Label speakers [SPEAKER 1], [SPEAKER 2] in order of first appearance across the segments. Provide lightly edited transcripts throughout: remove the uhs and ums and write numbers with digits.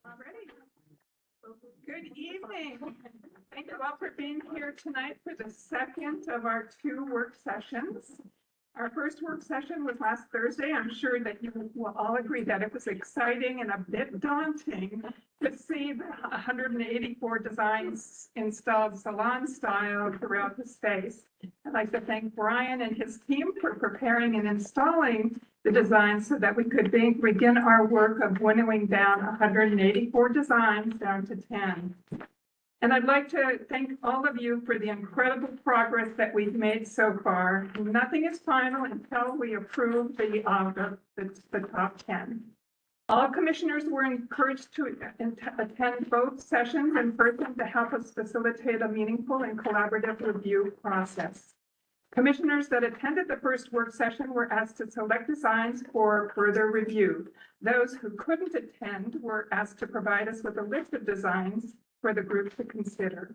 [SPEAKER 1] Alrighty. Good evening. Thank you all for being here tonight for the second of our two work sessions. Our first work session was last Thursday. I'm sure that you will all agree that it was exciting and a bit daunting to see the 184 designs installed salon style throughout the space. I'd like to thank Brian and his team for preparing and installing the designs so that we could begin our work of winnowing down 184 designs down to 10. And I'd like to thank all of you for the incredible progress that we've made so far. Nothing is final until we approve the top 10. All commissioners were encouraged to attend both sessions in person to help us facilitate a meaningful and collaborative review process. Commissioners that attended the first work session were asked to select designs for further review. Those who couldn't attend were asked to provide us with a list of designs for the group to consider.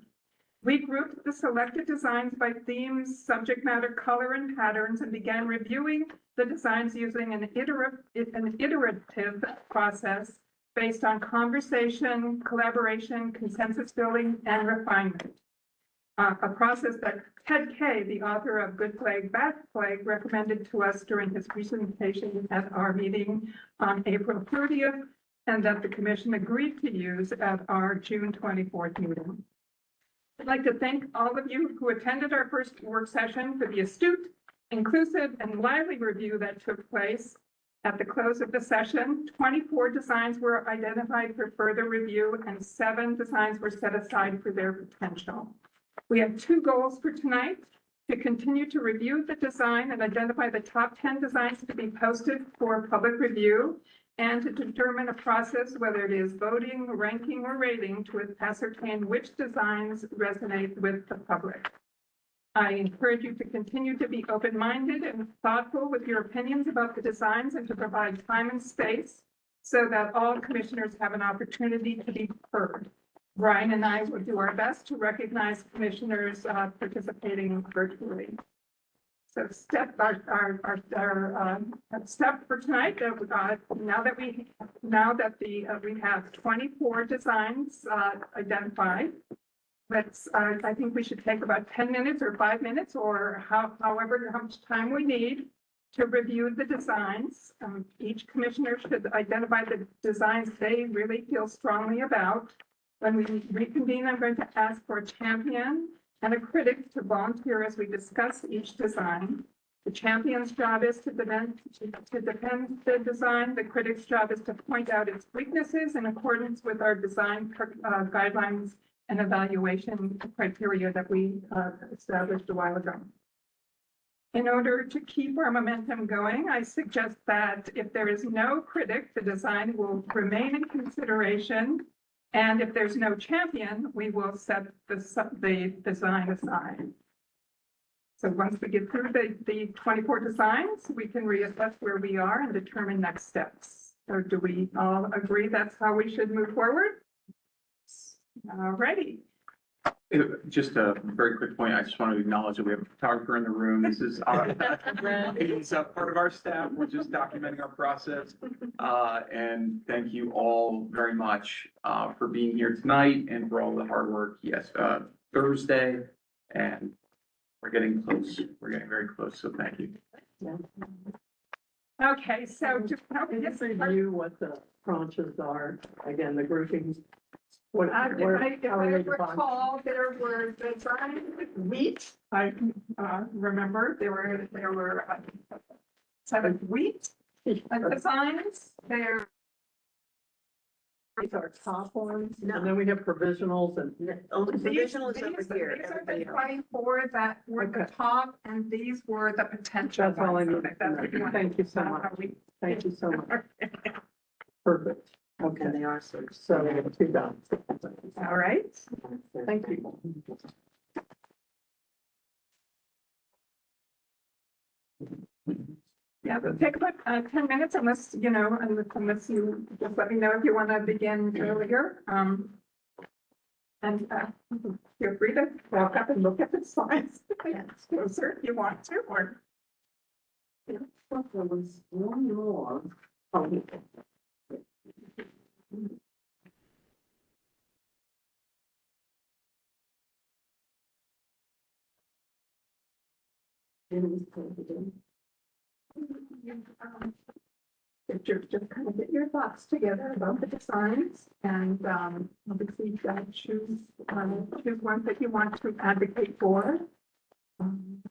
[SPEAKER 1] We grouped the selected designs by themes, subject matter, color, and patterns, and began reviewing the designs using an iterative process based on conversation, collaboration, consensus building, and refinement. A process that Ted Kay, the author of Good Plague, Bad Plague, recommended to us during his presentation at our meeting on April 30th, and that the commission agreed to use at our June 24th meeting. I'd like to thank all of you who attended our first work session for the astute, inclusive, and lively review that took place. At the close of the session, 24 designs were identified for further review and 7 designs were set aside for their potential. We have 2 goals for tonight: to continue to review the design and identify the top 10 designs to be posted for public review, and to determine a process, whether it is voting, ranking, or rating, to ascertain which designs resonate with the public. I encourage you to continue to be open-minded and thoughtful with your opinions about the designs and to provide time and space so that all commissioners have an opportunity to be heard. Brian and I will do our best to recognize commissioners participating virtually. So step for tonight. Now that we have 24 designs identified, I think we should take about 10 minutes or 5 minutes, or how much time we need to review the designs. Each commissioner should identify the designs they really feel strongly about. When we reconvene, I'm going to ask for a champion and a critic to volunteer as we discuss each design. The champion's job is to defend the design. The critic's job is to point out its weaknesses in accordance with our design guidelines and evaluation criteria that we established a while ago. In order to keep our momentum going, I suggest that if there is no critic, the design will remain in consideration. And if there's no champion, we will set the design aside. So once we get through the 24 designs, we can reassess where we are and determine next steps. So do we all agree that's how we should move forward? All righty.
[SPEAKER 2] Just a very quick point. I just want to acknowledge that we have a photographer in the room. This is it's part of our staff. We're just documenting our process. And thank you all very much for being here tonight and for all the hard work. Yes, Thursday, and we're getting close. We're getting very close. So thank you.
[SPEAKER 1] Okay, so to
[SPEAKER 3] Just review what the tranches are, again, the groupings. What,
[SPEAKER 1] if I recall, there were designs wheat. I remember there were 7 wheat designs.
[SPEAKER 3] These are top ones, and then we have provisionals and.
[SPEAKER 4] Oh, the provisional is
[SPEAKER 1] These
[SPEAKER 4] over
[SPEAKER 1] are
[SPEAKER 4] here.
[SPEAKER 1] the
[SPEAKER 4] Everybody else.
[SPEAKER 1] 24 that were the
[SPEAKER 3] Okay.
[SPEAKER 1] top, and these were the potential.
[SPEAKER 3] That's all I
[SPEAKER 1] ones.
[SPEAKER 3] need.
[SPEAKER 1] That's what you want.
[SPEAKER 3] Thank you so much. Thank you so much. Perfect. Okay,
[SPEAKER 4] And they are so.
[SPEAKER 3] so 2 done.
[SPEAKER 1] All right.
[SPEAKER 3] Thank you.
[SPEAKER 1] Yeah, it'll take about 10 minutes unless you just let me know if you want to begin earlier. And feel free to walk up and look at the slides closer if you want to, or.
[SPEAKER 3] There was one more.
[SPEAKER 1] Just kind of get your thoughts together about the designs and, obviously you gotta choose ones that you want to advocate for. Um,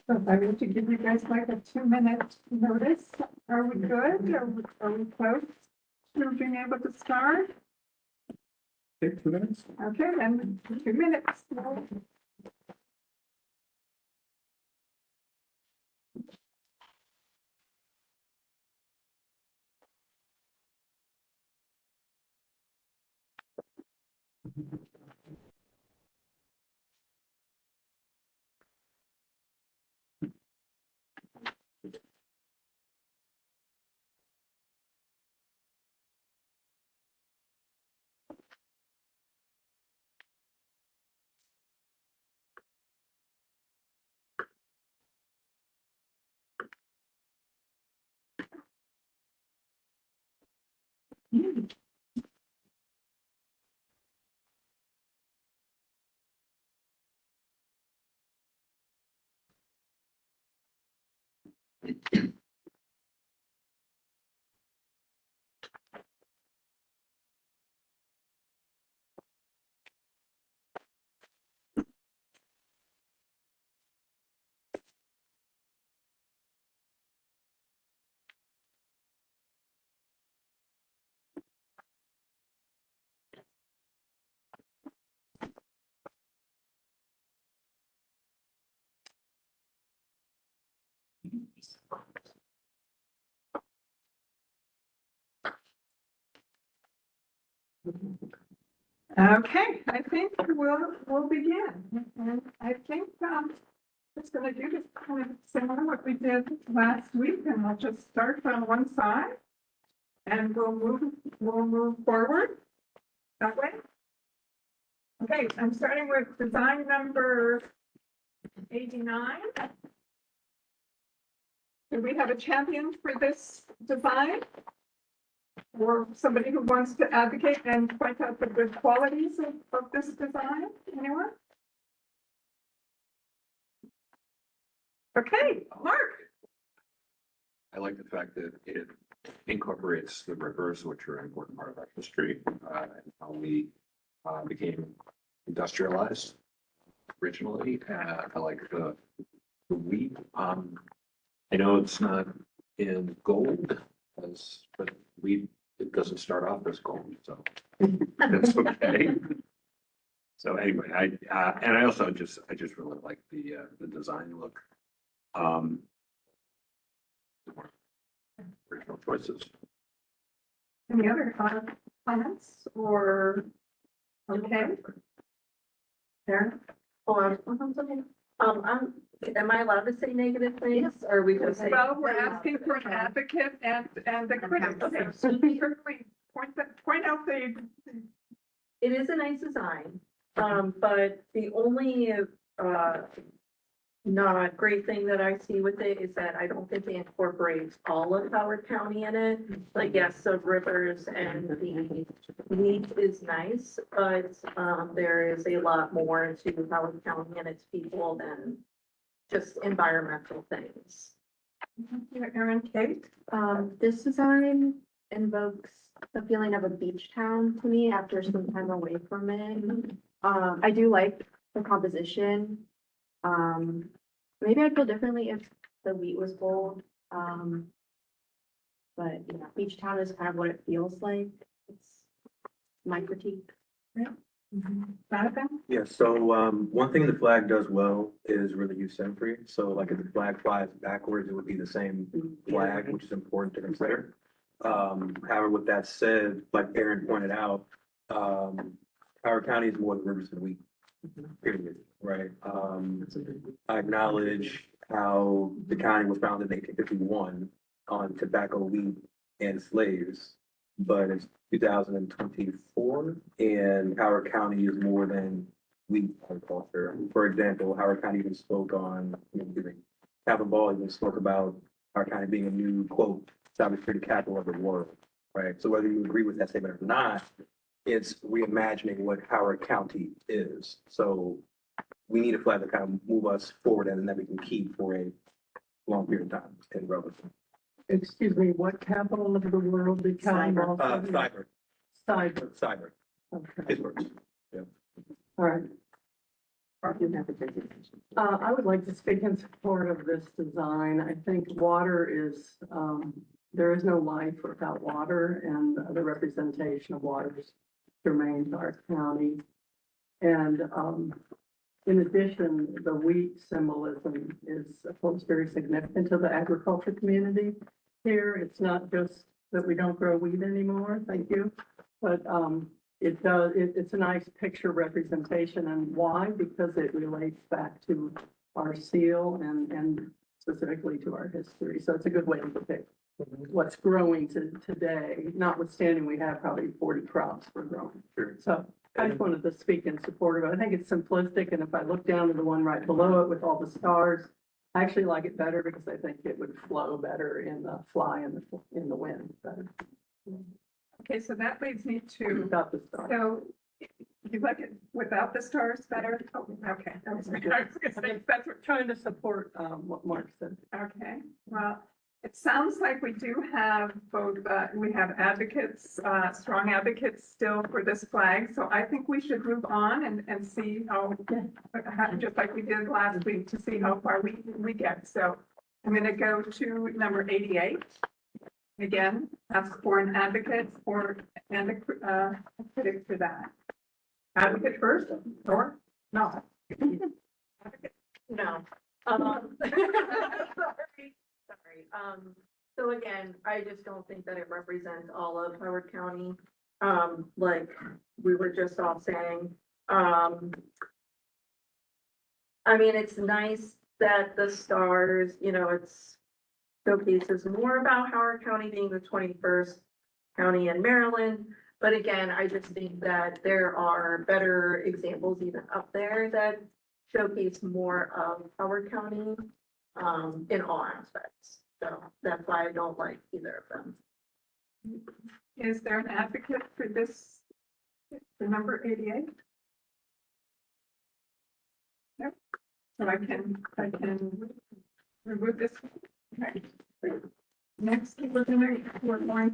[SPEAKER 1] So I want to give you guys like a 2-minute notice. Are we good? Are we close to being able to start?
[SPEAKER 2] Take 2 minutes.
[SPEAKER 1] Okay, then 2 minutes. Okay, I think we'll begin. And I think, it's gonna do this kind of similar what we did last week, and I'll just start on one side. And we'll move forward that way. Okay, I'm starting with design number 89. Do we have a champion for this design? Or somebody who wants to advocate and point out the good qualities of this design? Anyone? Okay, Mark.
[SPEAKER 4] I like the fact that it incorporates the rivers, which are an important part of our history, and how we became industrialized originally. I like the wheat. I know it's not in gold, but wheat, it doesn't start off as gold, so that's okay. So anyway, I also just really like the design look. Original choices.
[SPEAKER 1] Any other comments or, okay? There,
[SPEAKER 5] Am I allowed to say negative things, or are we just say?
[SPEAKER 1] well, we're asking for an advocate and the critic, okay, so certainly point out the,
[SPEAKER 5] It is a nice design, but the only, not great thing that I see with it is that I don't think they incorporate all of Howard County in it. Like, yes, the rivers and the wheat is nice, but, there is a lot more to Howard County and its people than just environmental things.
[SPEAKER 1] Erin, Kate?
[SPEAKER 6] This design invokes the feeling of a beach town to me after some time away from it. I do like the composition. Maybe I'd feel differently if the wheat was gold. But yeah, beach town is kind of what it feels like. It's my critique.
[SPEAKER 1] Jonathan?
[SPEAKER 7] Yeah, so one thing the flag does well is really use symmetry. So like if the flag flies backwards, it would be the same flag, which is important to consider. However, with that said, like Aaron pointed out, Howard County is more the rivers than wheat. Period, right? I acknowledge how the county was founded in 1851 on tobacco, wheat, and slaves. But it's 2024 and Howard County is more than wheat agriculture. For example, Howard County even spoke on, Calvin Ball even spoke about Howard County being a new, quote, cybersecurity capital of the world, right? So whether you agree with that statement or not, it's reimagining what Howard County is. So we need a flag to kind of move us forward and that we can keep for a long period of time and relevant.
[SPEAKER 3] Excuse me, what capital of the world did county?
[SPEAKER 7] Cyber,
[SPEAKER 3] Cyber,
[SPEAKER 7] cyber,
[SPEAKER 3] okay,
[SPEAKER 7] it works.
[SPEAKER 3] all right. I would like to speak in support of this design. I think water is, there is no life without water, and the representation of water is germane to our county. And, in addition, the wheat symbolism is, of course, very significant to the agriculture community here. It's not just that we don't grow wheat anymore, thank you, but, it's a nice picture representation. And why? Because it relates back to our seal and specifically to our history. So it's a good way to depict what's growing today, notwithstanding we have probably 40 crops we're growing.
[SPEAKER 7] Sure.
[SPEAKER 3] So I just wanted to speak in support of it. I think it's simplistic, and if I look down to the one right below it with all the stars, I actually like it better because I think it would flow better in the fly in the wind better
[SPEAKER 1] Okay, so that leads me to,
[SPEAKER 3] without the stars.
[SPEAKER 1] so you like it without the stars better? Oh, okay. I was gonna say, that's what,
[SPEAKER 3] Trying to support, what Mark said.
[SPEAKER 1] okay. Well, it sounds like we do have both, we have advocates, strong advocates still for this flag. So I think we should move on and see how, just like we did last week, to see how far we get. So I'm going to go to number 88. Again, ask for an advocate and a critic for that. Advocate first, or no? Advocate.
[SPEAKER 5] No. Sorry. So again, I just don't think that it represents all of Howard County. Like we were just all saying, I mean, it's nice that the stars, it's showcases more about Howard County being the 21st county in Maryland. But again, I just think that there are better examples even up there that showcase more of Howard County, in all aspects. So that's why I don't like either of them.
[SPEAKER 1] Is there an advocate for this, for number 88? No. So I can remove this. Okay. Next, we're going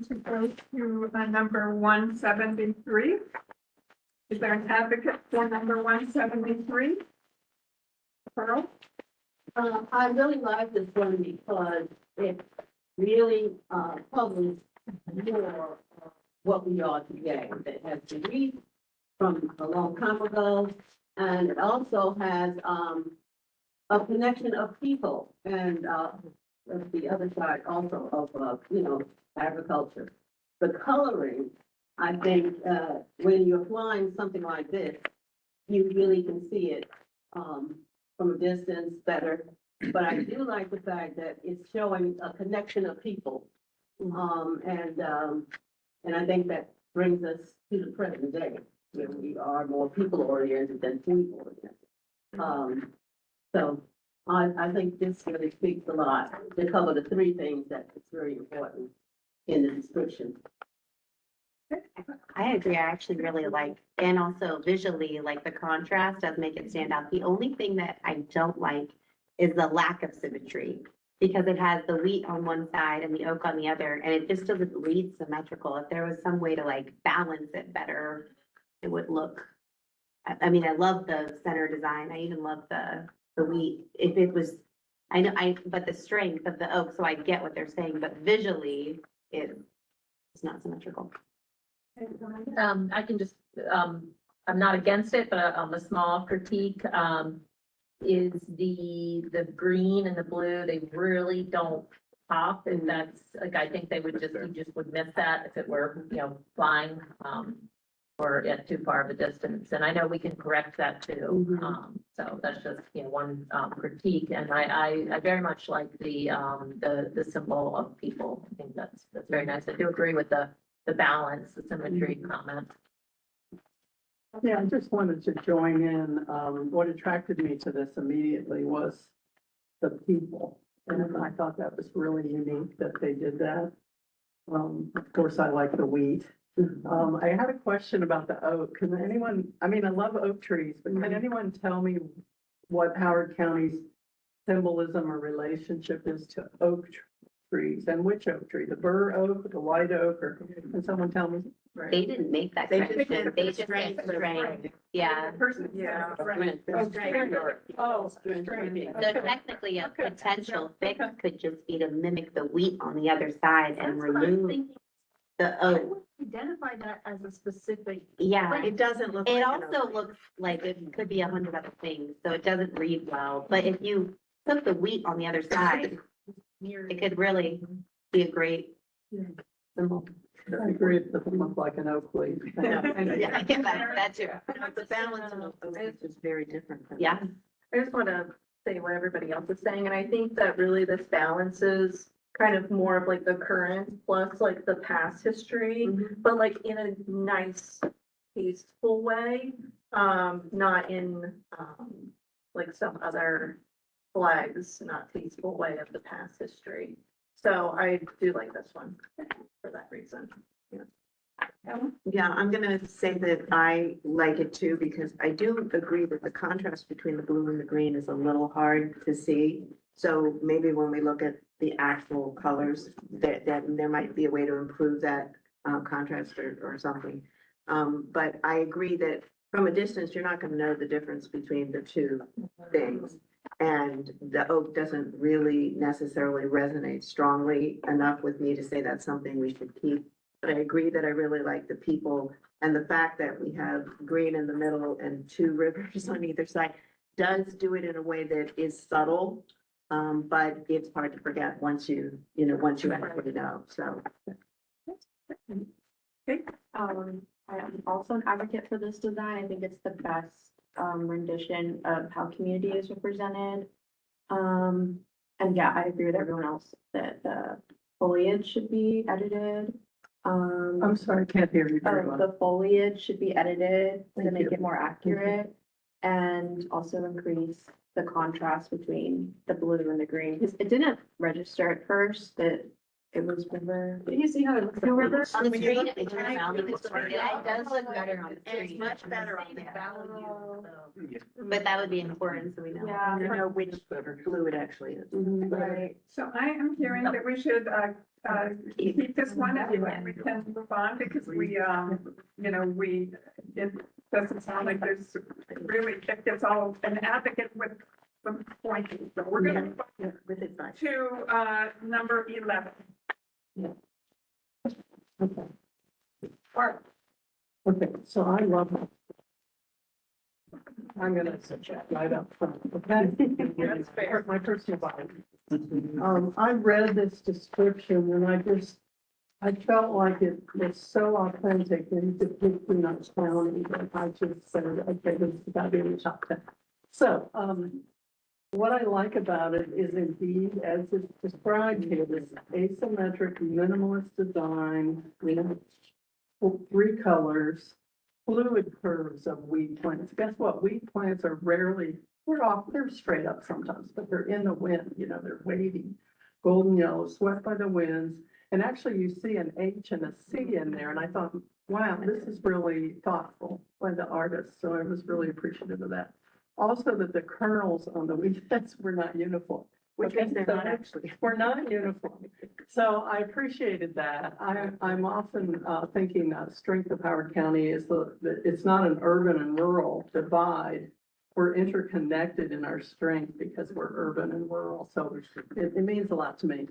[SPEAKER 1] to go to number 173. Is there an advocate for number 173? Pearl?
[SPEAKER 8] I really like this one because it really, covers more what we are today. It has the read from a long time ago, and it also has, a connection of people and, the other side also of, agriculture. The coloring, I think, when you're flying something like this, you really can see it, from a distance better. But I do like the fact that it's showing a connection of people. And I think that brings us to the present day, where we are more people oriented than food oriented. So I think this really speaks a lot to cover the three things that is very important in the description.
[SPEAKER 9] I agree. I actually really like, and also visually, like the contrast does make it stand out. The only thing that I don't like is the lack of symmetry, because it has the wheat on one side and the oak on the other, and it just doesn't read symmetrical. If there was some way to like balance it better, it would look. I mean, I love the center design. I even love the wheat. If it was, but the strength of the oak, so I get what they're saying, but visually, it's not symmetrical.
[SPEAKER 10] I can just, I'm not against it, but a small critique, is the green and the blue, they really don't pop. And that's, like, I think they would just, you just would miss that if it were, flying, or at too far of a distance. And I know we can correct that too. So that's just, one, critique. And I very much like the symbol of people. I think that's very nice. I do agree with the balance, the symmetry comment.
[SPEAKER 3] Yeah, I just wanted to join in. What attracted me to this immediately was the people. And I thought that was really unique that they did that. Of course, I like the wheat. I had a question about the oak. Can anyone, I mean, I love oak trees, but can anyone tell me what Howard County's symbolism or relationship is to oak trees, and which oak tree? The bur oak, the white oak, or can someone tell me?
[SPEAKER 9] They didn't make that
[SPEAKER 5] They just
[SPEAKER 9] correction.
[SPEAKER 5] did
[SPEAKER 9] They
[SPEAKER 5] the
[SPEAKER 9] just
[SPEAKER 5] strength.
[SPEAKER 9] did strength. Yeah.
[SPEAKER 1] The person.
[SPEAKER 5] Yeah.
[SPEAKER 1] Right.
[SPEAKER 3] Oh,
[SPEAKER 9] So technically, a potential fix could just be to mimic the wheat on the other side and
[SPEAKER 6] That's what I'm
[SPEAKER 9] remove
[SPEAKER 6] thinking.
[SPEAKER 9] the
[SPEAKER 6] I
[SPEAKER 9] oak.
[SPEAKER 6] would identify that as a specific.
[SPEAKER 9] Yeah,
[SPEAKER 5] It doesn't look.
[SPEAKER 9] it
[SPEAKER 5] like an
[SPEAKER 9] also
[SPEAKER 5] oak.
[SPEAKER 9] looks like it could be 100 other things, so it doesn't read well. But if you put the wheat on the other side, it could really be a great symbol.
[SPEAKER 3] I agree, it doesn't look like an oak leaf.
[SPEAKER 9] Yeah, I get that too.
[SPEAKER 5] The balance of those is very different. from-
[SPEAKER 9] Yeah.
[SPEAKER 5] I just want to say what everybody else is saying, and I think that really this balances kind of more of like the current plus like the past history, but like in a nice, tasteful way, not in, like some other flags, not tasteful way of the past history. So I do like this one for that reason.
[SPEAKER 11] Yeah, I'm gonna say that I like it too, because I do agree that the contrast between the blue and the green is a little hard to see. So maybe when we look at the actual colors, that there might be a way to improve that contrast or something. But I agree that from a distance, you're not gonna know the difference between the two things. And the oak doesn't really necessarily resonate strongly enough with me to say that's something we should keep. But I agree that I really like the people, and the fact that we have green in the middle and two rivers on either side does do it in a way that is subtle. But it's hard to forget once once you actually know, so.
[SPEAKER 6] I am also an advocate for this design. I think it's the best rendition of how community is represented. And yeah, I agree with everyone else that the foliage should be edited.
[SPEAKER 3] I'm sorry, I can't hear you very well.
[SPEAKER 6] The foliage should be edited to
[SPEAKER 3] Thank
[SPEAKER 6] make
[SPEAKER 3] you.
[SPEAKER 6] it more accurate. And also increase the contrast between the blue and the green, because it didn't register at first that it was river.
[SPEAKER 5] Can you see how it looks?
[SPEAKER 6] No river.
[SPEAKER 9] On the
[SPEAKER 11] When you
[SPEAKER 9] screen,
[SPEAKER 11] look
[SPEAKER 9] it
[SPEAKER 11] at the
[SPEAKER 9] sounds,
[SPEAKER 11] screen,
[SPEAKER 9] it does look better on the
[SPEAKER 11] It's
[SPEAKER 9] screen.
[SPEAKER 11] much better on there.
[SPEAKER 9] But that would be important, so we know.
[SPEAKER 6] Yeah.
[SPEAKER 11] You know which blue it actually is.
[SPEAKER 6] Right.
[SPEAKER 1] So I am hearing that we should, keep this one and we can move on because we, it doesn't sound like there's really, it gets all an advocate with some pointing. So we're gonna move on
[SPEAKER 11] With advice.
[SPEAKER 1] to, number 11.
[SPEAKER 3] Okay.
[SPEAKER 1] Art.
[SPEAKER 3] Okay, so I love it. I'm gonna sit right up front, okay?
[SPEAKER 1] That's fair.
[SPEAKER 3] My personal bias. I read this description and I felt like it was so authentic and depicting not county that I just said, okay, this has got to be in the top 10. So, what I like about it is indeed, as it's described here, this asymmetric minimalist design, three colors, fluid curves of weed plants. Guess what? Weed plants are rarely, they're straight up sometimes, but they're in the wind, they're wavy, golden yellow, swept by the winds. And actually you see an H and a C in there. And I thought, wow, this is really thoughtful by the artist. So I was really appreciative of that. Also that the kernels on the weed plants were not uniform.
[SPEAKER 11] Which means they're
[SPEAKER 3] So
[SPEAKER 11] not actually.
[SPEAKER 3] we're not uniform. So I appreciated that. I'm often thinking strength of Howard County is it's not an urban and rural divide. We're interconnected in our strength because we're urban and rural. So it means a lot to me.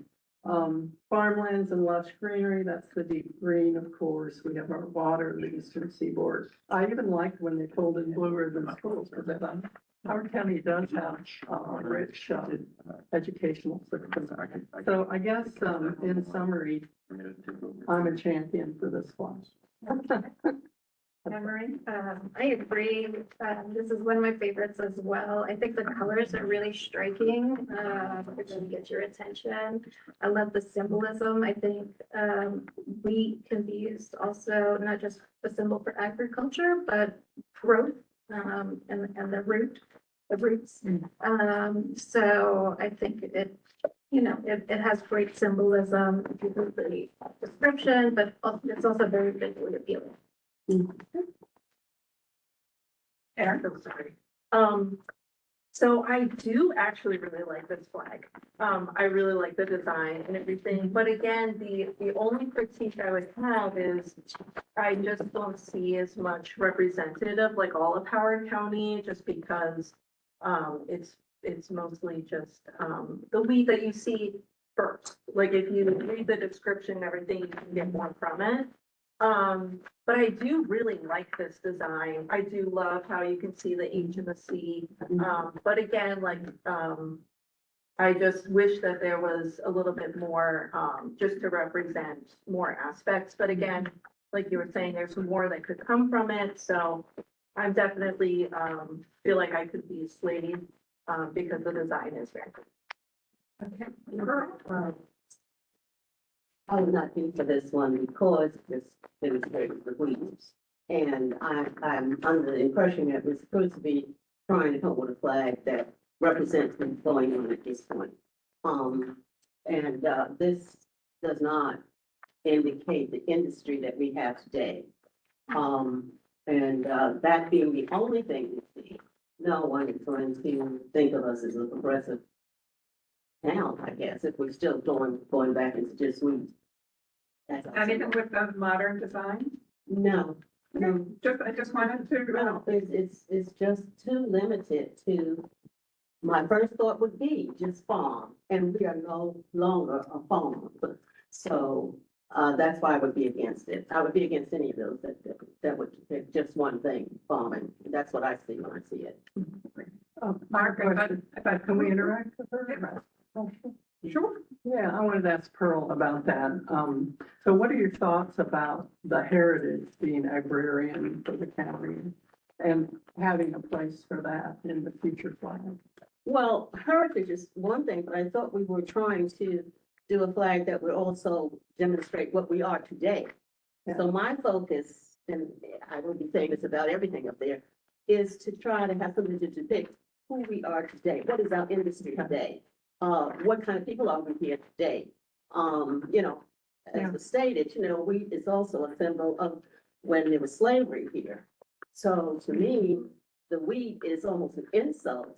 [SPEAKER 3] Farmlands and lush greenery, that's the deep green, of course. We have our water, the eastern seaboard. I even liked when they pulled in Blue Ribbon schools because I thought Howard County does have rich educational system. So I guess in summary, I'm a champion for this one.
[SPEAKER 1] Anne Marie?
[SPEAKER 6] I agree. This is one of my favorites as well. I think the colors are really striking. It really gets your attention. I love the symbolism. I think wheat can be used also not just a symbol for agriculture, but growth and the roots. So I think it has great symbolism. If you read the description, but it's also very visually appealing.
[SPEAKER 1] Aaron?
[SPEAKER 5] Sorry. So I do actually really like this flag. I really like the design and everything, but again, the only critique I would have is I just don't see as much representative, like all of Howard County, just because it's mostly just, the weed that you see first. Like if you read the description and everything, you can get more from it. But I do really like this design. I do love how you can see the H and the C. But again, like, I just wish that there was a little bit more, just to represent more aspects. But again, like you were saying, there's more that could come from it. So I'm definitely, feel like I could be swayed, because the design is very good.
[SPEAKER 1] Okay.
[SPEAKER 8] I would not be for this one because this demonstrates the weeds. And I'm under the impression that we're supposed to be trying to come up with a flag that represents what's going on at this point. This does not indicate the industry that we have today. That being the only thing we see, no one is going to think of us as a progressive town, I guess, if we're still going back into just weeds. That's all.
[SPEAKER 1] And even with the modern design?
[SPEAKER 8] No, no,
[SPEAKER 1] I just wanted to,
[SPEAKER 8] no, it's just too limited to, my first thought would be just farm, and we are no longer a farm. So, that's why I would be against it. I would be against any of those that would pick just one thing, farming. That's what I see when I see it.
[SPEAKER 1] Mark, I thought,
[SPEAKER 3] Can we interact with her?
[SPEAKER 1] sure.
[SPEAKER 3] Yeah, I wanted to ask Pearl about that. So what are your thoughts about the heritage being agrarian for the county and having a place for that in the future flag?
[SPEAKER 8] Well, heritage is one thing, but I thought we were trying to do a flag that would also demonstrate what we are today.
[SPEAKER 3] Yeah.
[SPEAKER 8] So my focus, and I will be saying this about everything up there, is to try to have something to depict who we are today. What is our industry today? What kind of people are we here today? As was stated, it's also a symbol of when there was slavery here. So to me, the wheat is almost an insult.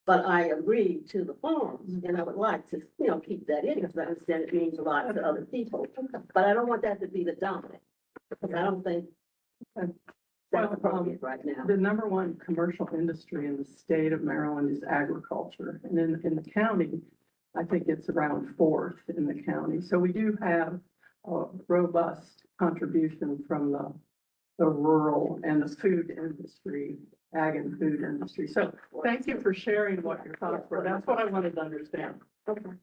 [SPEAKER 8] But I agree to the farms, and I would like to, keep that in, because I understand it means a lot to other people. But I don't want that to be the dominant, because I don't think that's appropriate right now.
[SPEAKER 3] The number one commercial industry in the state of Maryland is agriculture. And in the county, I think it's around fourth in the county. So we do have a robust contribution from the rural and the food industry, ag and food industry. So thank you for sharing what your thoughts were. That's what I wanted to understand.
[SPEAKER 4] I'm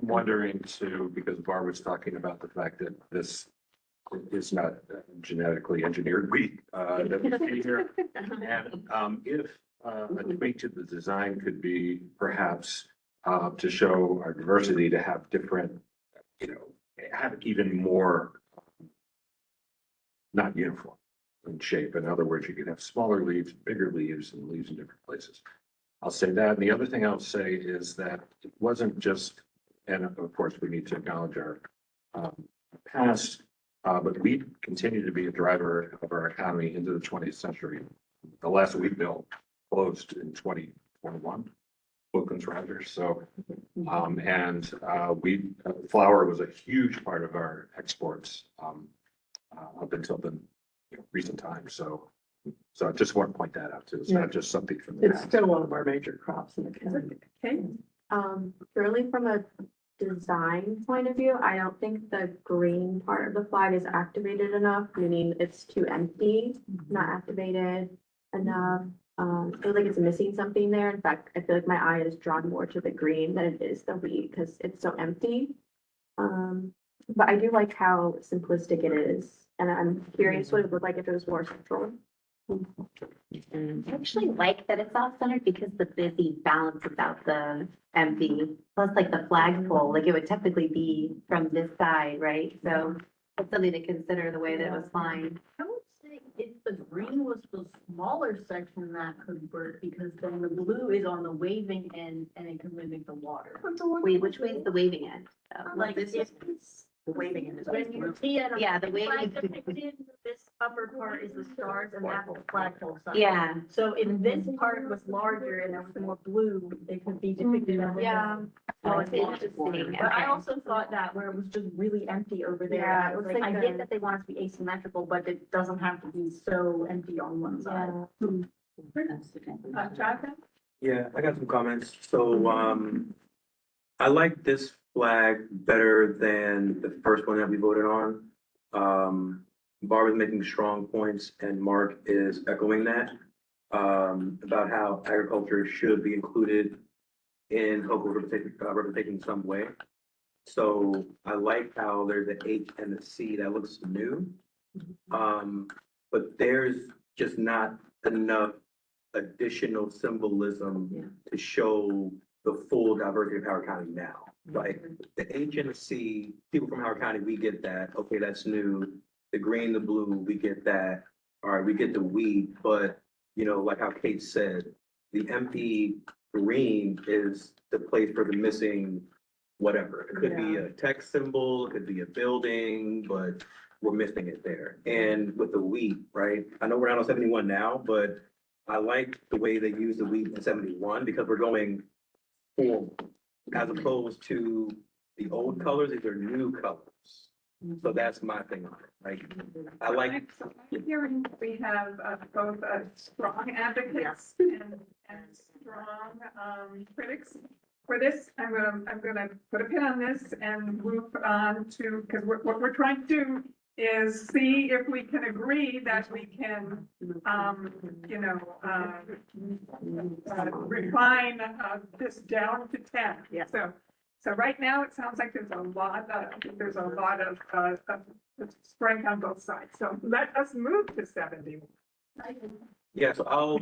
[SPEAKER 4] wondering too, because Barbara's talking about the fact that this is not genetically engineered wheat that we see here. And if a tweak to the design could be perhaps to show our diversity, to have different, have even more not uniform in shape. In other words, you could have smaller leaves, bigger leaves, and leaves in different places. I'll say that. And the other thing I'll say is that it wasn't just, and of course, we need to acknowledge our past, but we continue to be a driver of our economy into the 20th century. The last wheat mill closed in 2021, Wilkins Rogers. So, flour was a huge part of our exports up until the recent times. So I just want to point that out too. It's not just something from the
[SPEAKER 3] It's
[SPEAKER 4] past.
[SPEAKER 3] still one of our major crops in the county.
[SPEAKER 1] Okay.
[SPEAKER 6] Purely from a design point of view, I don't think the green part of the flag is activated enough, meaning it's too empty, not activated enough. I feel like it's missing something there. In fact, I feel like my eye is drawn more to the green than it is the wheat because it's so empty. But I do like how simplistic it is, and I'm curious what it would look like if it was more central.
[SPEAKER 9] I actually like that it's off-centered because the busy balances out the empty. Plus, like the flagpole, like it would technically be from this side, right? So it's something to consider the way that it was flying.
[SPEAKER 8] I would say if the green was the smaller section, that could work, because then the blue is on the waving end and it can mimic the water.
[SPEAKER 9] Wait, which way is the waving end?
[SPEAKER 8] Like
[SPEAKER 11] This
[SPEAKER 8] if
[SPEAKER 11] is the waving in
[SPEAKER 8] when you
[SPEAKER 11] the.
[SPEAKER 8] see it.
[SPEAKER 9] Yeah, the waving-
[SPEAKER 8] Flag depicted, this
[SPEAKER 5] upper part is the stars and that's the flagpole sign.
[SPEAKER 9] Yeah,
[SPEAKER 5] So if this part was larger and there was more blue, it could be depicted as.
[SPEAKER 6] Yeah.
[SPEAKER 9] oh, it's interesting.
[SPEAKER 5] But I
[SPEAKER 9] Okay.
[SPEAKER 5] also thought that where it was just really empty over there,
[SPEAKER 6] Yeah,
[SPEAKER 5] I
[SPEAKER 6] it
[SPEAKER 5] was
[SPEAKER 6] looks
[SPEAKER 5] like, I
[SPEAKER 6] like
[SPEAKER 5] get
[SPEAKER 6] a-
[SPEAKER 5] that they want it to be asymmetrical, but it doesn't have to be so empty on one side.
[SPEAKER 1] Jonathan?
[SPEAKER 7] Yeah, I got some comments. So, I like this flag better than the first one that we voted on. Barb is making strong points and Mark is echoing that, about how agriculture should be included in local representation in some way. So I like how there's the H and the C that looks new. But there's just not enough additional symbolism to show the full diversity of Howard County now. Like the H and the C, people from Howard County, we get that. Okay, that's new. The green, the blue, we get that. All right, we get the wheat, but like how Kate said, the MP green is the place for the missing whatever. It could be a text symbol, it could be a building, but we're missing it there. And with the wheat, right? I know we're not on 71 now, but I like the way they use the wheat in 71 because we're going forward as opposed to the old colors, these are new colors. So that's my thing on it. Like, I like,
[SPEAKER 1] So I'm hearing we have both strong advocates and strong critics for this. I'm gonna put a pin on this and move on to, because what we're trying to do is see if we can agree that we can, refine this down to 10.
[SPEAKER 11] Yeah.
[SPEAKER 1] So right now, it sounds like there's a lot of strength on both sides. So let us move to 71.
[SPEAKER 7] yeah, so I'll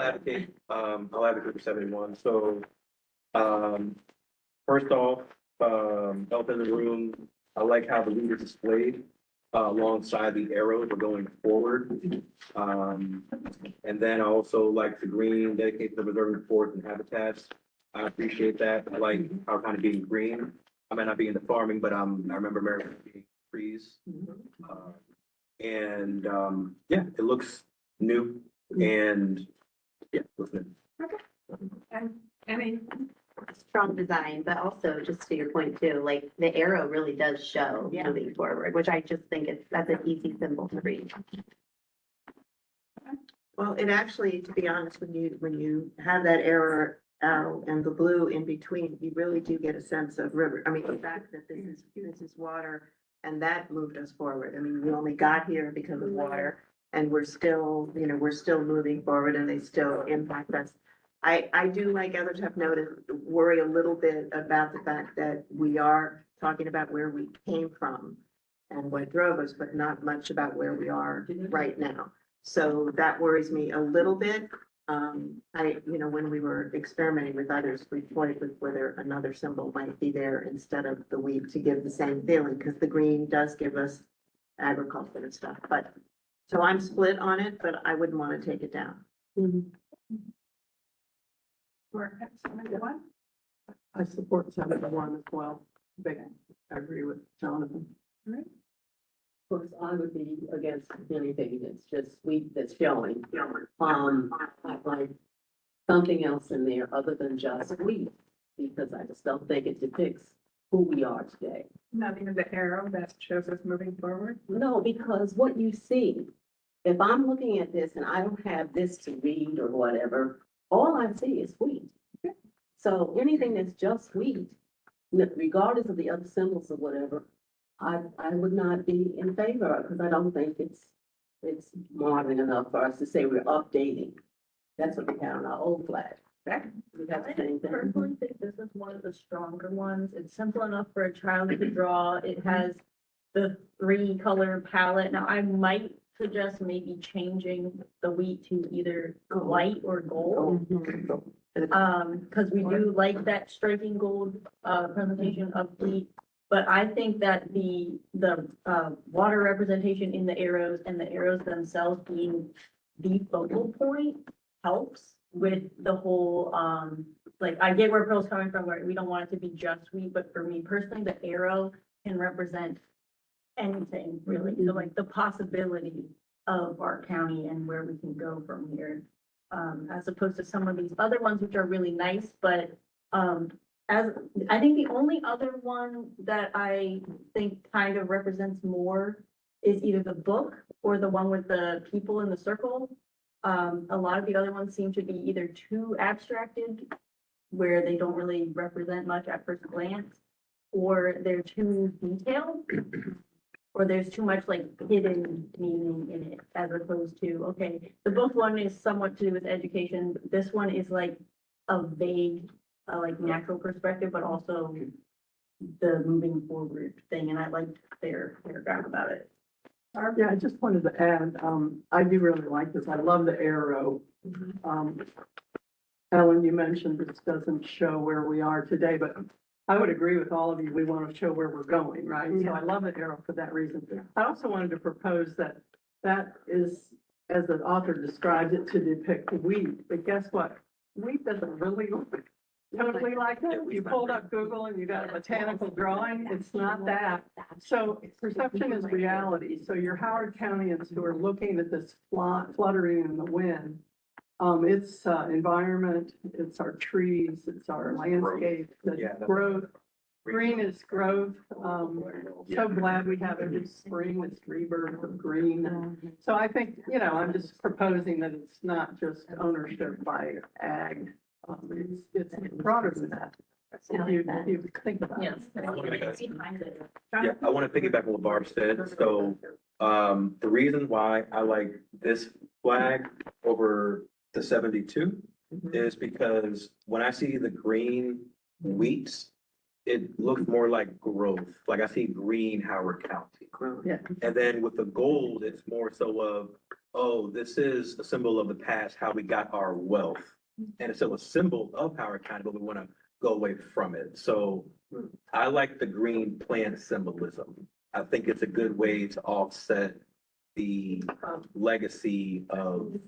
[SPEAKER 7] advocate for 71. So, first off, elephant in the room, I like how the wheat is displayed alongside the arrows are going forward. And then I also like the green dedicated to preserving forests and habitats. I appreciate that. I like our kind of being green. I might not be into farming, but I remember America being trees. Yeah, it looks new and yeah, looks new.
[SPEAKER 1] And any,
[SPEAKER 9] Strong design, but also just to your point too, like the arrow really does show
[SPEAKER 11] Yeah.
[SPEAKER 9] moving forward, which I just think that's an easy symbol to read.
[SPEAKER 11] Well, it actually, to be honest, when you have that arrow and the blue in between, you really do get a sense of river. I mean, the fact that this is water and that moved us forward. I mean, we only got here because of water and we're still moving forward and they still impact us. I do, like others have noted, worry a little bit about the fact that we are talking about where we came from and what drove us, but not much about where we are right now. So that worries me a little bit. When we were experimenting with others, we toyed with whether another symbol might be there instead of the wheat to give the same feeling, because the green does give us agriculture and stuff, but, so I'm split on it, but I wouldn't want to take it down.
[SPEAKER 1] we're at 71.
[SPEAKER 3] I support 71 as well. Big, I agree with Jonathan.
[SPEAKER 8] Of course, I would be against anything that's just sweet that's showing. I'd like something else in there other than just wheat, because I just don't think it depicts who we are today.
[SPEAKER 1] Not even the arrow that shows us moving forward.
[SPEAKER 8] No, because what you see, if I'm looking at this and I don't have this to read or whatever, all I see is wheat. So anything that's just wheat, regardless of the other symbols or whatever, I would not be in favor of, because I don't think it's modern enough for us to say we're updating. That's what we had on our old flag. We have the same
[SPEAKER 5] I
[SPEAKER 8] thing.
[SPEAKER 5] personally think this is one of the stronger ones. It's simple enough for a child to draw. It has the 3-color palette. Now, I might suggest maybe changing the wheat to either white or gold. Because we do like that striking gold presentation of wheat. But I think that the water representation in the arrows and the arrows themselves being the focal point helps with the whole, I get where Pearl's coming from, where we don't want it to be just wheat, but for me personally, the arrow can represent
[SPEAKER 12] anything really, so like the possibility of our county and where we can go from here. As opposed to some of these other ones which are really nice, but, as, I think the only other one that I think kind of represents more is either the book or the one with the people in the circle. A lot of the other ones seem to be either too abstracted, where they don't really represent much at first glance, or they're too detailed, or there's too much like hidden meaning in it, as opposed to, okay, the book one is somewhat to do with education. This one is like a vague, like natural perspective, but also the moving forward thing, and I liked their paragraph about it.
[SPEAKER 3] Yeah, I just wanted to add, I do really like this. I love the arrow. Ellen, you mentioned this doesn't show where we are today, but I would agree with all of you. We want to show where we're going, right? So I love the arrow for that reason. I also wanted to propose that that is, as the author describes it, to depict wheat. But guess what? Wheat doesn't really look totally like that. You pulled up Google and you got a botanical drawing. It's not that. So perception is reality. So your Howard Countyans who are looking at this fluttering in the wind, it's environment, it's our trees, it's our landscape, it's growth. Green is growth. So glad we have every spring this rebirth of green. So I think, I'm just proposing that it's not just ownership by ag. It's broader than that. If you think about it.
[SPEAKER 7] Yeah, I want to piggyback on what Barb said. So, the reason why I like this flag over the 72 is because when I see the green wheats, it looks more like growth. Like I see green Howard County.
[SPEAKER 3] Yeah.
[SPEAKER 7] And then with the gold, it's more so of, oh, this is a symbol of the past, how we got our wealth. And it's still a symbol of Howard County, but we want to go away from it. So I like the green plant symbolism. I think it's a good way to offset the legacy of.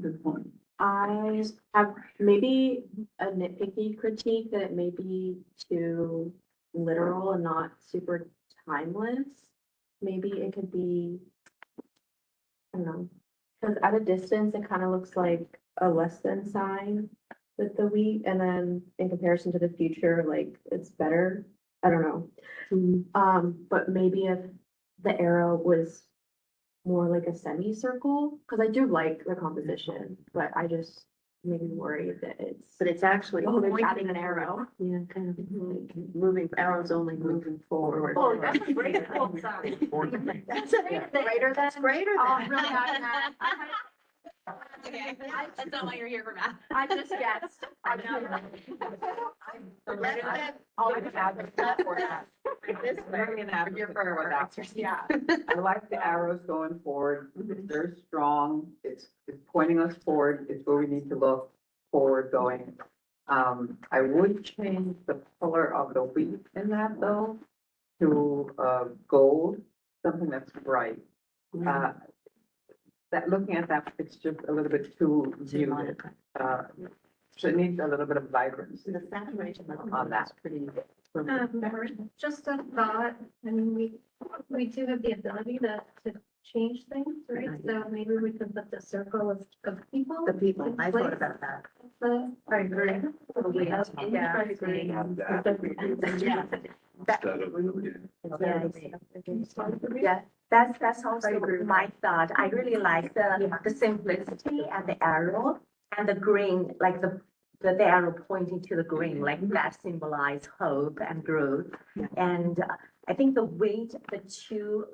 [SPEAKER 3] Good point.
[SPEAKER 6] I have maybe a nitpicky critique that it may be too literal and not super timeless. Maybe it could be, I don't know, because at a distance, it kind of looks like a less than sign with the wheat, and then in comparison to the future, like it's better. I don't know. But maybe if the arrow was more like a semicircle, because I do like the composition, but I just maybe worried that it's.
[SPEAKER 11] But it's actually.
[SPEAKER 6] Oh, they're adding an arrow.
[SPEAKER 11] Yeah, kind of moving, arrows only moving forward.
[SPEAKER 6] Oh, that's a great full size.
[SPEAKER 11] That's greater than. Greater
[SPEAKER 6] Oh,
[SPEAKER 11] than.
[SPEAKER 6] really high math.
[SPEAKER 9] Okay, that's not why you're here for math.
[SPEAKER 6] I just guessed. I know. I'll just add that for that.
[SPEAKER 3] Yeah.
[SPEAKER 13] I like the arrows going forward. They're strong. It's pointing us forward. It's where we need to look forward going. I would change the color of the wheat in that though to gold, something that's bright. That looking at that, it's just a little bit too muted. So it needs a little bit of vibrancy
[SPEAKER 11] The saturation
[SPEAKER 13] on that.
[SPEAKER 12] Just a thought, I mean, we do have the ability to change things, right? So maybe we could put the circle of people.
[SPEAKER 11] The people, I thought about that.
[SPEAKER 12] I agree.
[SPEAKER 11] Yeah, I agree.
[SPEAKER 14] Yeah, that's also my thought. I really like the simplicity and the arrow and the green, like the arrow pointing to the green, like that symbolize hope and growth. And I think the weight, the two,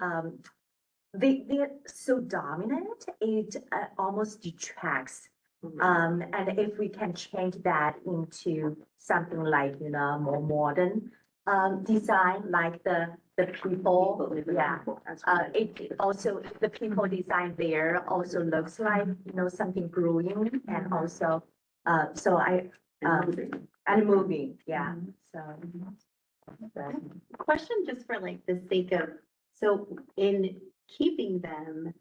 [SPEAKER 14] they're so dominant, it almost detracts. And if we can change that into something like, more modern design, like the people, yeah. It also, the people design there also looks like, something growing and also, so and moving, yeah, so.
[SPEAKER 9] Question just for like the sake of, so in keeping them,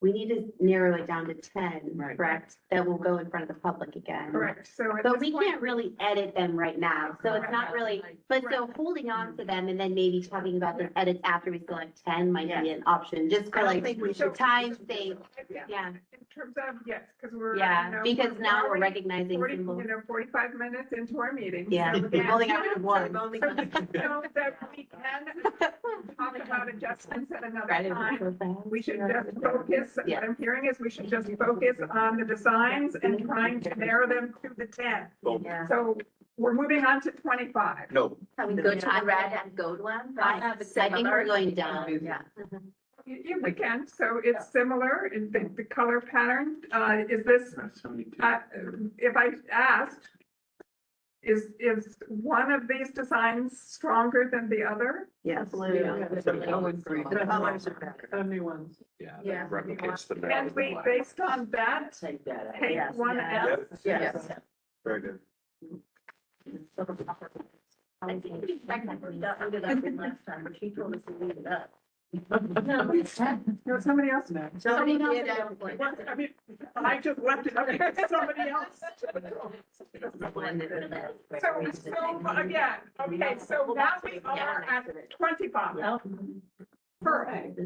[SPEAKER 9] we need to narrow it down to 10,
[SPEAKER 7] Right.
[SPEAKER 9] correct? That will go in front of the public again.
[SPEAKER 1] Correct, so at
[SPEAKER 9] But
[SPEAKER 1] this
[SPEAKER 9] we
[SPEAKER 1] point,
[SPEAKER 9] can't really edit them right now, so it's not really, but so holding on to them and then maybe talking about the edits after we select 10 might be an option, just
[SPEAKER 11] I
[SPEAKER 9] for
[SPEAKER 11] don't
[SPEAKER 9] like
[SPEAKER 11] think we
[SPEAKER 1] So-
[SPEAKER 11] should.
[SPEAKER 9] time's sake,
[SPEAKER 1] yeah,
[SPEAKER 9] yeah,
[SPEAKER 1] in terms of, yes, because we're.
[SPEAKER 9] yeah,
[SPEAKER 1] you know,
[SPEAKER 9] because now we're
[SPEAKER 1] already
[SPEAKER 9] recognizing
[SPEAKER 1] 40,
[SPEAKER 9] symbols.
[SPEAKER 1] 45 minutes into our meeting.
[SPEAKER 9] Yeah,
[SPEAKER 1] so
[SPEAKER 9] we've
[SPEAKER 1] again,
[SPEAKER 9] only got rid of one.
[SPEAKER 1] So we know that we can talk about adjustments at another time. We should just focus, what I'm hearing is we should just focus on the designs and trying to narrow them to the 10.
[SPEAKER 9] Yeah.
[SPEAKER 1] So we're moving on to 25.
[SPEAKER 7] No.
[SPEAKER 12] Can we go to the red and gold one?
[SPEAKER 9] I think we're going down.
[SPEAKER 12] Yeah.
[SPEAKER 1] Yeah, we can, so it's similar in the color pattern, is this, if I asked, is one of these designs stronger than the other?
[SPEAKER 11] Yes.
[SPEAKER 3] The colors
[SPEAKER 11] are better.
[SPEAKER 3] Only ones.
[SPEAKER 4] Yeah,
[SPEAKER 12] Yeah.
[SPEAKER 4] that replicates the.
[SPEAKER 1] And we, based on that,
[SPEAKER 8] Take that.
[SPEAKER 1] take
[SPEAKER 12] Yes.
[SPEAKER 1] one out.
[SPEAKER 12] Yes.
[SPEAKER 7] Very good.
[SPEAKER 12] I think we technically got rid of that one last time, but she told us to leave it up.
[SPEAKER 1] No, somebody else now.
[SPEAKER 12] Somebody else
[SPEAKER 11] did
[SPEAKER 12] did.
[SPEAKER 11] it.
[SPEAKER 1] What, I mean, I just left it up to somebody else. So again, okay, so now we are at 25. Perfect.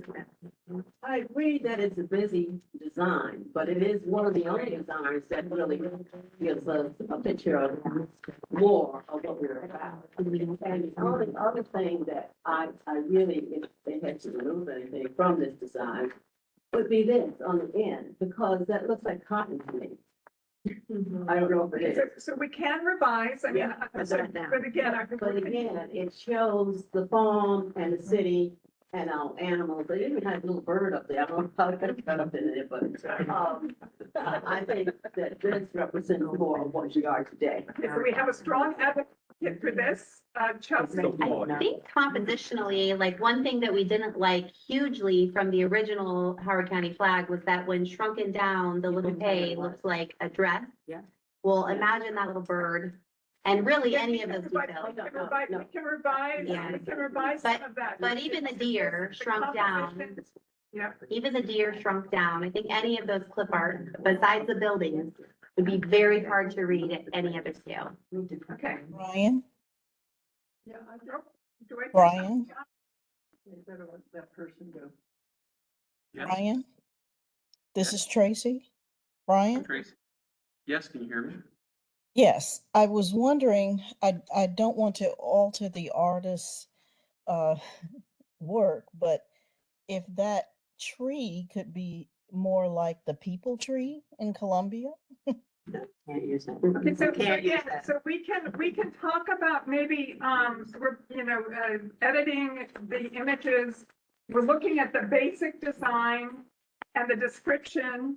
[SPEAKER 8] I agree that it's a busy design, but it is one of the only designs that really gives us a picture of more of what we're about. And the only other thing that I really, if they had to remove anything from this design, would be this on the end, because that looks like cotton to me. I don't know if it is.
[SPEAKER 1] So we can revise, I mean,
[SPEAKER 8] Yeah,
[SPEAKER 1] but again, I
[SPEAKER 8] But again, it shows the farm and the city and our animals. They even had a little bird up there. I don't know how it got cut up in there, but, I think that this represents more of what we are today.
[SPEAKER 1] Okay, so we have a strong advocate for this, Chelsea.
[SPEAKER 9] I think compositionally, like one thing that we didn't like hugely from the original Howard County flag was that when shrunken down, the little K looks like a dress.
[SPEAKER 8] Yeah.
[SPEAKER 9] Well, imagine that little bird and really any of those
[SPEAKER 1] We
[SPEAKER 9] details.
[SPEAKER 1] can revise,
[SPEAKER 9] Yeah.
[SPEAKER 1] we can revise some of that.
[SPEAKER 9] But even the deer shrunk down,
[SPEAKER 1] composition, Yeah,
[SPEAKER 9] even the deer shrunk down. I think any of those clip art, besides the buildings, would be very hard to read at any other scale.
[SPEAKER 1] okay.
[SPEAKER 15] Brian,
[SPEAKER 1] Yeah, I don't, do I?
[SPEAKER 15] Brian?
[SPEAKER 3] They better let that person go.
[SPEAKER 15] Brian, this is Tracy. Brian?
[SPEAKER 2] Tracy? Yes, can you hear me?
[SPEAKER 15] Yes, I was wondering, I don't want to alter the artist's work, but if that tree could be more like the people tree in Columbia?
[SPEAKER 11] Can't use that.
[SPEAKER 1] Okay, so,
[SPEAKER 11] Can't use
[SPEAKER 1] yeah,
[SPEAKER 11] that.
[SPEAKER 1] so we can talk about maybe, editing the images. We're looking at the basic design and the description,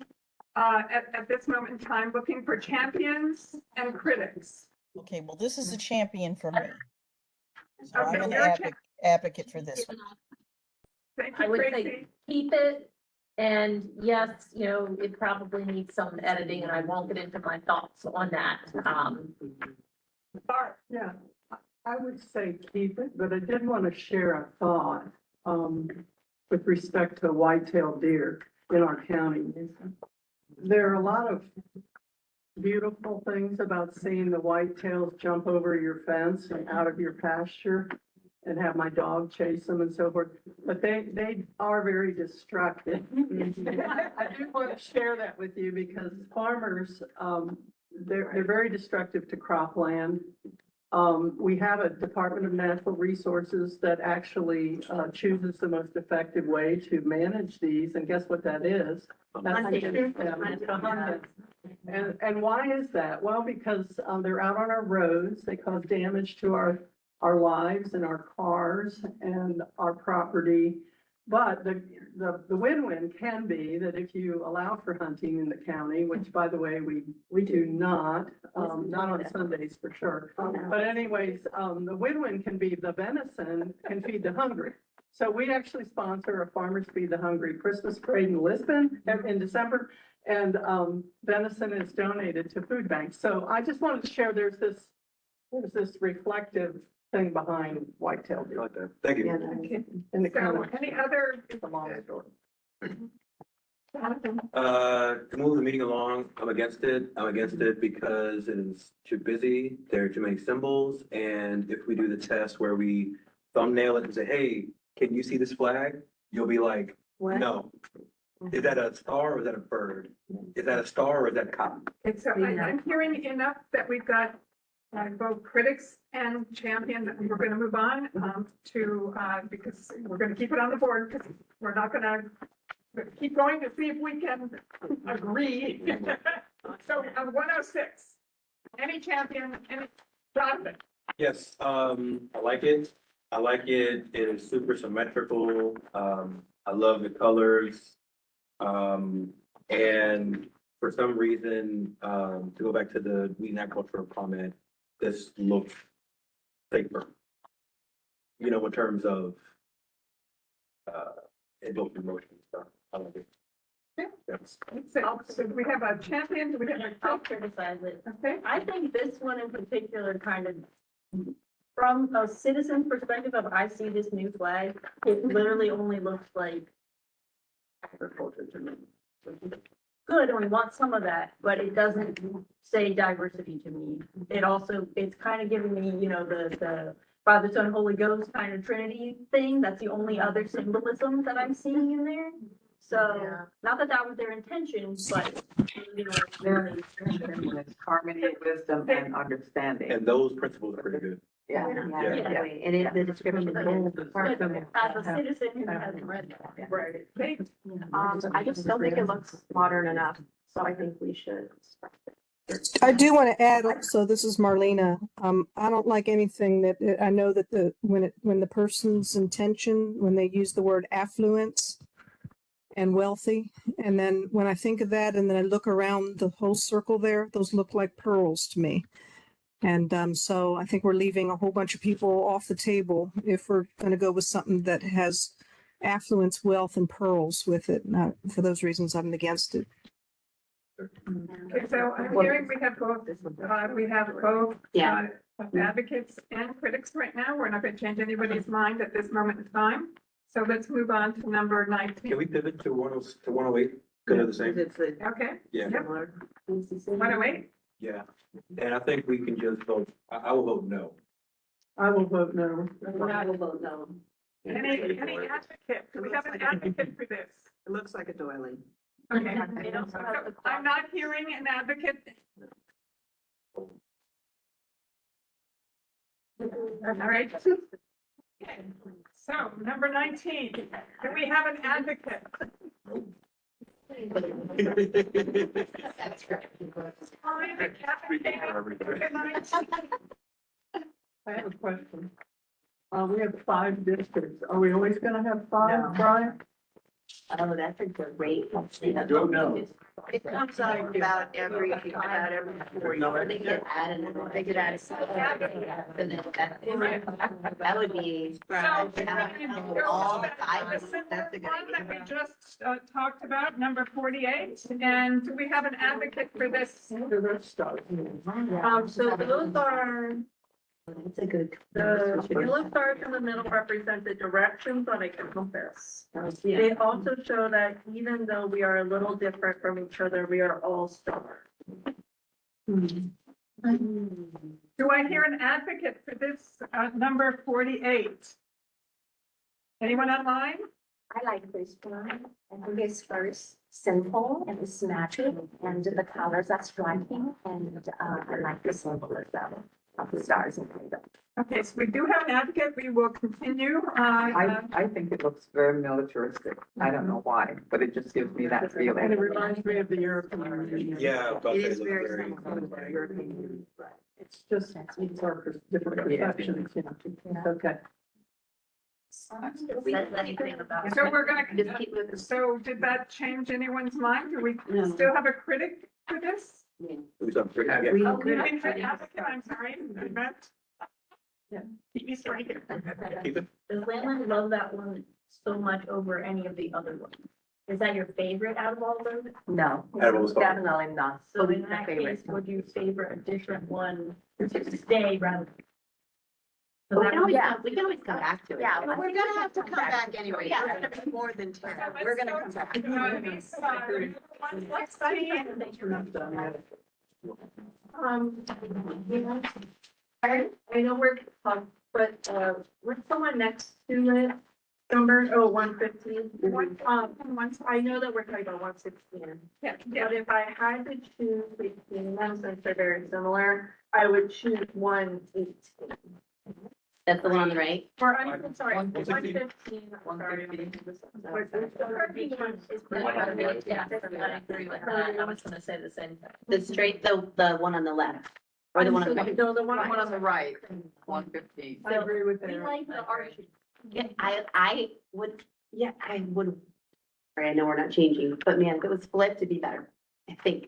[SPEAKER 1] at this moment in time, looking for champions and critics.
[SPEAKER 15] Okay, well, this is a champion for me. So
[SPEAKER 1] Okay,
[SPEAKER 15] I'm an
[SPEAKER 1] you're a champ-
[SPEAKER 15] advocate for this one.
[SPEAKER 1] Thank
[SPEAKER 10] I
[SPEAKER 1] you,
[SPEAKER 10] would say
[SPEAKER 1] Tracy.
[SPEAKER 10] keep it. And yes, you know, it probably needs some editing and I won't get into my thoughts on that.
[SPEAKER 3] Yeah, I would say keep it, but I did want to share a thought, with respect to white-tailed deer in our county. There are a lot of beautiful things about seeing the whitetails jump over your fence and out of your pasture and have my dog chase them and so forth, but they are very destructive. I do want to share that with you because farmers, they're very destructive to cropland. We have a Department of Natural Resources that actually chooses the most effective way to manage these, and guess what that is? That's hunting. And why is that? Well, because they're out on our roads, they cause damage to our lives and our cars and our property. But the win-win can be that if you allow for hunting in the county, which by the way, we do not on Sundays for sure. But anyways, the win-win can be the venison can feed the hungry. So we actually sponsor a Farmers Feed the Hungry Christmas parade in Lisbon in December. And venison is donated to food banks. So I just wanted to share there's this reflective thing behind whitetail
[SPEAKER 7] I
[SPEAKER 3] deer
[SPEAKER 7] like that. Thank you.
[SPEAKER 3] in the
[SPEAKER 1] So
[SPEAKER 3] county.
[SPEAKER 1] any other,
[SPEAKER 3] It's a long story.
[SPEAKER 7] To move the meeting along, I'm against it. I'm against it because it is too busy. There are too many symbols. And if we do the test where we thumbnail it and say, hey, can you see this flag? You'll be like, no. Is that a star or is that a bird? Is that a star or is that a cop?
[SPEAKER 1] And so I'm hearing enough that we've got both critics and champion, that we're gonna move on because we're gonna keep it on the board, because we're not gonna keep going to see if we can agree. So, 106, any champion, any, Jonathan?
[SPEAKER 7] Yes, I like it. I like it. It is super symmetrical. I love the colors. And for some reason, to go back to the Wheaton agricultural comment, this looks safer. You know, in terms of, adult promotion stuff. I like it. Yes.
[SPEAKER 1] So we have a champion, do we have
[SPEAKER 12] I'll
[SPEAKER 1] a,
[SPEAKER 12] criticize it.
[SPEAKER 1] okay?
[SPEAKER 12] I think this one in particular kind of, from a citizen perspective of I see this new flag, it literally only looks like agriculture to me. Good, and we want some of that, but it doesn't say diversity to me. It also, it's kind of giving me, you know, the Father, Son, Holy Ghost kind of Trinity thing. That's the only other symbolism that I'm seeing in there. So, not that that was their intention, but, you know, it's very.
[SPEAKER 13] It's harmony, wisdom, and understanding.
[SPEAKER 7] And those principles are pretty good.
[SPEAKER 13] Yeah.
[SPEAKER 9] Exactly. And it, the description is
[SPEAKER 12] But as a citizen who hasn't read that.
[SPEAKER 1] Right. Kate?
[SPEAKER 6] I just don't think it looks modern enough, so I think we should.
[SPEAKER 16] I do want to add also, this is Marlena. I don't like anything that, I know that when the person's intention, when they use the word affluence and wealthy, and then when I think of that and then I look around the whole circle there, those look like pearls to me. And so I think we're leaving a whole bunch of people off the table if we're going to go with something that has affluence, wealth, and pearls with it. For those reasons, I'm against it.
[SPEAKER 1] Okay, so I'm hearing we have both,
[SPEAKER 9] Yeah.
[SPEAKER 1] advocates and critics right now. We're not gonna change anybody's mind at this moment in time. So let's move on to number 19.
[SPEAKER 7] Can we pivot to 108? Because they're the same.
[SPEAKER 11] It's a
[SPEAKER 1] Okay,
[SPEAKER 7] Yeah.
[SPEAKER 11] similar.
[SPEAKER 1] 108.
[SPEAKER 7] Yeah. And I think we can just vote, I will vote no.
[SPEAKER 3] I will vote no.
[SPEAKER 11] I will vote no.
[SPEAKER 1] Any advocate? Do we have an advocate for this?
[SPEAKER 11] It looks like a doily.
[SPEAKER 1] Okay. So I'm not hearing an advocate. All right. So number 19, do we have an advocate?
[SPEAKER 9] That's right.
[SPEAKER 3] I have a question. We have 5 districts. Are we always gonna have 5,
[SPEAKER 11] No.
[SPEAKER 3] Brian?
[SPEAKER 14] Oh, that's a great question.
[SPEAKER 7] Don't know.
[SPEAKER 11] It comes out about every 4 years.
[SPEAKER 14] They could add another, they could add something. And then that would be. All 5, that's a good
[SPEAKER 1] One that we
[SPEAKER 14] idea.
[SPEAKER 1] just talked about, number 48, and do we have an advocate for this?
[SPEAKER 3] The rest start.
[SPEAKER 12] So those are,
[SPEAKER 14] It's a good.
[SPEAKER 12] the yellow stars in the middle represent the directions on a compass. They also show that even though we are a little different from each other, we are all stars.
[SPEAKER 1] Do I hear an advocate for this, number 48? Anyone online?
[SPEAKER 14] I like this one. I think it's first simple and it's natural and the colors are striking and I like the symbolism of the stars and rainbow.
[SPEAKER 1] Okay, so we do have an advocate. We will continue.
[SPEAKER 13] I think it looks very militaristic. I don't know why, but it just gives me that
[SPEAKER 3] And it
[SPEAKER 13] feeling.
[SPEAKER 3] reminds me of the European Union.
[SPEAKER 7] Yeah. I was about to
[SPEAKER 11] It
[SPEAKER 7] say
[SPEAKER 11] is
[SPEAKER 7] look
[SPEAKER 11] very
[SPEAKER 7] very-
[SPEAKER 11] similar.
[SPEAKER 3] European Union. It's just, it's our different perceptions, you know. Okay.
[SPEAKER 12] Says anything about.
[SPEAKER 1] So we're gonna,
[SPEAKER 14] Just keep moving.
[SPEAKER 1] so did that change anyone's mind? Do we
[SPEAKER 11] No.
[SPEAKER 1] still have a critic for this?
[SPEAKER 7] Who's up for that?
[SPEAKER 11] We
[SPEAKER 1] Oh,
[SPEAKER 11] could-
[SPEAKER 1] I mean, an advocate, I'm sorry, I meant.
[SPEAKER 3] Yeah.
[SPEAKER 1] He's right here.
[SPEAKER 12] Does Landon love that one so much over any of the other ones? Is that your favorite out of all of those?
[SPEAKER 14] No,
[SPEAKER 7] Edibles.
[SPEAKER 14] definitely not.
[SPEAKER 12] So
[SPEAKER 14] Fully
[SPEAKER 12] in
[SPEAKER 14] my
[SPEAKER 12] that
[SPEAKER 14] favorite.
[SPEAKER 12] case, would you favor a different one to stay rather?
[SPEAKER 9] We can always, we can always come back to it.
[SPEAKER 11] Yeah,
[SPEAKER 9] though.
[SPEAKER 11] but
[SPEAKER 9] I
[SPEAKER 11] we're
[SPEAKER 9] think
[SPEAKER 11] gonna
[SPEAKER 9] we
[SPEAKER 11] have to
[SPEAKER 9] should
[SPEAKER 11] come back anyway.
[SPEAKER 9] Yeah.
[SPEAKER 11] We're gonna be more than 10.
[SPEAKER 1] So
[SPEAKER 11] We're
[SPEAKER 1] let's
[SPEAKER 11] gonna
[SPEAKER 1] go
[SPEAKER 11] come back.
[SPEAKER 1] to, these, let's see.
[SPEAKER 5] I know we're, but, what's the one next to it? Number, 115. I know that we're talking about 116.
[SPEAKER 1] Yeah,
[SPEAKER 5] But if I had to choose between them, since they're very similar, I would choose 118.
[SPEAKER 9] That's the one on the right.
[SPEAKER 5] Or, I'm sorry,
[SPEAKER 2] 115.
[SPEAKER 5] 115. I'm sorry.
[SPEAKER 10] Yeah, I agree with that. I was gonna say the same thing.
[SPEAKER 9] The straight, the one on the left. Or the one on the right.
[SPEAKER 5] No, the one
[SPEAKER 13] One on
[SPEAKER 5] on
[SPEAKER 13] the right, 115.
[SPEAKER 3] I agree with
[SPEAKER 5] We
[SPEAKER 3] that.
[SPEAKER 5] like the arch.
[SPEAKER 9] Yeah, I would, yeah, I would. Sorry, I know we're not changing, but man, if it was flipped, it'd be better, I think.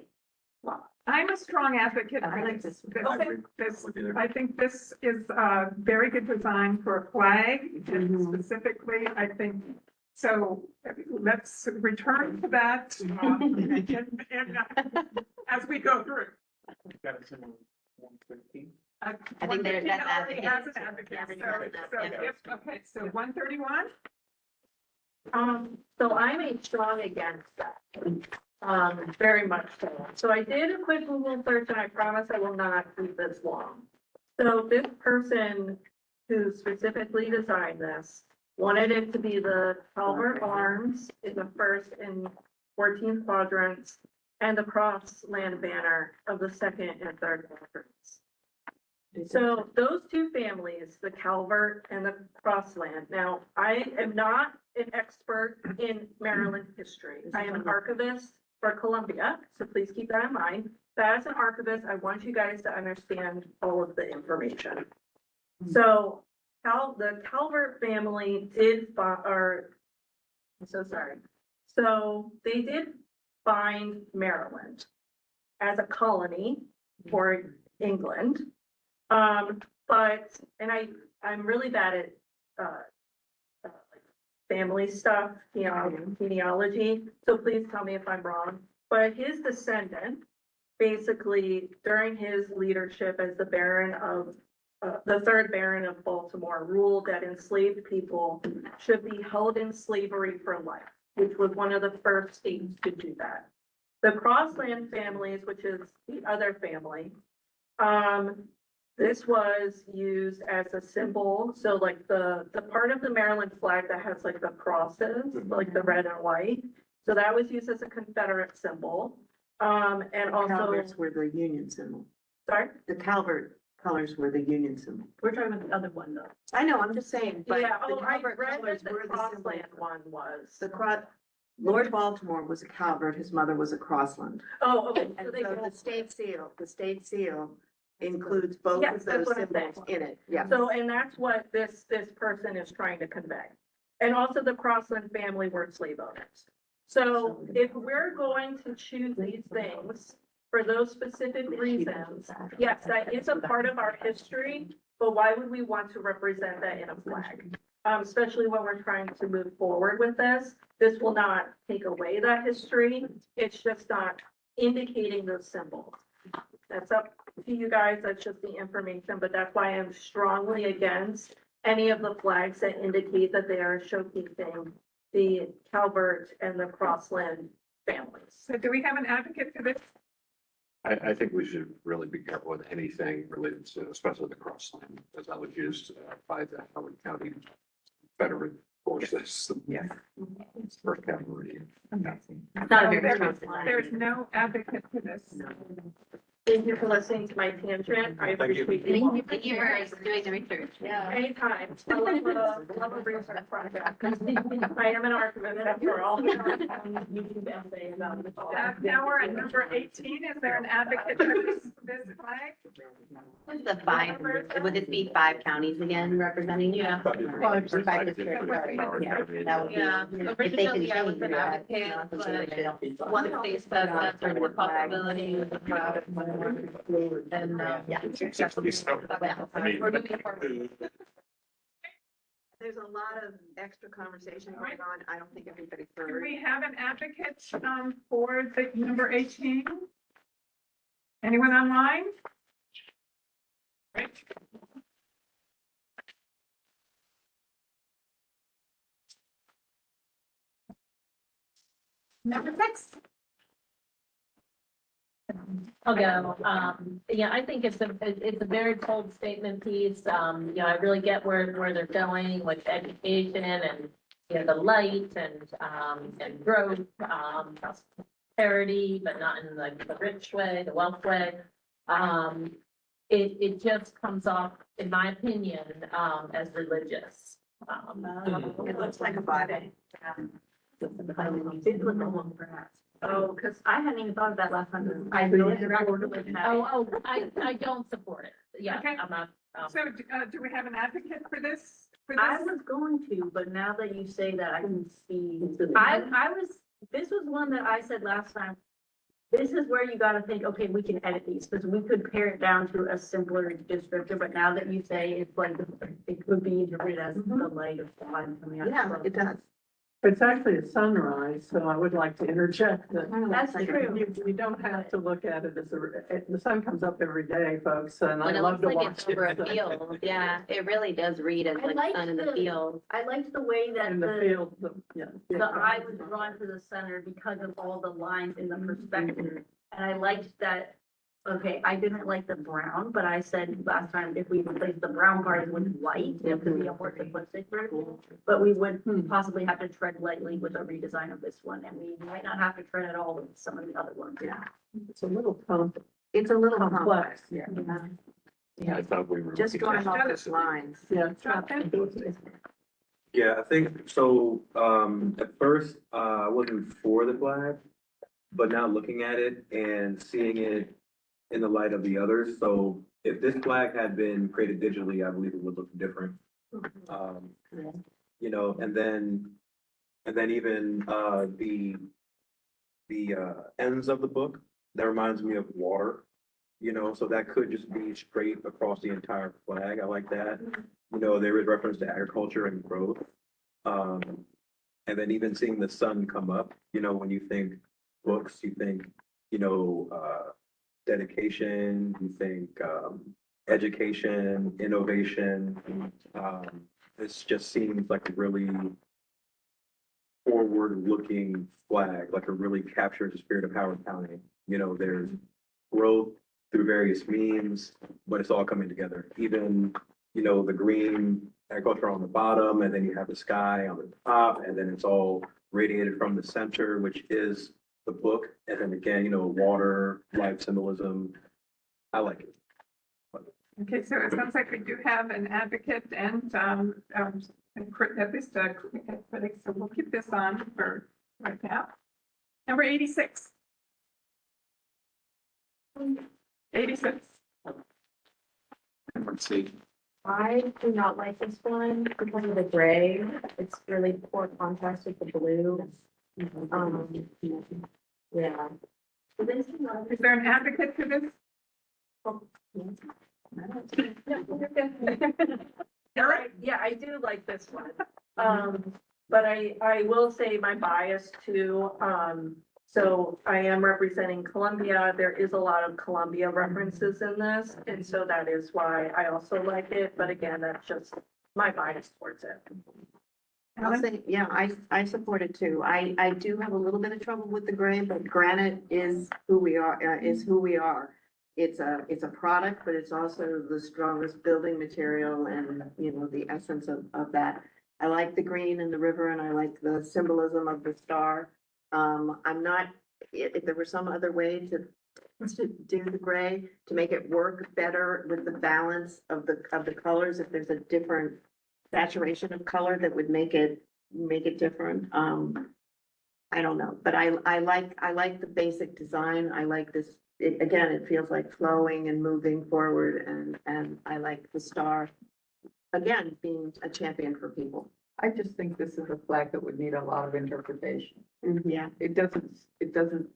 [SPEAKER 1] I'm a strong advocate
[SPEAKER 11] I
[SPEAKER 1] for
[SPEAKER 11] like
[SPEAKER 1] this.
[SPEAKER 11] this.
[SPEAKER 1] I think this is a very good design for a flag, and specifically, I think, so let's return to that, as we go through.
[SPEAKER 2] Got a similar 115.
[SPEAKER 9] I think there's that
[SPEAKER 1] Already has an
[SPEAKER 9] advocate.
[SPEAKER 1] advocate,
[SPEAKER 9] Yeah,
[SPEAKER 1] so if, okay, so 131,
[SPEAKER 5] So I'm a strong against that. Very much so. So I did a quick Google search and I promise I will not keep this long. So this person who specifically designed this wanted it to be the Calvert Arms in the first and 14th quadrants and the Crossland banner of the second and third quadrants. So those two families, the Calvert and the Crossland. Now, I am not an expert in Maryland history. I am an archivist for Columbia, so please keep that in mind. But as an archivist, I want you guys to understand all of the information. So the Calvert family I'm so sorry. So they did find Maryland as a colony for England. I'm really bad at, family stuff, genealogy, so please tell me if I'm wrong. But his descendant, basically during his leadership as the Baron of, the third Baron of Baltimore, ruled that enslaved people should be held in slavery for life, which was one of the first states to do that. The Crossland families, which is the other family, this was used as a symbol, so like the part of the Maryland flag that has like the crosses, like the red and white. So that was used as a Confederate symbol. And also,
[SPEAKER 11] Calverts were the Union symbol.
[SPEAKER 5] sorry,
[SPEAKER 11] The Calvert colors were the Union symbol.
[SPEAKER 5] we're talking about the other one though.
[SPEAKER 11] I know, I'm just saying, but
[SPEAKER 5] Yeah,
[SPEAKER 11] the
[SPEAKER 5] I
[SPEAKER 11] Calvert
[SPEAKER 5] read
[SPEAKER 11] colors
[SPEAKER 5] that the
[SPEAKER 11] were the symbol.
[SPEAKER 5] Crossland one was.
[SPEAKER 11] Lord Baltimore was a Calvert, his mother was a Crossland.
[SPEAKER 5] Oh, okay.
[SPEAKER 11] And
[SPEAKER 5] So they
[SPEAKER 11] so
[SPEAKER 5] both-
[SPEAKER 11] the state seal includes both
[SPEAKER 5] Yes,
[SPEAKER 11] of
[SPEAKER 5] that's
[SPEAKER 11] those
[SPEAKER 5] what I'm
[SPEAKER 11] symbols
[SPEAKER 5] saying.
[SPEAKER 11] in it, yeah.
[SPEAKER 5] So, and that's what this person is trying to convey. And also the Crossland family were slave owners. So if we're going to choose these things for those specific reasons, yes, that is a part of our history, but why would we want to represent that in a flag? Especially when we're trying to move forward with this. This will not take away that history. It's just not indicating those symbols. That's up to you guys. That's just the information, but that's why I'm strongly against any of the flags that indicate that they are showcasing the Calvert and the Crossland families.
[SPEAKER 1] so do we have an advocate for this?
[SPEAKER 4] I think we should really be careful with anything related to, especially the Crossland, as that was used by the Howard County veteran forces.
[SPEAKER 1] Yes.
[SPEAKER 4] First category.
[SPEAKER 9] It's not a very
[SPEAKER 1] There's
[SPEAKER 9] strong line.
[SPEAKER 1] there's no advocate for this.
[SPEAKER 5] Thank you for listening to my tangent. I
[SPEAKER 4] Thank you.
[SPEAKER 5] appreciate it.
[SPEAKER 9] Thank you for doing the research.
[SPEAKER 5] Yeah, anytime. I love a research project. I am an archivist after all.
[SPEAKER 1] Now we're at number 18. Is there an advocate for this flag?
[SPEAKER 9] What's the five, would this be 5 counties again representing?
[SPEAKER 10] Yeah.
[SPEAKER 9] Five districts, right? Yeah, that would be.
[SPEAKER 10] Yeah,
[SPEAKER 9] if they can
[SPEAKER 10] originally I was
[SPEAKER 9] change
[SPEAKER 10] an
[SPEAKER 9] it,
[SPEAKER 10] advocate, but once they said that there's a possibility of and, yeah. We're moving forward.
[SPEAKER 11] There's a lot of extra conversation going on. I don't think everybody
[SPEAKER 1] Do
[SPEAKER 11] heard.
[SPEAKER 1] we have an advocate for the number 18? Anyone online? Right. Number 6.
[SPEAKER 10] I'll go. Yeah, I think it's a very bold statement piece. You know, I really get where they're going with education and, you know, the light and growth, prosperity, but not in the rich way, the wealth way. It just comes off, in my opinion, as religious.
[SPEAKER 11] It looks like a Bible.
[SPEAKER 12] Oh, because I hadn't even thought of that last time. I really looking at it.
[SPEAKER 10] I don't support it. Yeah,
[SPEAKER 1] Okay.
[SPEAKER 10] I'm not.
[SPEAKER 1] So do we have an advocate for this?
[SPEAKER 12] I was going to, but now that you say that, I can see. This was one that I said last time. This is where you gotta think, okay, we can edit these, because we could pare it down to a simpler descriptor, but now that you say it's like, it could be interpreted as the light of God coming out.
[SPEAKER 11] Yeah, it does.
[SPEAKER 3] It's actually a sunrise, so I would like to interject that.
[SPEAKER 12] That's true.
[SPEAKER 3] You don't have to look at it as the sun comes up every day, folks, and I
[SPEAKER 9] When it
[SPEAKER 3] love
[SPEAKER 9] looks
[SPEAKER 3] to
[SPEAKER 9] like
[SPEAKER 3] watch
[SPEAKER 9] it's
[SPEAKER 3] it.
[SPEAKER 9] over a field, yeah, it really does read as
[SPEAKER 12] I
[SPEAKER 9] like
[SPEAKER 12] liked
[SPEAKER 9] sun in the
[SPEAKER 12] the-
[SPEAKER 9] field.
[SPEAKER 12] I liked the way that
[SPEAKER 3] In the field, yeah.
[SPEAKER 12] the eye was drawn to the center because of all the lines in the perspective. And I liked that, okay, I didn't like the brown, but I said last time, if we replace the brown part with white, it could be a more simplistic version. But we would possibly have to tread lightly with a redesign of this one, and we might not have to tread at all with some of the other ones.
[SPEAKER 11] Yeah.
[SPEAKER 3] It's a little complex.
[SPEAKER 11] It's a little
[SPEAKER 3] Complex,
[SPEAKER 11] complex.
[SPEAKER 3] yeah.
[SPEAKER 4] I thought we were.
[SPEAKER 11] Just
[SPEAKER 4] looking
[SPEAKER 11] drawing
[SPEAKER 4] at
[SPEAKER 11] off
[SPEAKER 4] this.
[SPEAKER 11] those lines.
[SPEAKER 3] Yeah. it's not-
[SPEAKER 7] Yeah, I think, so, at first, I wasn't for the flag, but now looking at it and seeing it in the light of the others, so if this flag had been created digitally, I believe it would look different. You know, and then even, the ends of the book, that reminds me of water, you know, so that could just be straight across the entire flag. I like that. You know, there is reference to agriculture and growth. And then even seeing the sun come up, you know, when you think books, you think, you know, dedication, you think, education, innovation. This just seems like a really forward-looking flag, like it really captures the spirit of Howard County. You know, there's growth through various means, but it's all coming together. Even, you know, the green agriculture on the bottom, and then you have the sky on the top, and then it's all radiated from the center, which is the book. And then again, you know, water, life symbolism. I like it.
[SPEAKER 1] Okay, so it sounds like we do have an advocate and at least a critic, so we'll keep this on for right now. Number 86. 86.
[SPEAKER 4] Let's see.
[SPEAKER 6] I do not like this one because of the gray. It's really poor contrast with the blue. Yeah.
[SPEAKER 1] Is there an advocate for this?
[SPEAKER 12] All right, yeah, I do like this one. But I will say my bias too. So I am representing Columbia. There is a lot of Columbia references in this, and so that is why I also like it. But again, that's just my bias towards it.
[SPEAKER 11] I'll say, yeah, I support it too. I do have a little bit of trouble with the gray, but granite is who we are, It's a product, but it's also the strongest building material and, you know, the essence of that. I like the green in the river and I like the symbolism of the star. I'm not, if there were some other way to do the gray, to make it work better with the balance of the colors, if there's a different saturation of color that would make it different. I don't know, but I like the basic design. I like this. Again, it feels like flowing and moving forward, and I like the star. Again, being a champion for people.
[SPEAKER 13] I just think this is a flag that would need a lot of interpretation.
[SPEAKER 11] Yeah.
[SPEAKER 13] It doesn't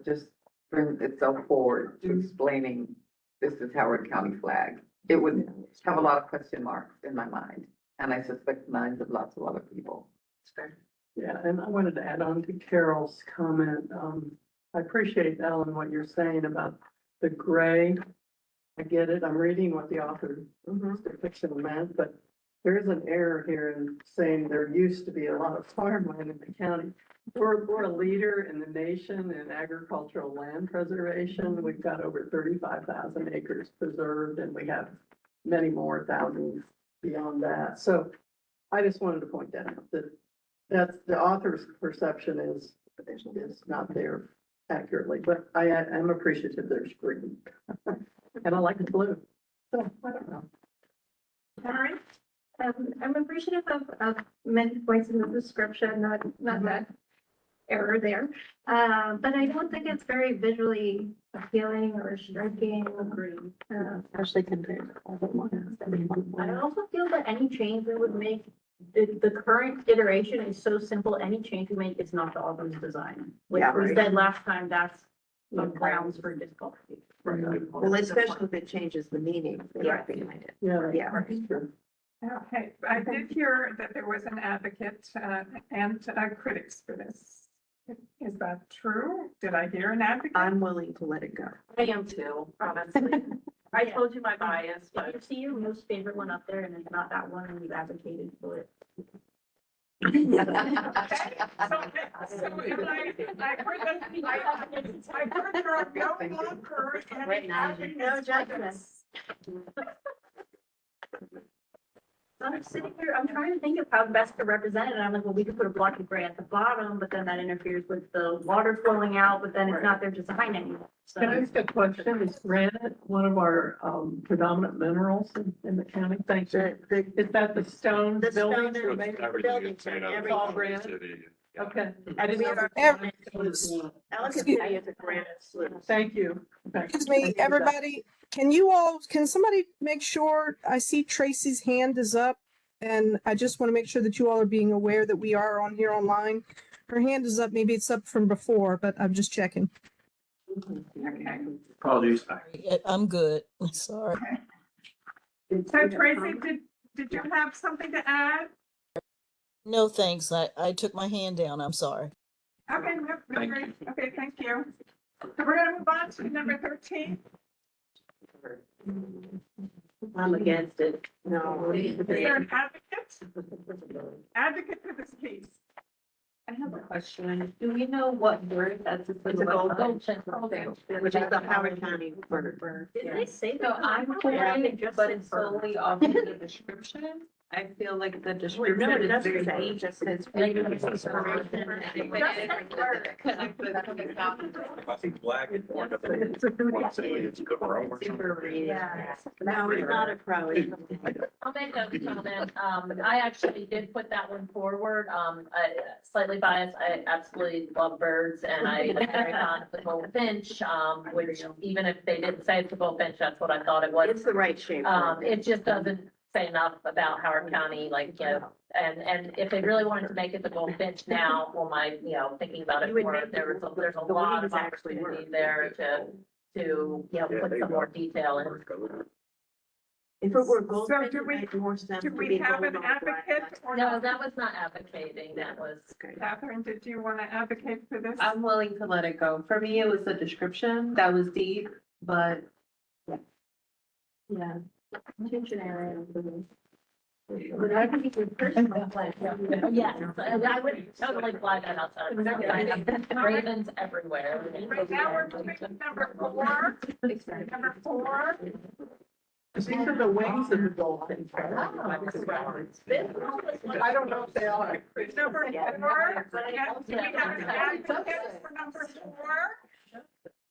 [SPEAKER 13] just bring itself forward to explaining this is Howard County flag. It would have a lot of question marks in my mind, and I suspect the minds of lots of other people.
[SPEAKER 3] Yeah, and I wanted to add on to Carol's comment. I appreciate, Ellen, what you're saying about the gray. I get it. I'm reading what the author depiction meant, but there is an error here in saying there used to be a lot of farmland in the county. We're a leader in the nation in agricultural land preservation. We've got over 35,000 acres preserved, and we have many more thousands beyond that. So I just wanted to point that out, that's the author's perception is not there accurately, but I am appreciative there's green. And I like the blue. So I don't know.
[SPEAKER 1] Karen?
[SPEAKER 6] I'm appreciative of many points in the description, not that error there. But I don't think it's very visually appealing or striking.
[SPEAKER 11] Especially compared to all the ones that we want.
[SPEAKER 12] I also feel that any change we would make, the current iteration is so simple, any change we make is not the Auburn's design. Which
[SPEAKER 11] Yeah,
[SPEAKER 12] we
[SPEAKER 11] right.
[SPEAKER 12] said last time, that's the grounds for difficulty.
[SPEAKER 11] Well, especially if it changes the meaning
[SPEAKER 12] Yeah.
[SPEAKER 11] behind it.
[SPEAKER 3] Yeah,
[SPEAKER 11] Yeah.
[SPEAKER 3] that's true.
[SPEAKER 1] Okay, I did hear that there was an advocate and critics for this. Is that true? Did I hear an advocate?
[SPEAKER 11] I'm willing to let it go.
[SPEAKER 12] I am too, honestly. I told you my bias, but if you see your most favorite one up there and it's not that one and you've advocated for it.
[SPEAKER 1] So if I heard there are no longer any advocates for this.
[SPEAKER 12] I'm sitting here, I'm trying to think of how best to represent it, and I'm like, well, we could put a block of gray at the bottom, but then that interferes with the water flowing out, but then it's not their design anymore, so.
[SPEAKER 3] Can I ask a question? Is granite one of our predominant minerals in the county? Thank you. Is that the stone
[SPEAKER 11] The stone
[SPEAKER 3] buildings?
[SPEAKER 11] and
[SPEAKER 3] were made-
[SPEAKER 11] buildings and
[SPEAKER 3] It's all
[SPEAKER 11] everything.
[SPEAKER 3] granite? Okay. I didn't know.
[SPEAKER 11] Ellicott City is a granite slough.
[SPEAKER 3] Thank you. Okay.
[SPEAKER 16] Excuse me, everybody, can somebody make sure, I see Tracy's hand is up, and I just want to make sure that you all are being aware that we are on here online. Her hand is up, maybe it's up from before, but I'm just checking.
[SPEAKER 1] Okay.
[SPEAKER 2] Apologies.
[SPEAKER 15] I'm good. Sorry.
[SPEAKER 1] So Tracy, did you have something to add?
[SPEAKER 15] No, thanks. I took my hand down. I'm sorry.
[SPEAKER 1] Okay, no, great. Okay, thank you. So we're gonna move on to number 13.
[SPEAKER 5] I'm against it.
[SPEAKER 11] No.
[SPEAKER 1] Is there an advocate? Advocate for this case?
[SPEAKER 5] I have a question. Do we know what word that's?
[SPEAKER 11] It's a goldfinch, which is the Howard County bird.
[SPEAKER 12] Did they say
[SPEAKER 8] So
[SPEAKER 12] that?
[SPEAKER 8] I'm wondering, but it's solely off of the description. I feel like the
[SPEAKER 11] No,
[SPEAKER 8] description
[SPEAKER 11] it
[SPEAKER 8] is
[SPEAKER 11] doesn't
[SPEAKER 8] very
[SPEAKER 11] say,
[SPEAKER 8] vague.
[SPEAKER 11] it just says.
[SPEAKER 7] I think black is more of a.
[SPEAKER 11] Super reading. No, it's not a pro.
[SPEAKER 10] I'll make a comment. I actually did put that one forward. Slightly biased. I absolutely love birds and I am very fond of the goldfinch, which even if they didn't say it's a goldfinch, that's what I thought it was.
[SPEAKER 11] It's the right shape.
[SPEAKER 10] It just doesn't say enough about Howard County, like, you know, and if they really wanted to make it the goldfinch now, well, thinking about it
[SPEAKER 11] You would
[SPEAKER 10] more,
[SPEAKER 11] make
[SPEAKER 10] there's a
[SPEAKER 11] the
[SPEAKER 10] lot
[SPEAKER 11] wings
[SPEAKER 10] of
[SPEAKER 11] actually
[SPEAKER 10] opportunity
[SPEAKER 11] work.
[SPEAKER 10] there to, put some more detail in.
[SPEAKER 11] If it were
[SPEAKER 1] So
[SPEAKER 11] goldfinch,
[SPEAKER 1] do
[SPEAKER 11] it
[SPEAKER 1] we,
[SPEAKER 11] make more sense.
[SPEAKER 1] do
[SPEAKER 11] to
[SPEAKER 1] we
[SPEAKER 11] be
[SPEAKER 1] have an
[SPEAKER 11] gold on black.
[SPEAKER 1] advocate or
[SPEAKER 10] No,
[SPEAKER 1] not?
[SPEAKER 10] that was not advocating, that was.
[SPEAKER 1] Catherine, did you want to advocate for this?
[SPEAKER 8] I'm willing to let it go. For me, it was the description that was deep, but
[SPEAKER 12] Yeah. Attention area. But I think it's personal.
[SPEAKER 10] Yes, and I would totally fly that outside. Ravens everywhere.
[SPEAKER 1] Right now, we're moving to number 4. Number 4.
[SPEAKER 3] These are the wings of the dolphins.
[SPEAKER 1] I don't know if they are. Number 4, yeah, do we have an advocate for number 4?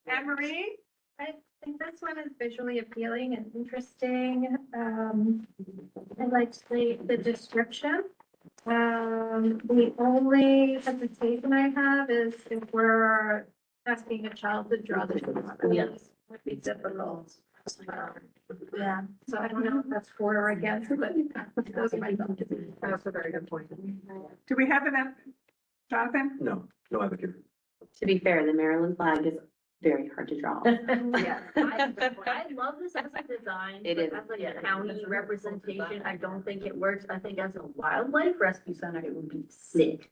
[SPEAKER 1] Anne Marie?
[SPEAKER 6] I think this one is visually appealing and interesting. I liked the description. The only hesitation I have is if we're asking a child to draw the
[SPEAKER 10] Yes.
[SPEAKER 6] would be difficult. Yeah, so I don't know if that's for or against, but those are my thoughts.
[SPEAKER 3] That's a very good point.
[SPEAKER 1] Do we have an, Jonathan?
[SPEAKER 7] No, no advocate.
[SPEAKER 9] To be fair, the Maryland flag is very hard to draw.
[SPEAKER 12] Yeah. I love this as a design.
[SPEAKER 9] It is.
[SPEAKER 12] As like a county representation, I don't think it works. I think as a wildlife rescue center, it would be sick.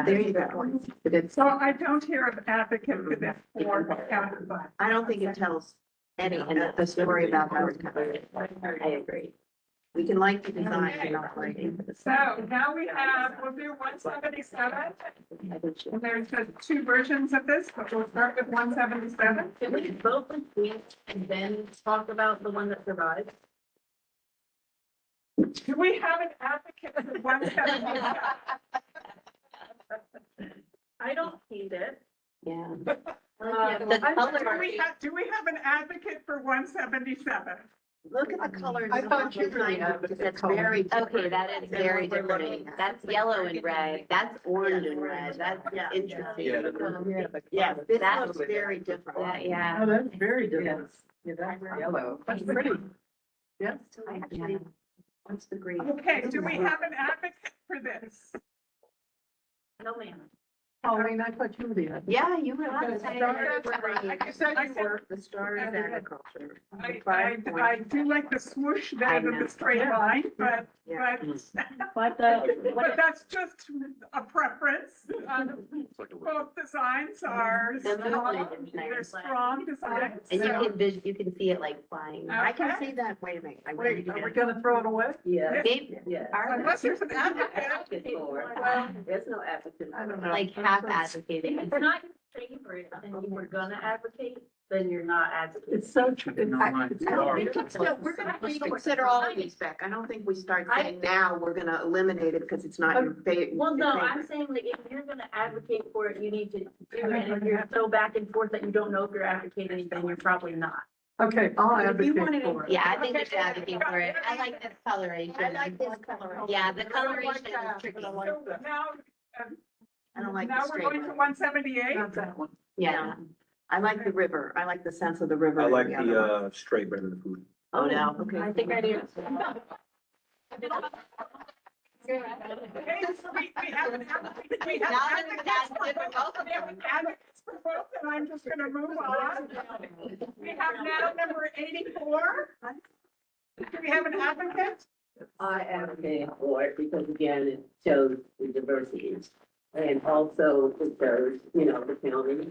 [SPEAKER 11] There you go. But it's,
[SPEAKER 1] So I don't hear an advocate for this for county flag.
[SPEAKER 11] I don't think it tells any, the story about Howard County.
[SPEAKER 9] I agree.
[SPEAKER 11] We can like the design, but not like it.
[SPEAKER 1] So now we'll do 177. And there's the two versions of this, but we'll start with 177.
[SPEAKER 12] Can we vote with these and then talk about the one that survives?
[SPEAKER 1] Do we have an advocate for 177?
[SPEAKER 12] I don't hate it.
[SPEAKER 9] Yeah.
[SPEAKER 12] Yeah,
[SPEAKER 9] The color.
[SPEAKER 1] Do we have an advocate for 177?
[SPEAKER 11] Look at the colors.
[SPEAKER 13] I thought you really had the
[SPEAKER 11] That's
[SPEAKER 13] color.
[SPEAKER 11] very
[SPEAKER 9] Okay,
[SPEAKER 11] different
[SPEAKER 9] that is
[SPEAKER 11] than
[SPEAKER 9] very
[SPEAKER 11] what we're
[SPEAKER 9] different.
[SPEAKER 11] looking at.
[SPEAKER 9] That's yellow and red. That's orange and red. That's
[SPEAKER 11] Yeah.
[SPEAKER 9] interesting.
[SPEAKER 11] Yeah, this
[SPEAKER 9] That-
[SPEAKER 11] looks very different.
[SPEAKER 9] That- yeah.
[SPEAKER 3] Oh, that's very different. Yeah, that's yellow. That's pretty. Yes.
[SPEAKER 11] I actually, what's the green?
[SPEAKER 1] Okay, do we have an advocate for this?
[SPEAKER 12] No, ma'am.
[SPEAKER 3] Pauline, I thought you were the other.
[SPEAKER 9] Yeah, you were.
[SPEAKER 11] The
[SPEAKER 9] right.
[SPEAKER 11] star is the star is agriculture.
[SPEAKER 1] I do like the swoosh there with the straight line, but
[SPEAKER 11] Yeah.
[SPEAKER 12] But
[SPEAKER 1] but that's just a preference. Both designs are
[SPEAKER 9] The
[SPEAKER 1] strong,
[SPEAKER 9] movement is nice.
[SPEAKER 1] they're strong designs.
[SPEAKER 9] And you
[SPEAKER 1] so-
[SPEAKER 9] can you can see it like flying.
[SPEAKER 11] I can
[SPEAKER 1] Okay.
[SPEAKER 11] see that, wait a minute. I really
[SPEAKER 3] Wait, are we
[SPEAKER 11] can.
[SPEAKER 3] gonna throw it away?
[SPEAKER 12] Yeah.
[SPEAKER 9] Maybe,
[SPEAKER 12] Yeah.
[SPEAKER 1] Unless there's an advocate.
[SPEAKER 12] Well, there's no advocate.
[SPEAKER 3] I don't know.
[SPEAKER 9] like half advocating.
[SPEAKER 12] If it's not your favorite and you were gonna advocate, then you're not advocating.
[SPEAKER 3] It's so true.
[SPEAKER 11] I don't think it's still, we're gonna reconsider all of these, Beck. I don't think we start saying now we're gonna eliminate it because it's not your favorite.
[SPEAKER 12] Well, no, I'm saying like if you're gonna advocate for it, you need to do it. And if you're so back and forth that you don't know if you're advocating, then you're probably not.
[SPEAKER 3] Okay, I'll
[SPEAKER 11] If you wanted
[SPEAKER 3] advocate
[SPEAKER 11] to-
[SPEAKER 3] for it.
[SPEAKER 9] Yeah, I think we should advocate for it. I like this coloration.
[SPEAKER 11] I like this color.
[SPEAKER 9] Yeah, the coloration is tricky.
[SPEAKER 1] So now,
[SPEAKER 11] I don't like the
[SPEAKER 1] now we're
[SPEAKER 11] straight
[SPEAKER 1] going to
[SPEAKER 11] line.
[SPEAKER 1] 178.
[SPEAKER 3] Not that one.
[SPEAKER 9] Yeah.
[SPEAKER 11] I like the river. I like the sense of the river.
[SPEAKER 7] I like
[SPEAKER 11] in other one.
[SPEAKER 7] the straight red of the food.
[SPEAKER 11] Oh, no,
[SPEAKER 12] I
[SPEAKER 11] okay.
[SPEAKER 12] think I do.
[SPEAKER 1] Okay, so we have an advocate, we have
[SPEAKER 9] Now that we've
[SPEAKER 1] advocates
[SPEAKER 9] got
[SPEAKER 1] for
[SPEAKER 9] different
[SPEAKER 1] both,
[SPEAKER 9] votes.
[SPEAKER 1] we have advocates for both, and I'm just gonna move on. We have now number 84. Do we have an advocate?
[SPEAKER 8] I advocate for it because again, it shows the diversity. And also it shows, the county,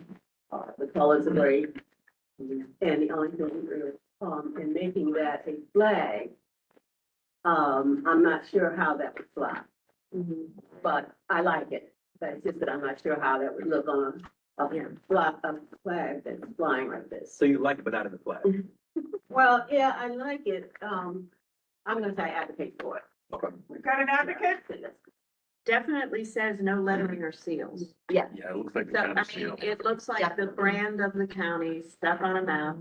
[SPEAKER 8] the colors are great. And the only thing is, in making that a flag, I'm not sure how that would fly. But I like it, but it's just that I'm not sure how that would look on a flag that's flying like this.
[SPEAKER 7] So you like it, but not in the flag.
[SPEAKER 8] Well, yeah, I like it. I'm gonna say advocate for it.
[SPEAKER 7] Okay.
[SPEAKER 1] We've got an advocate?
[SPEAKER 11] Definitely says no lettering or seals.
[SPEAKER 8] Yeah.
[SPEAKER 4] Yeah, it looks like.
[SPEAKER 11] So, I mean, it looks like the brand of the county, stuff on a map.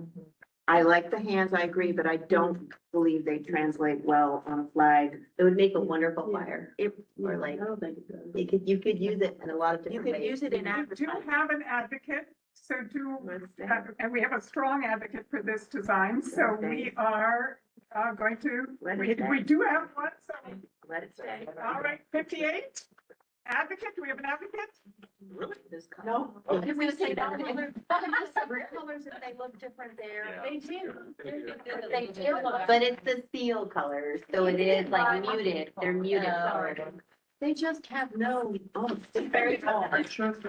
[SPEAKER 11] I like the hands, I agree, but I don't believe they translate well on a flag.
[SPEAKER 9] It would make a wonderful flyer.
[SPEAKER 11] It,
[SPEAKER 9] Or like,
[SPEAKER 8] I don't think it does.
[SPEAKER 9] you could use it in a lot of
[SPEAKER 11] you
[SPEAKER 9] different
[SPEAKER 11] could
[SPEAKER 9] ways.
[SPEAKER 11] use it in
[SPEAKER 1] We do
[SPEAKER 11] advertising.
[SPEAKER 1] have an advocate, so and we have a strong advocate for this design, so we are going to,
[SPEAKER 11] Let
[SPEAKER 1] we
[SPEAKER 11] it stay.
[SPEAKER 1] do have one, so,
[SPEAKER 11] Let it stay.
[SPEAKER 1] all right, 58. Advocate, do we have an advocate?
[SPEAKER 11] This color.
[SPEAKER 8] No.
[SPEAKER 11] Oh.
[SPEAKER 8] If we say no,
[SPEAKER 11] Colors, if they look different there.
[SPEAKER 12] They do.
[SPEAKER 8] They do.
[SPEAKER 9] But it's the seal colors, so it is like muted. They're muted
[SPEAKER 12] Oh.
[SPEAKER 9] colors
[SPEAKER 11] They just have no, it's
[SPEAKER 12] very tall.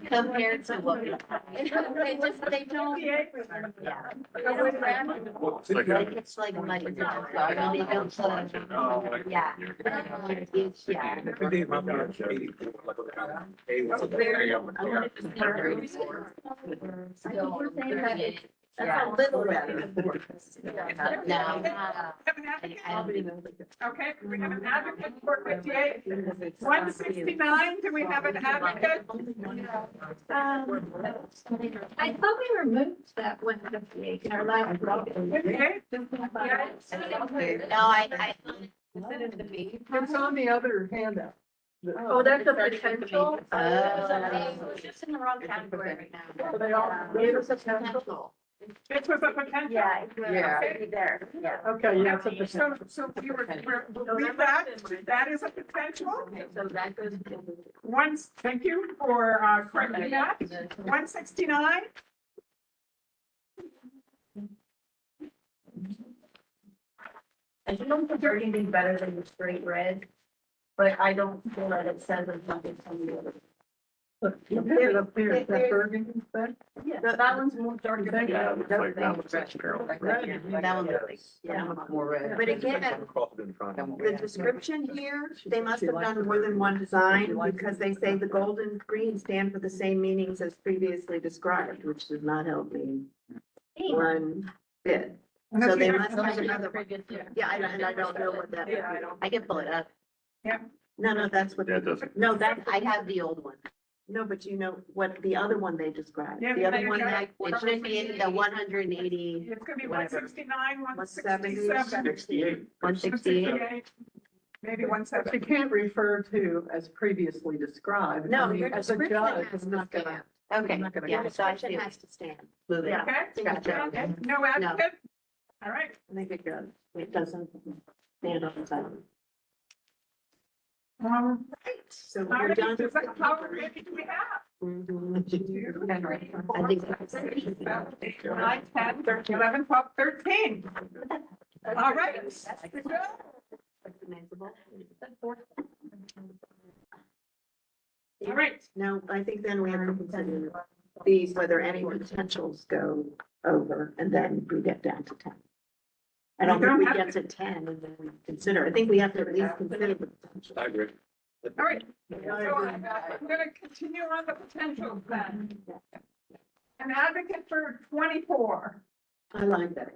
[SPEAKER 9] compared to what we have.
[SPEAKER 11] they don't.
[SPEAKER 1] 58.
[SPEAKER 9] Yeah.
[SPEAKER 4] Looks like a-
[SPEAKER 9] It's like muddy. They don't put, yeah. It's, yeah.
[SPEAKER 7] Everything about me is shady. Like, hey, what's up?
[SPEAKER 9] There you
[SPEAKER 11] That's a little better.
[SPEAKER 9] No.
[SPEAKER 1] Have an advocate?
[SPEAKER 9] I don't think.
[SPEAKER 1] Okay, we have an advocate for 58. 169, do we have an advocate?
[SPEAKER 6] I thought we removed that 158 in our last.
[SPEAKER 1] 58?
[SPEAKER 9] No, I.
[SPEAKER 3] It's on the other handout.
[SPEAKER 12] Oh, that's a potential.
[SPEAKER 9] Oh.
[SPEAKER 12] Just in the wrong category right now.
[SPEAKER 3] So they all gave us a potential.
[SPEAKER 1] This was a potential?
[SPEAKER 12] Yeah.
[SPEAKER 3] Yeah.
[SPEAKER 12] There, yeah.
[SPEAKER 3] Okay, yeah, it's a potential.
[SPEAKER 1] So we'll leave that, that is a potential.
[SPEAKER 8] So that goes.
[SPEAKER 1] Thank you for correcting that. 169,
[SPEAKER 12] I don't prefer anything better than the straight red, but I don't feel that it says it's something from the other.
[SPEAKER 3] Is it up there, is that Bergen back?
[SPEAKER 12] Yeah, that one's more dark.
[SPEAKER 3] Yeah,
[SPEAKER 4] it's like that one's transparent.
[SPEAKER 9] That one was, yeah.
[SPEAKER 3] More red.
[SPEAKER 11] But again, the description here, they must have done more than one design because they say the gold and green stand for the same meanings as previously described, which does not help me one bit. So they must have another one. Yeah, and I don't know what that.
[SPEAKER 1] Yeah, I don't.
[SPEAKER 9] I can pull it up.
[SPEAKER 11] No, that's what.
[SPEAKER 4] Yeah, it doesn't.
[SPEAKER 11] No, that,
[SPEAKER 9] I have the old one.
[SPEAKER 11] no, but you know what the other one they described.
[SPEAKER 1] Yeah,
[SPEAKER 11] The other one
[SPEAKER 1] yeah.
[SPEAKER 11] that.
[SPEAKER 9] It should be in the 180,
[SPEAKER 1] It's gonna be
[SPEAKER 9] Whatever.
[SPEAKER 1] 169,
[SPEAKER 11] 170,
[SPEAKER 1] 167.
[SPEAKER 2] 68.
[SPEAKER 9] 168.
[SPEAKER 1] Maybe
[SPEAKER 3] But
[SPEAKER 1] 170.
[SPEAKER 3] you can't refer to as previously described.
[SPEAKER 11] No,
[SPEAKER 3] I mean,
[SPEAKER 11] your
[SPEAKER 3] as a
[SPEAKER 11] description
[SPEAKER 3] judge,
[SPEAKER 11] has
[SPEAKER 3] I'm
[SPEAKER 11] to
[SPEAKER 3] not gonna.
[SPEAKER 11] stand.
[SPEAKER 9] Okay,
[SPEAKER 3] I'm not gonna
[SPEAKER 9] yeah,
[SPEAKER 3] go
[SPEAKER 9] so I
[SPEAKER 11] Description
[SPEAKER 9] see.
[SPEAKER 11] has to stand.
[SPEAKER 9] Move it.
[SPEAKER 1] Okay?
[SPEAKER 9] Scratch it.
[SPEAKER 1] Okay. No advocate? All right.
[SPEAKER 11] I think it does. It doesn't stand on its own.
[SPEAKER 1] All right.
[SPEAKER 11] So
[SPEAKER 1] All
[SPEAKER 11] we're
[SPEAKER 1] right,
[SPEAKER 11] done.
[SPEAKER 1] does that- how many do we have?
[SPEAKER 11] Mhm.
[SPEAKER 1] 2, 3, 4,
[SPEAKER 9] I think
[SPEAKER 1] 5, 6, 7, 8, 9, 10, 11, 12, 13. All right. Let's go. All right.
[SPEAKER 11] No, I think then we have to consider these, whether any potentials go over, and then we get down to 10. I don't think we get to 10 and then we consider, I think we have to at least consider the potential.
[SPEAKER 4] I agree.
[SPEAKER 1] All right. So I'm gonna continue on the potentials then. An advocate for 24.
[SPEAKER 8] I like that.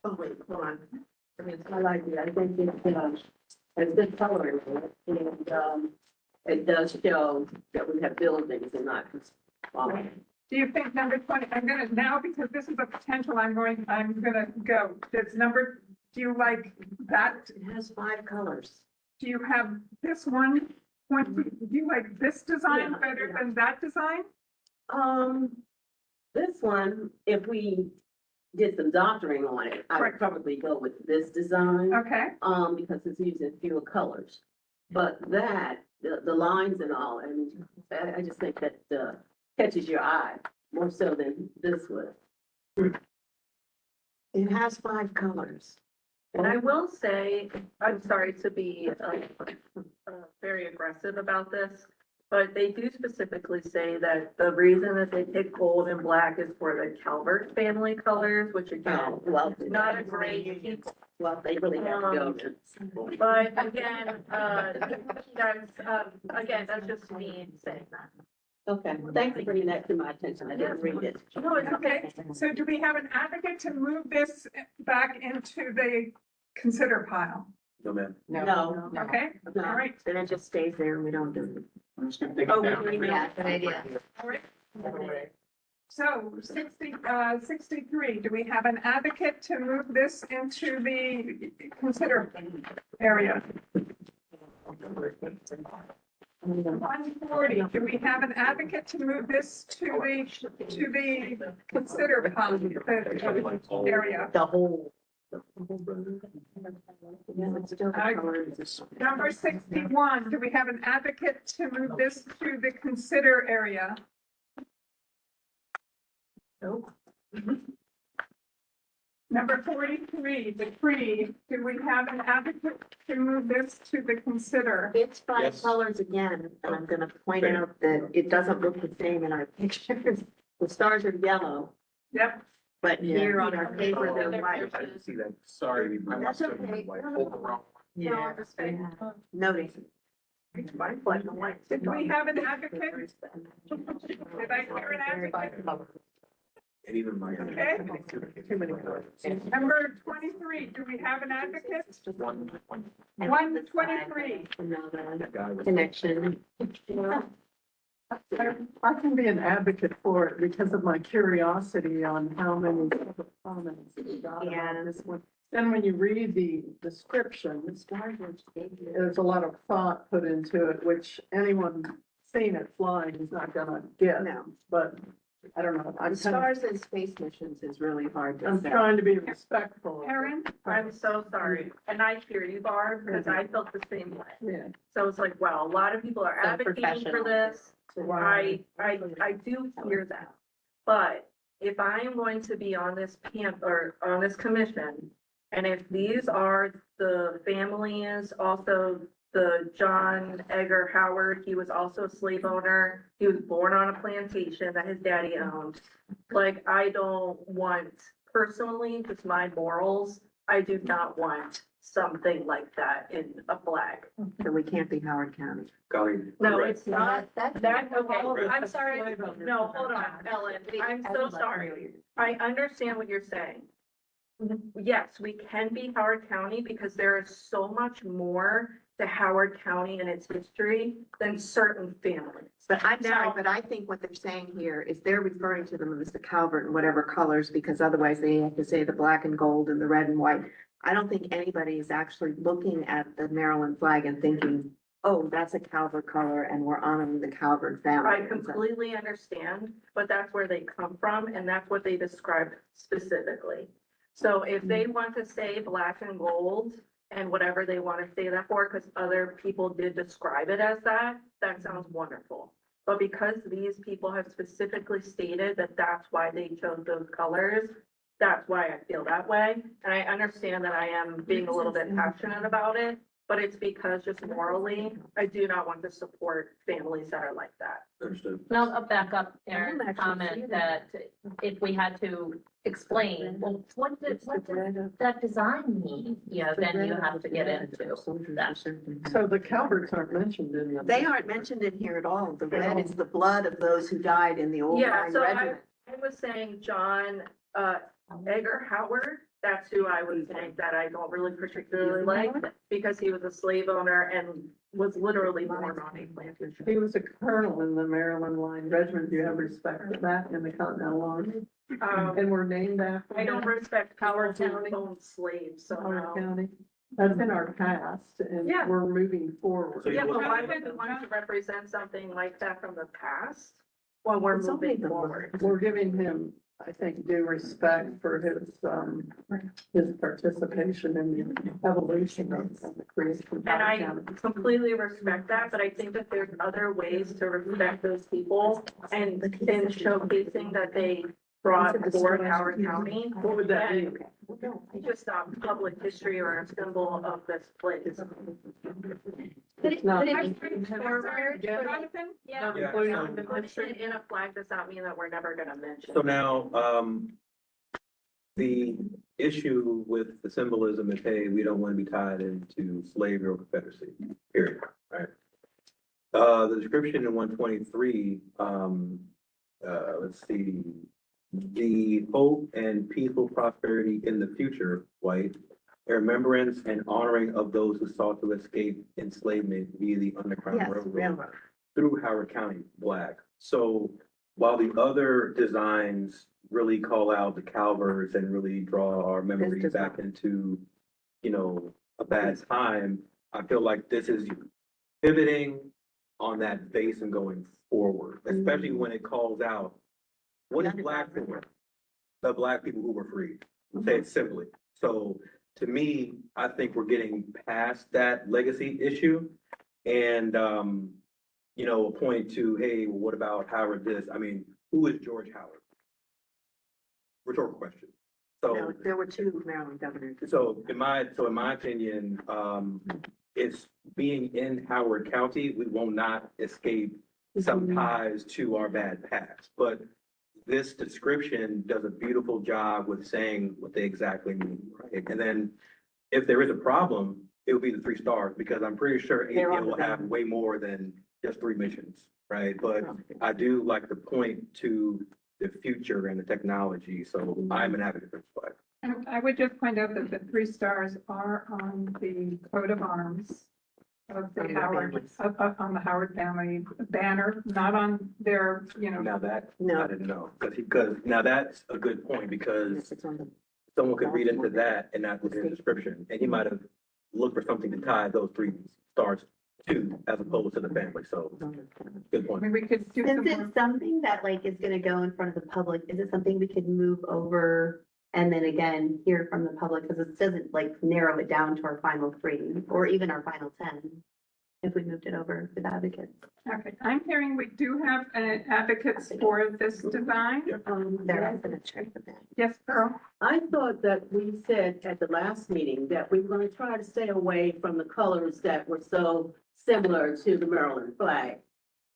[SPEAKER 11] Oh, wait, hold on.
[SPEAKER 8] I mean, I like it. I think it's good coloring, and, it does show that we have buildings and not just.
[SPEAKER 1] Do you think number 20, I'm gonna now, because this is a potential, I'm gonna go. Do you like that?
[SPEAKER 11] It has 5 colors.
[SPEAKER 1] Do you have this one? Do you like this design
[SPEAKER 8] Yeah,
[SPEAKER 1] better
[SPEAKER 8] yeah.
[SPEAKER 1] than that design?
[SPEAKER 8] This one, if we did some doctoring on it, I
[SPEAKER 1] Right.
[SPEAKER 8] would probably go with this design.
[SPEAKER 1] Okay,
[SPEAKER 8] Because it's using fewer colors. But that, the lines and all, and I just think that, catches your eye more so than this would.
[SPEAKER 11] It has 5 colors.
[SPEAKER 5] And I will say, I'm sorry to be very aggressive about this, but they do specifically say that the reason that they pick gold and black is for the Calvert family colors, which again,
[SPEAKER 8] Well,
[SPEAKER 5] not a great,
[SPEAKER 8] well, they really have to go.
[SPEAKER 5] but again, that's just me saying that.
[SPEAKER 8] Okay, thanks for bringing that to my attention. I didn't read it.
[SPEAKER 5] No, it's okay.
[SPEAKER 1] so do we have an advocate to move this back into the consider pile?
[SPEAKER 7] No, ma'am.
[SPEAKER 8] No.
[SPEAKER 1] Okay, all right,
[SPEAKER 11] Then it just stays there and we don't do it.
[SPEAKER 2] I'm just gonna take
[SPEAKER 11] Oh,
[SPEAKER 2] it down.
[SPEAKER 11] we
[SPEAKER 9] Yeah, good idea.
[SPEAKER 1] all right. So 63, do we have an advocate to move this into the consider area? 140, do we have an advocate to move this to the consider pile area?
[SPEAKER 8] The whole.
[SPEAKER 11] Yeah, it's still the colors.
[SPEAKER 1] Number 61, do we have an advocate to move this to the consider area?
[SPEAKER 8] Nope.
[SPEAKER 1] Number 43, the tree, do we have an advocate to move this to the consider?
[SPEAKER 11] It's 5
[SPEAKER 2] Yes.
[SPEAKER 11] colors again, and I'm gonna point out that it doesn't look the same in our pictures. The stars are yellow,
[SPEAKER 1] Yep,
[SPEAKER 11] but here on our paper, they're white.
[SPEAKER 7] I didn't see that.
[SPEAKER 2] Sorry, I
[SPEAKER 11] That's
[SPEAKER 2] must have
[SPEAKER 11] okay.
[SPEAKER 2] pulled the wrong.
[SPEAKER 1] yeah.
[SPEAKER 11] Noting.
[SPEAKER 1] Did we have an advocate? Did I hear an advocate?
[SPEAKER 7] And even my.
[SPEAKER 1] Okay.
[SPEAKER 7] Too many colors.
[SPEAKER 1] Number 23, do we have an advocate? 123,
[SPEAKER 11] Another
[SPEAKER 7] Guy was-
[SPEAKER 11] connection.
[SPEAKER 3] I can be an advocate for it because of my curiosity on how many comments we got about this one. Then when you read the description, there's a lot of thought put into it, which anyone seeing it flying is not gonna get.
[SPEAKER 11] No.
[SPEAKER 3] But I don't know, I'm kind
[SPEAKER 11] Stars and space missions is really hard
[SPEAKER 3] of, I'm
[SPEAKER 11] to
[SPEAKER 3] trying to be respectful. of it.
[SPEAKER 1] Erin?
[SPEAKER 5] I'm so sorry, and I hear you, Barb, because I felt the same way.
[SPEAKER 3] Yeah.
[SPEAKER 5] So it's like, wow, a lot of people are
[SPEAKER 9] So
[SPEAKER 5] advocating for
[SPEAKER 9] professional.
[SPEAKER 5] this.
[SPEAKER 3] So
[SPEAKER 5] I do hear that. But if I am going to be on this or on this commission, and if these are the families, also the John Edgar Howard, he was also a slave owner. He was born on a plantation that his daddy owned. Like, I don't want, personally, just my morals, I do not want something like that in a flag.
[SPEAKER 11] So we can't be Howard County.
[SPEAKER 5] No,
[SPEAKER 7] Right.
[SPEAKER 5] it's not,
[SPEAKER 6] That,
[SPEAKER 5] okay, I'm sorry, no, hold on, Ellen, I'm so sorry. I understand what you're saying. Yes, we can be Howard County because there is so much more to Howard County and its history than certain families.
[SPEAKER 11] But I'm sorry,
[SPEAKER 5] Now-
[SPEAKER 11] but I think what they're saying here is they're referring to them as the Calvert in whatever colors, because otherwise they have to say the black and gold and the red and white. I don't think anybody is actually looking at the Maryland flag and thinking, oh, that's a Calvert color and we're honoring the Calvert family.
[SPEAKER 5] I completely understand, but that's where they come from and that's what they described specifically. So if they want to say black and gold and whatever they want to say that for, because other people did describe it as that, that sounds wonderful. But because these people have specifically stated that that's why they chose those colors, that's why I feel that way. And I understand that I am being a little bit passionate about it, but it's because just morally, I do not want to support families that are like that.
[SPEAKER 7] Understood.
[SPEAKER 10] And I'll back up
[SPEAKER 11] I don't
[SPEAKER 10] Aaron's
[SPEAKER 11] actually see
[SPEAKER 10] comment that if we had to explain, well, what does that design mean? You know, then you have to get into that.
[SPEAKER 3] So the Calverts aren't mentioned in the.
[SPEAKER 11] They aren't mentioned in here at all. The red is the blood of those who died in the old
[SPEAKER 5] Yeah,
[SPEAKER 11] line
[SPEAKER 5] so
[SPEAKER 11] regiment.
[SPEAKER 5] I was saying John, Edgar Howard, that's who I was saying that I don't really particularly like because he was a slave owner and was literally born on a plantation.
[SPEAKER 3] He was a colonel in the Maryland Line Regiment. Do you have respect for that in the Continental Army? And we're named after.
[SPEAKER 5] I don't
[SPEAKER 3] him?
[SPEAKER 5] respect
[SPEAKER 3] Howard
[SPEAKER 5] people
[SPEAKER 3] County.
[SPEAKER 5] who own slaves, so
[SPEAKER 3] Howard
[SPEAKER 5] no.
[SPEAKER 3] County. That's in our past and
[SPEAKER 5] Yeah.
[SPEAKER 3] we're moving forward.
[SPEAKER 5] Yeah, but why would we want to represent something like that from the past when we're moving forward?
[SPEAKER 3] We're giving him, I think, due respect for his participation in the evolution of the creation of
[SPEAKER 5] And
[SPEAKER 3] Howard
[SPEAKER 5] I
[SPEAKER 3] County.
[SPEAKER 5] completely respect that, but I think that there's other ways to respect those people and showcasing that they brought forward Howard County.
[SPEAKER 3] What would that be?
[SPEAKER 5] And just public history or a symbol of this place.
[SPEAKER 3] It's not.
[SPEAKER 5] Jonathan? Yeah.
[SPEAKER 7] Yeah.
[SPEAKER 5] Putting it in a flag does not mean that we're never gonna mention.
[SPEAKER 7] So now, the issue with the symbolism is, hey, we don't want to be tied into slavery or Confederacy, period, right? The description in 123, let's see, the hope and peaceful prosperity in the future, white, a remembrance and honoring of those who sought to escape enslavement via the Underground
[SPEAKER 11] Yes,
[SPEAKER 7] Railroad
[SPEAKER 11] railroad.
[SPEAKER 7] through Howard County, black. So while the other designs really call out the Calverts and really draw our memory
[SPEAKER 11] does
[SPEAKER 7] back into, you know, a bad time, I feel like this is pivoting on that base and going forward, especially when it calls out, what is black for? The black people who were freed, say it simply. So to me, I think we're getting past that legacy issue and, you know, point to, hey, well, what about Howard this? I mean, who is George Howard? Rhetorical question. So,
[SPEAKER 11] There were two Maryland governors.
[SPEAKER 7] so in my opinion, it's being in Howard County, we will not escape some ties to our bad past. But this description does a beautiful job with saying what they exactly mean, right? And then if there is a problem, it will be the 3 stars, because I'm pretty sure
[SPEAKER 11] They're
[SPEAKER 7] APL
[SPEAKER 11] on the
[SPEAKER 7] will have
[SPEAKER 11] banner.
[SPEAKER 7] way more than just 3 missions, right? But I do like to point to the future and the technology, so I'm an advocate for this flag.
[SPEAKER 1] And I would just point out that the 3 stars are on the coat of arms of the
[SPEAKER 11] On the
[SPEAKER 1] Howard,
[SPEAKER 11] families.
[SPEAKER 1] on the Howard family banner, not on their,
[SPEAKER 7] Now that,
[SPEAKER 11] No.
[SPEAKER 7] I didn't know, because now that's a good point, because
[SPEAKER 11] It's on the.
[SPEAKER 7] someone could read into that and not look at the description, and he might have looked for something to tie those 3 stars to, as opposed to the family, so, good
[SPEAKER 1] I
[SPEAKER 7] point.
[SPEAKER 1] mean, we could do
[SPEAKER 9] Is
[SPEAKER 1] some more.
[SPEAKER 9] it something that like is gonna go in front of the public? Is it something we could move over and then again hear from the public? Because it doesn't like narrow it down to our final 3 or even our final 10. if we moved it over with advocates.
[SPEAKER 1] Okay, I'm hearing we do have advocates for this design.
[SPEAKER 9] They're also gonna check with that.
[SPEAKER 1] Yes, Pearl?
[SPEAKER 8] I thought that we said at the last meeting that we were gonna try to stay away from the colors that were so similar to the Maryland flag.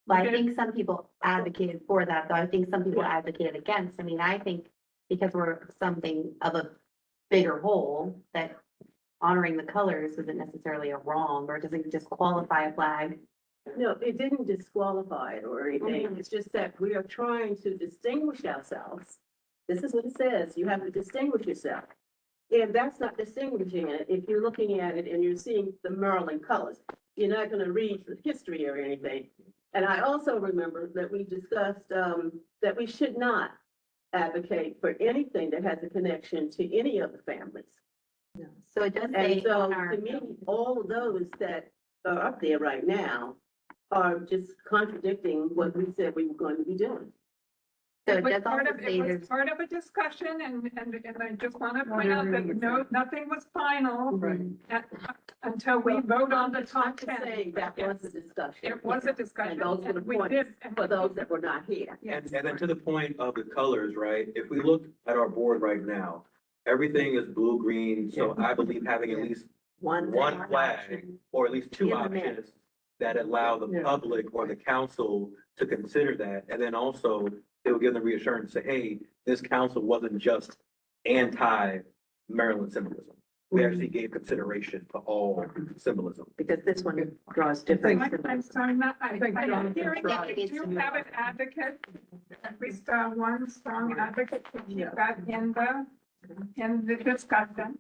[SPEAKER 9] But I
[SPEAKER 1] Okay.
[SPEAKER 9] think some people advocated for that, though. I think some people advocated against. I mean, I think because we're something of a bigger whole, that honoring the colors isn't necessarily a wrong, or doesn't disqualify a flag.
[SPEAKER 8] No, it didn't disqualify it or anything. It's just that we are trying to distinguish ourselves. This is what it says. You have to distinguish yourself. And that's not distinguishing it. If you're looking at it and you're seeing the Maryland colors, you're not gonna read the history or anything. And I also remember that we discussed, that we should not advocate for anything that has a connection to any of the families.
[SPEAKER 9] So it does say
[SPEAKER 8] And so
[SPEAKER 9] on our,
[SPEAKER 8] to me, all of those that are up there right now are just contradicting what we said we were going to be doing.
[SPEAKER 9] so
[SPEAKER 1] It
[SPEAKER 9] it
[SPEAKER 1] was
[SPEAKER 9] does
[SPEAKER 1] part
[SPEAKER 9] also
[SPEAKER 1] of,
[SPEAKER 9] say
[SPEAKER 1] it was
[SPEAKER 9] there's,
[SPEAKER 1] part of a discussion and I just want to point out that no, nothing was final
[SPEAKER 3] Right.
[SPEAKER 1] until we vote on the top
[SPEAKER 8] I'm just
[SPEAKER 1] 10.
[SPEAKER 8] saying that was a discussion.
[SPEAKER 1] It was a discussion.
[SPEAKER 8] And those were the
[SPEAKER 1] and we
[SPEAKER 8] points
[SPEAKER 1] did- and
[SPEAKER 8] for
[SPEAKER 1] we
[SPEAKER 8] those
[SPEAKER 1] did-
[SPEAKER 8] that were not here.
[SPEAKER 1] Yes.
[SPEAKER 7] And then to the point of the colors, right? If we look at our board right now, everything is blue, green. So I believe having at least one flag or at least two
[SPEAKER 8] In the mix.
[SPEAKER 7] options that allow the
[SPEAKER 3] Yeah.
[SPEAKER 7] public or the council to consider that. And then also it will give them reassurance to say, hey, this council wasn't just anti-Maryland symbolism. We actually gave consideration to all symbolism.
[SPEAKER 11] Because this one draws
[SPEAKER 1] I'm
[SPEAKER 11] different.
[SPEAKER 1] sorry, I'm
[SPEAKER 3] think
[SPEAKER 1] I'm
[SPEAKER 3] Jonathan
[SPEAKER 1] hearing that
[SPEAKER 9] tried.
[SPEAKER 1] we do have an advocate, at least one strong advocate to keep
[SPEAKER 3] Yeah.
[SPEAKER 1] that in the discussion.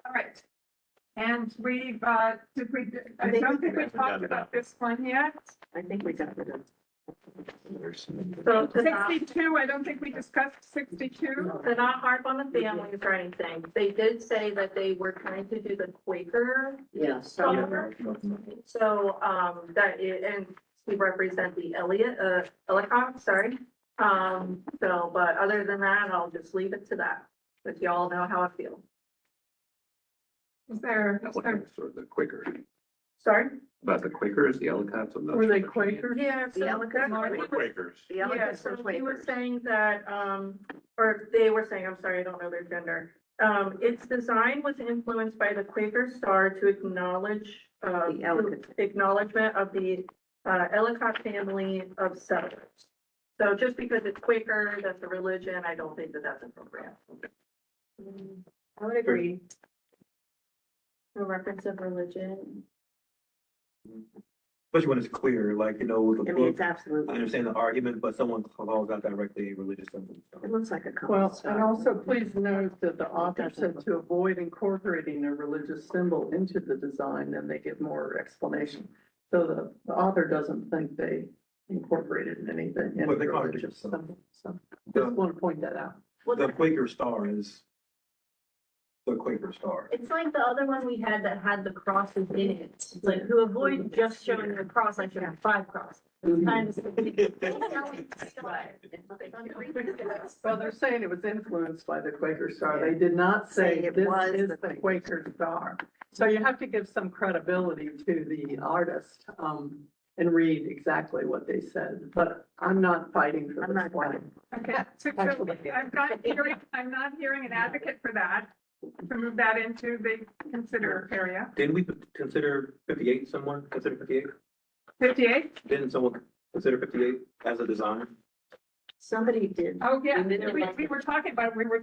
[SPEAKER 1] All right. And we, I don't think we talked about this one yet.
[SPEAKER 11] I think we got rid of.
[SPEAKER 5] So to not,
[SPEAKER 1] 62, I don't think we discussed 62.
[SPEAKER 5] to not harp on the families or anything, they did say that they were trying to do the Quaker
[SPEAKER 8] Yes.
[SPEAKER 5] color. So, and we represent the Ellicott, sorry. So, but other than that, I'll just leave it to that, but y'all know how I feel.
[SPEAKER 1] Is there,
[SPEAKER 4] Sort of the Quaker,
[SPEAKER 5] Sorry?
[SPEAKER 4] about the Quakers, the Ellicotts. I'm not
[SPEAKER 3] Were they
[SPEAKER 4] sure.
[SPEAKER 3] Quakers?
[SPEAKER 5] Yeah,
[SPEAKER 11] The Ellicott.
[SPEAKER 4] Or Quakers.
[SPEAKER 11] The
[SPEAKER 5] Yeah,
[SPEAKER 11] Ellicott
[SPEAKER 5] so
[SPEAKER 11] were
[SPEAKER 5] he was
[SPEAKER 11] Quakers.
[SPEAKER 5] saying that, or they were saying, I'm sorry, I don't know their gender. Its design was influenced by the Quaker Star to acknowledge,
[SPEAKER 11] The Ellicott.
[SPEAKER 5] acknowledgement of the, Ellicott family of settlers. So just because it's Quaker, that's a religion, I don't think that that's appropriate. I would agree. No reference of religion.
[SPEAKER 7] Especially when it's clear, like, you know, with
[SPEAKER 11] I
[SPEAKER 7] the
[SPEAKER 11] mean,
[SPEAKER 7] book,
[SPEAKER 11] it's
[SPEAKER 7] I
[SPEAKER 11] absolutely,
[SPEAKER 7] understand the argument, but someone calls out directly religious symbols.
[SPEAKER 11] it looks like a.
[SPEAKER 3] Well,
[SPEAKER 11] compass.
[SPEAKER 3] and also please note that the author said to avoid incorporating a religious symbol into the design, then they give more explanation. So the author doesn't think they incorporated anything in
[SPEAKER 7] Well, they call it
[SPEAKER 3] religious
[SPEAKER 7] so.
[SPEAKER 3] symbol. So just want to point that out.
[SPEAKER 7] The Quaker Star is the Quaker Star.
[SPEAKER 12] It's like the other one we had that had the crosses in it. It's like to avoid just showing the cross, I should have 5 crosses. Kind of.
[SPEAKER 3] Well, they're saying it was influenced by the Quaker Star. They did not say
[SPEAKER 11] Say it
[SPEAKER 3] this
[SPEAKER 11] was
[SPEAKER 3] is
[SPEAKER 11] the
[SPEAKER 3] the Quaker Star. So you have to give some credibility to the artist, and read exactly what they said. But I'm not fighting for
[SPEAKER 11] I'm
[SPEAKER 3] this
[SPEAKER 11] not
[SPEAKER 3] flag.
[SPEAKER 1] Okay, so I'm not hearing an advocate for that, to move that into the consider area.
[SPEAKER 7] Didn't we consider 58 someone, consider 58?
[SPEAKER 1] 58?
[SPEAKER 7] Didn't someone consider 58 as a design?
[SPEAKER 11] Somebody did.
[SPEAKER 1] Oh, yeah,
[SPEAKER 11] We did
[SPEAKER 1] we were talking about, we were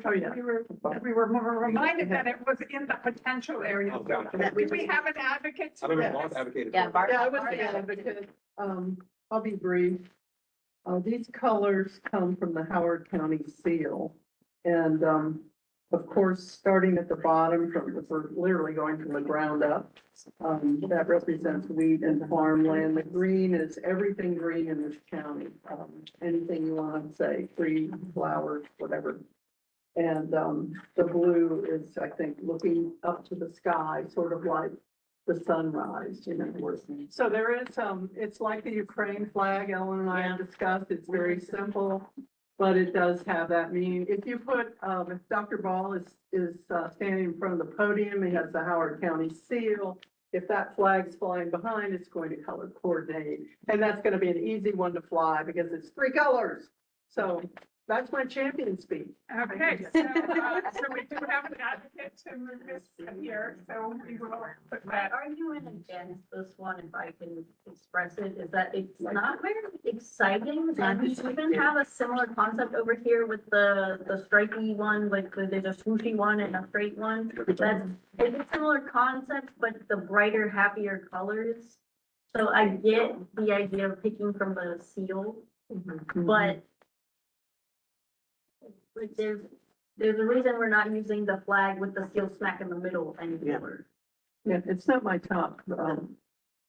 [SPEAKER 1] reminded that it was in the potential area.
[SPEAKER 7] Oh, got it.
[SPEAKER 1] Do we have an advocate?
[SPEAKER 7] I don't know,
[SPEAKER 3] Yes.
[SPEAKER 7] Bob advocated
[SPEAKER 9] Yeah,
[SPEAKER 7] for it.
[SPEAKER 9] Bart-
[SPEAKER 3] Yeah, I was the advocate. I'll be brief. These colors come from the Howard County seal. And, of course, starting at the bottom we're literally going from the ground up. That represents wheat and farmland. The green is everything green in this county. Anything you want to say, trees, flowers, whatever. And, the blue is, I think, looking up to the sky, sort of like the sunrise, you know. So there is, it's like the Ukraine flag Ellen and I have discussed. It's very simple. but it does have that meaning. If you put, if Dr. Ball is standing in front of the podium, he has the Howard County seal. If that flag's flying behind, it's going to color coordinate. And that's gonna be an easy one to fly because it's 3 colors. So that's my champion speech.
[SPEAKER 1] Okay, so we do have an advocate to move this here, so we will put
[SPEAKER 12] My
[SPEAKER 1] that.
[SPEAKER 12] argument against this one, if I can express it, is that it's not very exciting. And we even have a similar concept over here with the stripy one, like there's a swooshy one and a straight one. That's, it's a similar concept, but the brighter, happier colors. So I get the idea of picking from the seal, but like there's a reason we're not using the flag with the seal smack in the middle anymore.
[SPEAKER 3] Yeah, it's not my top,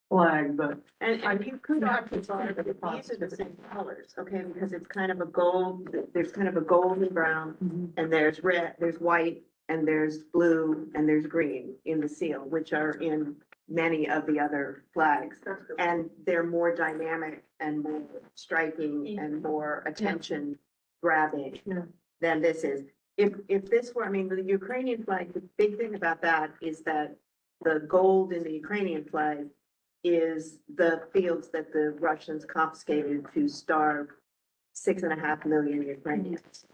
[SPEAKER 3] flag, but
[SPEAKER 11] And you could
[SPEAKER 3] Yeah.
[SPEAKER 11] argue that these are the same colors, okay, because it's kind of a gold, there's kind of a golden brown, and there's red, there's white, and there's blue, and there's green in the seal, which are in many of the other flags. And they're more dynamic and more striking and more attention grabbing
[SPEAKER 3] Yeah.
[SPEAKER 11] than this is. If this were, I mean, the Ukrainian flag, the big thing about that is that the gold in the Ukrainian flag is the fields that the Russians confiscated to starve 6.5 million Ukrainians.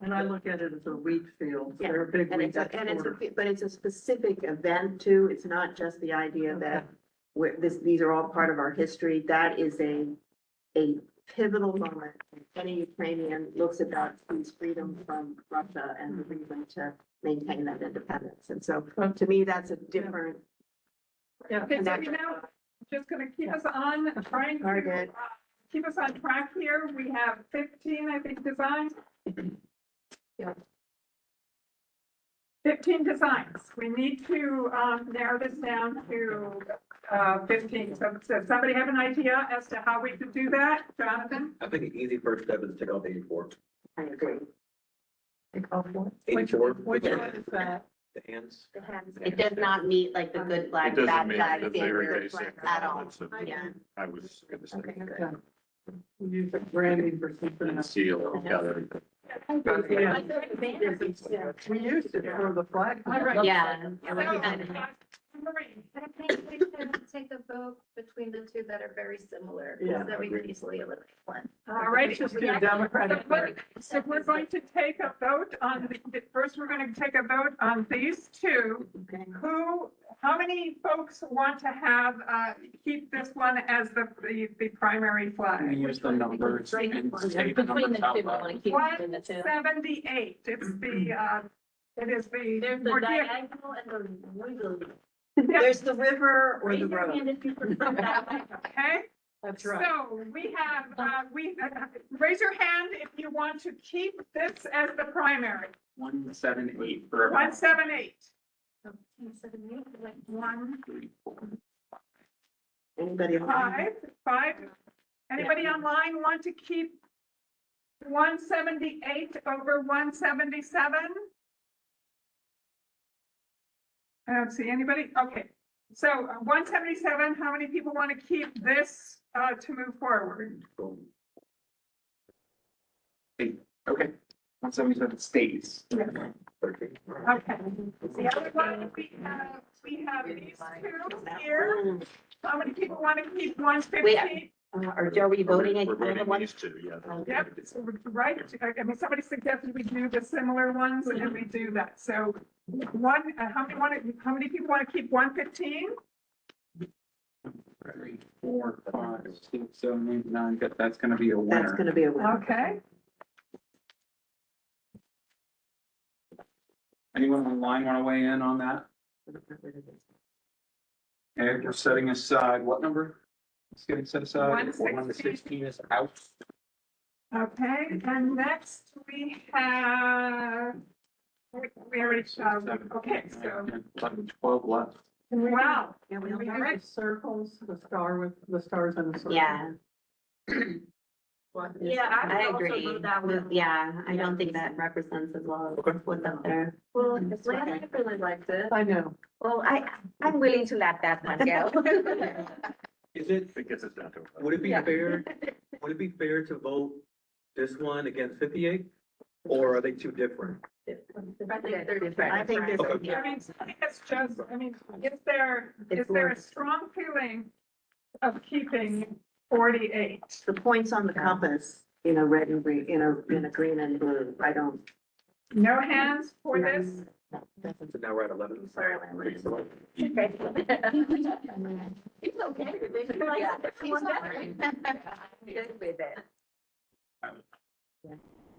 [SPEAKER 3] And I look at it as a wheat field.
[SPEAKER 11] Yeah,
[SPEAKER 3] They're a big
[SPEAKER 11] And
[SPEAKER 3] wheat
[SPEAKER 11] it's, and it's,
[SPEAKER 3] exporter.
[SPEAKER 11] but it's a specific event too. It's not just the idea that these are all part of our history. That is a pivotal moment. Any Ukrainian looks at that, sees freedom from Russia and the reason to maintain that independence. And so to me, that's a different.
[SPEAKER 3] Yeah.
[SPEAKER 1] Okay, so we now, just gonna keep us on, trying to,
[SPEAKER 11] Target.
[SPEAKER 1] keep us on track here. We have 15, I think, designs.
[SPEAKER 3] Yeah.
[SPEAKER 1] 15 designs. We need to, narrow this down to, 15. So does somebody have an idea as to how we could do that? Jonathan?
[SPEAKER 7] I think an easy first step is to take out the 84.
[SPEAKER 11] I agree.
[SPEAKER 3] Which
[SPEAKER 7] 84,
[SPEAKER 3] which one is that?
[SPEAKER 7] the hands.
[SPEAKER 9] It does not meet like the good flag,
[SPEAKER 4] It doesn't
[SPEAKER 9] bad
[SPEAKER 4] meet
[SPEAKER 9] flag
[SPEAKER 4] the very
[SPEAKER 9] standard
[SPEAKER 4] basic
[SPEAKER 9] at all.
[SPEAKER 4] elements of,
[SPEAKER 9] Yeah.
[SPEAKER 4] I was gonna say.
[SPEAKER 11] Okay, good.
[SPEAKER 3] Yeah. We use the branding for something
[SPEAKER 4] And
[SPEAKER 3] else.
[SPEAKER 4] seal, yeah,
[SPEAKER 3] Yeah. We used it for the flag.
[SPEAKER 9] Yeah.
[SPEAKER 1] Marie?
[SPEAKER 6] I think we should take a vote between the two that are very similar,
[SPEAKER 3] Yeah.
[SPEAKER 6] because then we can easily eliminate one.
[SPEAKER 1] All right.
[SPEAKER 3] Let's just do Democratic.
[SPEAKER 1] So we're going to take a vote on, first, we're going to take a vote on these two.
[SPEAKER 11] Okay.
[SPEAKER 1] How many folks want to have, keep this one as the primary
[SPEAKER 2] Can we
[SPEAKER 1] flag?
[SPEAKER 2] use the numbers and state the
[SPEAKER 10] Between
[SPEAKER 2] numbers
[SPEAKER 10] the
[SPEAKER 2] out
[SPEAKER 10] two, I
[SPEAKER 2] loud?
[SPEAKER 10] want to keep it between the two.
[SPEAKER 1] 178, it's the, it is the.
[SPEAKER 12] There's the
[SPEAKER 1] or the-
[SPEAKER 12] diagonal and the wiggly.
[SPEAKER 11] There's the river or
[SPEAKER 12] Raise
[SPEAKER 11] the
[SPEAKER 12] your hand
[SPEAKER 11] road.
[SPEAKER 12] if you prefer that.
[SPEAKER 1] Okay,
[SPEAKER 3] That's right.
[SPEAKER 1] so we have, raise your hand if you want to keep this as the primary.
[SPEAKER 2] 178 for everyone.
[SPEAKER 1] 178. 1,
[SPEAKER 11] Anybody? online?
[SPEAKER 1] 5. Anybody online want to keep 178 over 177? I don't see anybody. Okay, so 177, how many people want to keep this to move forward?
[SPEAKER 2] Okay, 177 stays.
[SPEAKER 1] Okay. The other one, we have these two here. How many people want to keep 115?
[SPEAKER 9] Are we voting
[SPEAKER 4] We're
[SPEAKER 9] again?
[SPEAKER 4] voting these two, yeah.
[SPEAKER 1] Yep, so right, I mean, somebody suggested we do the similar ones and we do that. So how many people want to keep 115?
[SPEAKER 2] 3, 4, 5, 6, 7, 8, 9. That's gonna be a
[SPEAKER 11] That's
[SPEAKER 2] winner.
[SPEAKER 11] gonna be a winner.
[SPEAKER 1] Okay,
[SPEAKER 2] Anyone online want to weigh in on that? Okay, we're setting aside, what number? It's getting set aside.
[SPEAKER 1] 116
[SPEAKER 2] is out.
[SPEAKER 1] okay, and next we have, we already, okay, so,
[SPEAKER 2] 12 left.
[SPEAKER 1] wow.
[SPEAKER 3] Can we have the circles, the stars and the circles?
[SPEAKER 9] Yeah,
[SPEAKER 12] Yeah,
[SPEAKER 9] I
[SPEAKER 12] would also
[SPEAKER 9] agree.
[SPEAKER 12] vote that one.
[SPEAKER 9] Yeah, I don't think that represents as well as what's up there.
[SPEAKER 12] Well, Atlanta really liked it.
[SPEAKER 3] I know.
[SPEAKER 14] Well, I'm willing to let that one go.
[SPEAKER 7] Is it,
[SPEAKER 4] It gets us down to.
[SPEAKER 7] would it be
[SPEAKER 3] Yeah.
[SPEAKER 7] fair, would it be fair to vote this one against 58? Or are they two different?
[SPEAKER 5] I think they're different. I think there's,
[SPEAKER 7] Okay.
[SPEAKER 1] I mean, it's just, I mean, is there a strong feeling of keeping 48?
[SPEAKER 11] the points on the compass, you know, red and green, in a green and blue, I don't.
[SPEAKER 1] No hands for this?
[SPEAKER 7] So now we're at 11.
[SPEAKER 5] Sorry,
[SPEAKER 11] Landry.
[SPEAKER 5] It's okay.
[SPEAKER 14] Yeah. Good with it.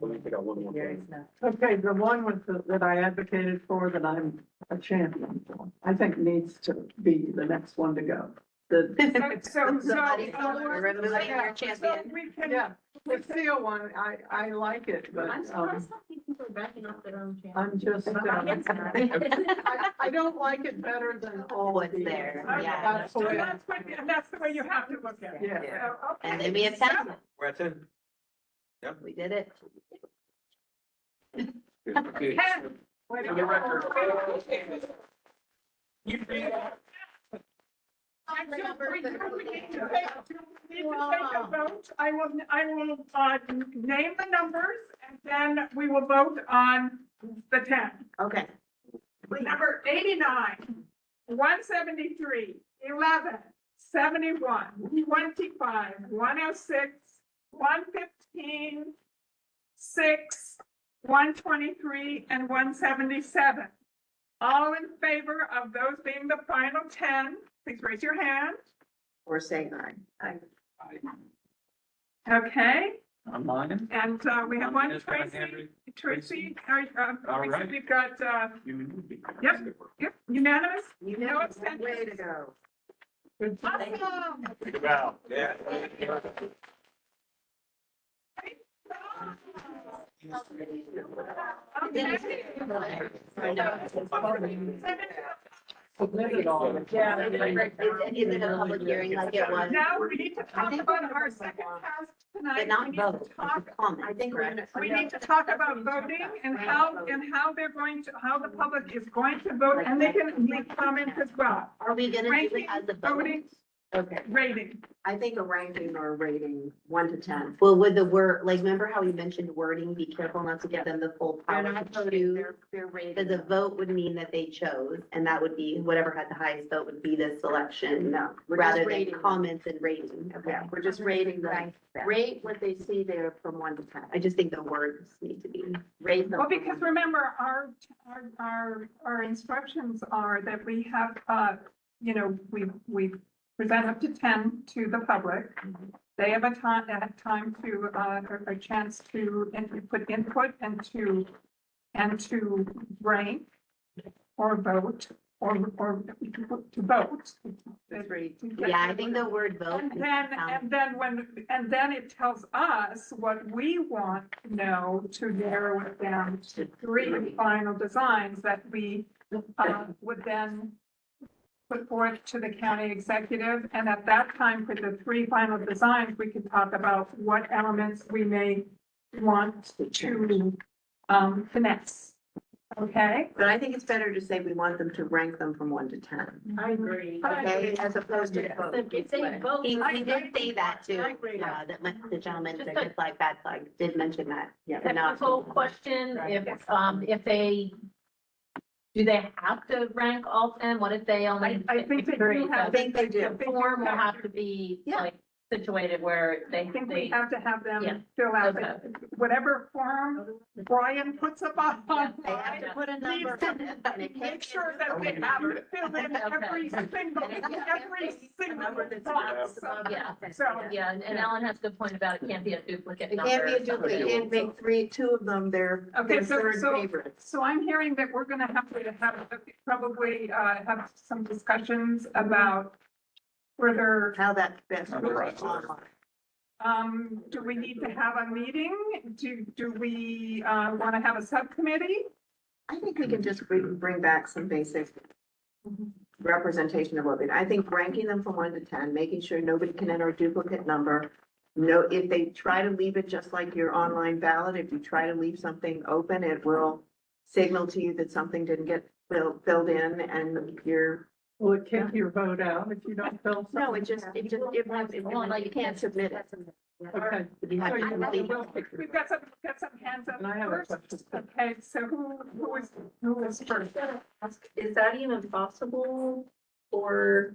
[SPEAKER 7] Let me pick out one more.
[SPEAKER 3] Okay, the one that I advocated for, that I'm a champion for, I think needs to be the next one to go. The,
[SPEAKER 9] You're removing your champion.
[SPEAKER 1] We can,
[SPEAKER 3] yeah, the seal one, I like it, but,
[SPEAKER 12] I'm surprised how many people are backing up their own channel.
[SPEAKER 3] I'm just, I don't like it better than all
[SPEAKER 9] What's
[SPEAKER 3] these.
[SPEAKER 9] there,
[SPEAKER 1] okay,
[SPEAKER 9] yeah.
[SPEAKER 3] That's the way,
[SPEAKER 1] and that's the way you have to look at it.
[SPEAKER 3] yeah.
[SPEAKER 1] So, okay.
[SPEAKER 9] And then we have 10.
[SPEAKER 7] We're at 10.
[SPEAKER 9] We did it.
[SPEAKER 2] Okay.
[SPEAKER 1] 10. Wait a
[SPEAKER 2] For the
[SPEAKER 1] minute.
[SPEAKER 2] record.
[SPEAKER 1] We need to take a vote. I will, name the numbers and then we will vote on the 10.
[SPEAKER 11] Okay,
[SPEAKER 1] Number 89, 173, 11, 71, 25, 106, 115, 6, 123, and 177. All in favor of those being the final 10, please raise your hand.
[SPEAKER 11] or say aye.
[SPEAKER 1] Okay,
[SPEAKER 2] Online.
[SPEAKER 1] and we have one,
[SPEAKER 2] Marlena's got a hand raised.
[SPEAKER 1] Tracy,
[SPEAKER 2] All right.
[SPEAKER 1] we've got,
[SPEAKER 2] Unanimity.
[SPEAKER 1] Yep.
[SPEAKER 2] Good work.
[SPEAKER 1] yep, unanimous.
[SPEAKER 11] You
[SPEAKER 1] No
[SPEAKER 11] know,
[SPEAKER 1] abstentions.
[SPEAKER 11] way to go.
[SPEAKER 1] Awesome.
[SPEAKER 2] Wow. Yeah.
[SPEAKER 3] Submit it all.
[SPEAKER 9] Is it a public hearing like it was?
[SPEAKER 1] Now, we need to talk about our second task tonight.
[SPEAKER 9] But not
[SPEAKER 1] We need to
[SPEAKER 9] vote,
[SPEAKER 1] talk-
[SPEAKER 9] comment.
[SPEAKER 11] I think we're gonna.
[SPEAKER 1] We need to talk about voting and how they're going to, how the public is going to vote, and they can leave comments as well.
[SPEAKER 9] Are we gonna do
[SPEAKER 1] Ranking,
[SPEAKER 9] it as a vote?
[SPEAKER 1] voting,
[SPEAKER 11] Okay,
[SPEAKER 1] rating.
[SPEAKER 11] I think a ranking or a rating, 1 to 10.
[SPEAKER 9] Well, would the word, like, remember how we mentioned wording, be careful not to give them the full
[SPEAKER 11] They're
[SPEAKER 9] power
[SPEAKER 11] not
[SPEAKER 9] to
[SPEAKER 11] voting,
[SPEAKER 9] choose?
[SPEAKER 11] they're rating.
[SPEAKER 9] Because a vote would mean that they chose, and that would be, whatever had the highest vote would be the selection,
[SPEAKER 11] No, we're just
[SPEAKER 9] rather than
[SPEAKER 11] rating.
[SPEAKER 9] comments and rating.
[SPEAKER 11] Okay, we're just rating them. Rate what they see there from 1 to 10.
[SPEAKER 9] I just think the words need to be.
[SPEAKER 11] Rate them.
[SPEAKER 1] Well, because remember, our instructions are that we have, we present up to 10 to the public. They have a time to, a chance to put input and to rank or vote or to vote.
[SPEAKER 9] Yeah, I think the word vote.
[SPEAKER 1] And then it tells us what we want to know to narrow it down to 3 final designs that we would then put forth to the county executive. And at that time, for the 3 final designs, we could talk about what elements we may want to finesse. Okay?
[SPEAKER 11] But I think it's better to say we want them to rank them from 1 to 10.
[SPEAKER 12] I agree.
[SPEAKER 11] Okay, as opposed to vote.
[SPEAKER 12] If they vote.
[SPEAKER 9] He did say that too.
[SPEAKER 12] I agree.
[SPEAKER 9] The gentleman said good flag, bad flag, did mention that.
[SPEAKER 11] Yeah.
[SPEAKER 10] Technical question, if they, do they have to rank all 10? What if they only?
[SPEAKER 1] I think they do have.
[SPEAKER 11] I think they do.
[SPEAKER 10] The form will have to be like situated where they.
[SPEAKER 1] I think we have to have
[SPEAKER 10] Yeah.
[SPEAKER 1] them fill out
[SPEAKER 10] Okay.
[SPEAKER 1] whatever form Brian puts up on.
[SPEAKER 11] They have to put a number. and it
[SPEAKER 1] Make
[SPEAKER 11] can't
[SPEAKER 1] sure that they have to fill in every single box.
[SPEAKER 10] Yeah.
[SPEAKER 1] So,
[SPEAKER 10] Yeah, and Ellen has a good point about it can't be a duplicate
[SPEAKER 11] It
[SPEAKER 10] number.
[SPEAKER 11] can't be a duplicate, you can't make 2 of them their
[SPEAKER 1] okay,
[SPEAKER 11] third
[SPEAKER 1] so
[SPEAKER 11] favorites.
[SPEAKER 1] so I'm hearing that we're gonna have probably have some discussions about further,
[SPEAKER 11] How that best.
[SPEAKER 1] do we need to have a meeting? Do we want to have a subcommittee?
[SPEAKER 11] I think we can just bring back some basic representation of what I think ranking them from 1 to 10, making sure nobody can enter a duplicate number. No, if they try to leave it just like your online ballot, if you try to leave something open, it will signal to you that something didn't get filled in and
[SPEAKER 3] Will it kick your vote out if you don't fill?
[SPEAKER 11] No, it you can't submit it.
[SPEAKER 3] Okay.
[SPEAKER 11] You have
[SPEAKER 3] So
[SPEAKER 11] to
[SPEAKER 3] you
[SPEAKER 11] complete
[SPEAKER 3] will
[SPEAKER 11] it.
[SPEAKER 3] kick your
[SPEAKER 1] We've got some hands up
[SPEAKER 3] And I have a
[SPEAKER 1] first.
[SPEAKER 3] question.
[SPEAKER 1] Okay, so who was first?
[SPEAKER 5] Is that even possible for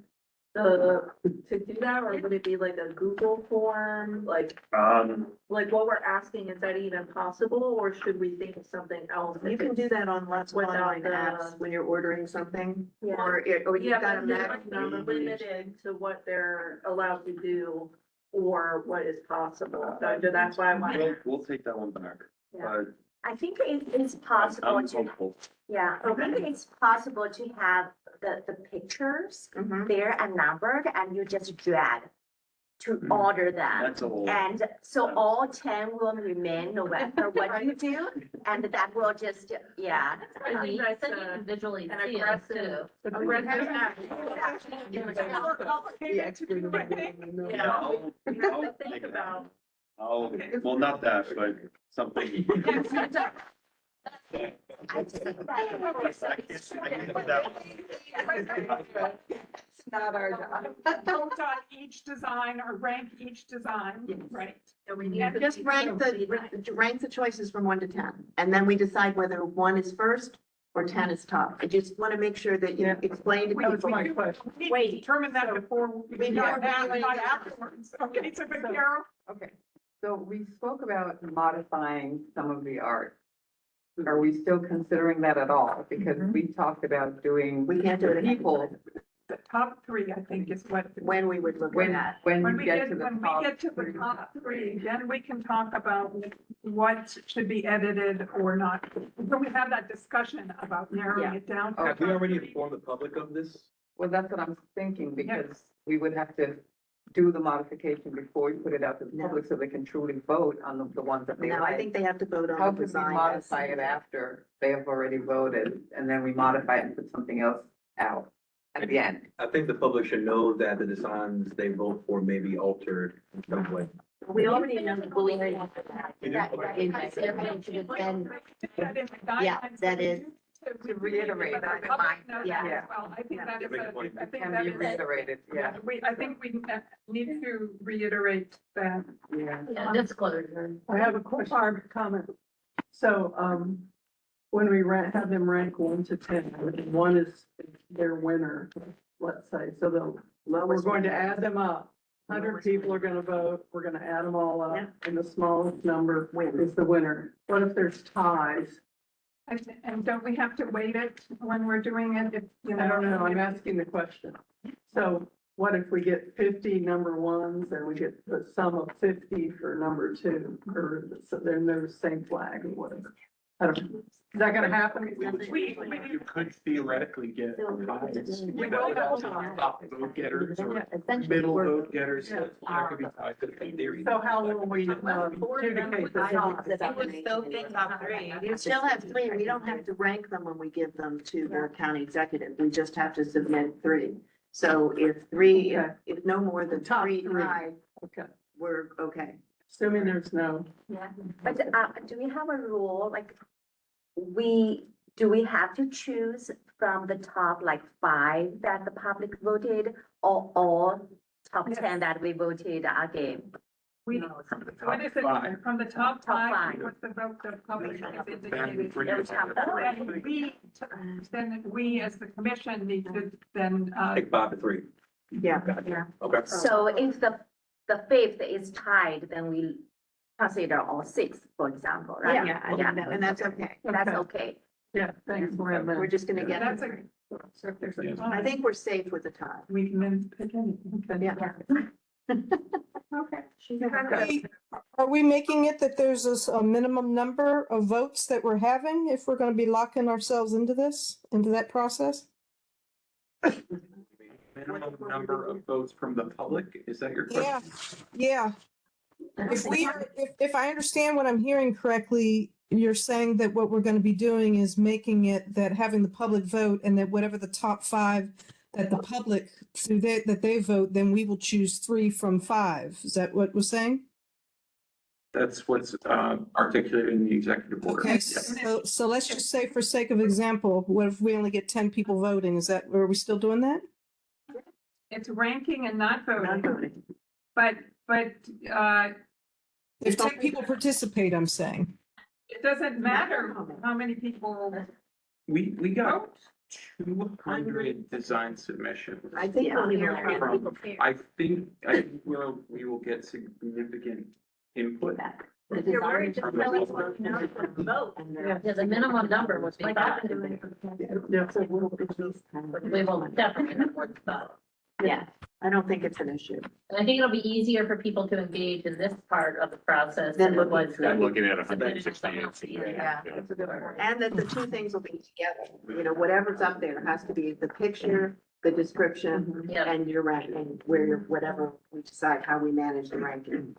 [SPEAKER 5] to do that, or would it be like a Google form, like what we're asking, is that even possible, or should we think of something else?
[SPEAKER 11] You can do that on lots of
[SPEAKER 5] Without
[SPEAKER 11] online
[SPEAKER 5] the-
[SPEAKER 11] apps when you're ordering something,
[SPEAKER 5] Yeah.
[SPEAKER 11] or you've
[SPEAKER 5] Yeah,
[SPEAKER 11] got a
[SPEAKER 5] but
[SPEAKER 11] maximum.
[SPEAKER 5] you're limited to what they're allowed to do or what is possible. So that's why I want.
[SPEAKER 4] We'll take that one back,
[SPEAKER 14] Yeah.
[SPEAKER 4] but
[SPEAKER 14] I think it's possible
[SPEAKER 4] I'm
[SPEAKER 14] to,
[SPEAKER 4] hopeful.
[SPEAKER 14] yeah, I think it's possible to have the pictures
[SPEAKER 11] Mhm.
[SPEAKER 14] there and numbered, and you just drag to order them.
[SPEAKER 4] That's a whole.
[SPEAKER 14] And so all 10 will remain no matter what you do, and that will just, yeah.
[SPEAKER 5] I think that's
[SPEAKER 10] So you can visually
[SPEAKER 5] an
[SPEAKER 10] see it
[SPEAKER 5] aggressive.
[SPEAKER 10] too.
[SPEAKER 4] I'll
[SPEAKER 5] Think about.
[SPEAKER 4] Oh, well, not that, but something.
[SPEAKER 14] I just think
[SPEAKER 4] I can't do that one.
[SPEAKER 13] It's not our job.
[SPEAKER 1] Vote on each design or rank each design, right?
[SPEAKER 11] And just rank the choices from 1 to 10, and then we decide whether 1 is first or 10 is top. I just want to make sure that you explain to
[SPEAKER 3] That was
[SPEAKER 11] people.
[SPEAKER 3] my question.
[SPEAKER 1] We need to determine that before we
[SPEAKER 11] Before
[SPEAKER 1] not
[SPEAKER 11] we-
[SPEAKER 1] afterwards. Okay, so but Carol,
[SPEAKER 13] Okay, so we spoke about modifying some of the art. Are we still considering that at all? Because we talked about doing.
[SPEAKER 11] We can't do it.
[SPEAKER 13] People,
[SPEAKER 1] the top three, I think, is what.
[SPEAKER 11] When we would look at
[SPEAKER 13] when,
[SPEAKER 11] that.
[SPEAKER 13] when
[SPEAKER 1] When
[SPEAKER 13] you
[SPEAKER 1] we
[SPEAKER 13] get to the
[SPEAKER 1] when
[SPEAKER 13] top.
[SPEAKER 1] we get to the top three, then we can talk about what should be edited or not. So we have that discussion about narrowing it down. to
[SPEAKER 7] Have we
[SPEAKER 1] the top
[SPEAKER 7] already
[SPEAKER 1] three.
[SPEAKER 7] informed the public of this?
[SPEAKER 13] Well, that's what I'm thinking, because we would have to do the modification before we put it out to the
[SPEAKER 11] No.
[SPEAKER 13] public so they can truly vote on the ones that they
[SPEAKER 11] No, I
[SPEAKER 13] like.
[SPEAKER 11] think they have to vote on
[SPEAKER 13] How
[SPEAKER 11] the
[SPEAKER 13] could we
[SPEAKER 11] design.
[SPEAKER 13] modify it after they have already voted, and then we modify it and put something else out at the end?
[SPEAKER 7] I think the public should know that the designs they vote for may be altered in some way.
[SPEAKER 5] We already know.
[SPEAKER 10] Everyone should have been-
[SPEAKER 1] Yeah,
[SPEAKER 10] that is-
[SPEAKER 13] To reiterate that.
[SPEAKER 1] Yeah, well, I think that is, I think
[SPEAKER 13] Can
[SPEAKER 1] that
[SPEAKER 13] be
[SPEAKER 1] is.
[SPEAKER 13] reiterated, yeah.
[SPEAKER 1] I think we need to reiterate that.
[SPEAKER 13] Yeah.
[SPEAKER 10] Yeah, disclosure.
[SPEAKER 3] I have a question, or comment. So, when we have them rank 1 to 10, 1 is their winner, let's say, so we're going to add them up. 100 people are gonna vote, we're gonna add them all up, and the smallest number is the winner. What if there's ties?
[SPEAKER 1] And don't we have to weight it when we're doing it? If, you
[SPEAKER 3] I don't know, I'm
[SPEAKER 1] if-
[SPEAKER 3] asking the question. So what if we get 50 number ones and we get the sum of 50 for number 2, or so then they're the same flag or whatever? I don't know. Is that gonna happen?
[SPEAKER 2] You could theoretically get ties.
[SPEAKER 1] We will have ties.
[SPEAKER 2] Top vote getters or
[SPEAKER 10] Essentially,
[SPEAKER 2] middle
[SPEAKER 10] we're-
[SPEAKER 2] vote getters.
[SPEAKER 3] Yeah.
[SPEAKER 2] That could be tied to the theory.
[SPEAKER 3] So how will we adjudicate this?
[SPEAKER 11] You still have 3. We don't have to rank them when we give them to the county executive. We just have to submit 3. So if 3,
[SPEAKER 3] Okay.
[SPEAKER 11] if no more than
[SPEAKER 3] Top
[SPEAKER 11] 3
[SPEAKER 3] three.
[SPEAKER 11] tied,
[SPEAKER 3] Okay,
[SPEAKER 11] we're okay.
[SPEAKER 3] assuming there's no.
[SPEAKER 14] Yeah, but do we have a rule, like, do we have to choose from the top, like, 5 that the public voted, or all top
[SPEAKER 1] Yes.
[SPEAKER 14] 10 that we voted again?
[SPEAKER 1] We,
[SPEAKER 2] No, it's from the
[SPEAKER 1] what is
[SPEAKER 2] top
[SPEAKER 1] it,
[SPEAKER 2] five.
[SPEAKER 1] from the top
[SPEAKER 14] Top
[SPEAKER 1] 5,
[SPEAKER 14] five.
[SPEAKER 1] what's the vote the public has
[SPEAKER 2] Then
[SPEAKER 1] indicated?
[SPEAKER 2] for you-
[SPEAKER 1] Then we as the commission need to then,
[SPEAKER 7] Take 5 to 3.
[SPEAKER 11] Yeah.
[SPEAKER 14] Yeah.
[SPEAKER 7] Okay.
[SPEAKER 14] So if the 5th is tied, then we consider all 6, for example, right?
[SPEAKER 11] Yeah, and that's okay.
[SPEAKER 14] That's okay.
[SPEAKER 3] Yeah, thanks, Miranda.
[SPEAKER 11] We're just gonna get,
[SPEAKER 1] that's a, so if there's a
[SPEAKER 2] Yes.
[SPEAKER 11] I
[SPEAKER 1] tie,
[SPEAKER 11] think we're safe with the tie.
[SPEAKER 1] we can then pick anything.
[SPEAKER 11] Yeah.
[SPEAKER 1] Okay.
[SPEAKER 16] Are we making it that there's a minimum number of votes that we're having if we're gonna be locking ourselves into that process?
[SPEAKER 2] Minimum number of votes from the public, is that your
[SPEAKER 16] Yeah,
[SPEAKER 2] question?
[SPEAKER 16] yeah. If I understand what I'm hearing correctly, you're saying that what we're gonna be doing is making it that having the public vote and that whatever the top 5 that the public, that they vote, then we will choose 3 from 5. Is that what we're saying?
[SPEAKER 2] That's what's articulated in the executive order.
[SPEAKER 16] Okay,
[SPEAKER 2] Yes.
[SPEAKER 16] so let's just say for sake of example, what if we only get 10 people voting? Are we still doing that?
[SPEAKER 1] It's ranking and not
[SPEAKER 11] Not
[SPEAKER 1] voting,
[SPEAKER 11] voting.
[SPEAKER 1] but,
[SPEAKER 16] If 10 people participate, I'm saying.
[SPEAKER 1] it doesn't matter how many people
[SPEAKER 2] We got
[SPEAKER 1] vote.
[SPEAKER 2] 200 design submissions.
[SPEAKER 11] I think
[SPEAKER 5] Yeah,
[SPEAKER 11] we'll hear
[SPEAKER 5] yeah.
[SPEAKER 11] from
[SPEAKER 2] I think we will get significant input.
[SPEAKER 5] You're worried just telling us no to vote. Yeah, the minimum number would be five. We will definitely have more to vote.
[SPEAKER 11] Yeah, I don't think it's an issue.
[SPEAKER 10] And I think it'll be easier for people to engage in this part of the process
[SPEAKER 11] Then
[SPEAKER 10] than it was.
[SPEAKER 4] I'm looking at 160.
[SPEAKER 11] Yeah. And that the two things will be together, you know, whatever's up there has to be the picture, the description,
[SPEAKER 10] Yeah.
[SPEAKER 11] and your ranking, where you're, whatever we decide how we manage the ranking.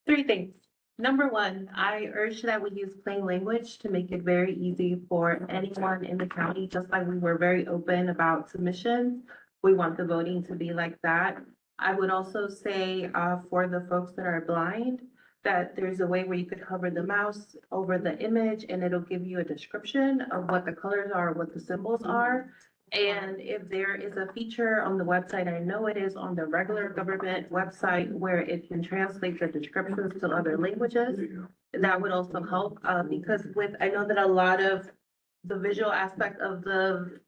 [SPEAKER 17] Three things. Number one, I urge that we use plain language to make it very easy for anyone in the county, just like we were very open about submissions. We want the voting to be like that. I would also say, for the folks that are blind, that there's a way where you could hover the mouse over the image and it'll give you a description of what the colors are, what the symbols are. And if there is a feature on the website, I know it is on the regular government website where it can translate the descriptions to other languages. That would also help, because I know that a lot of the visual aspect of the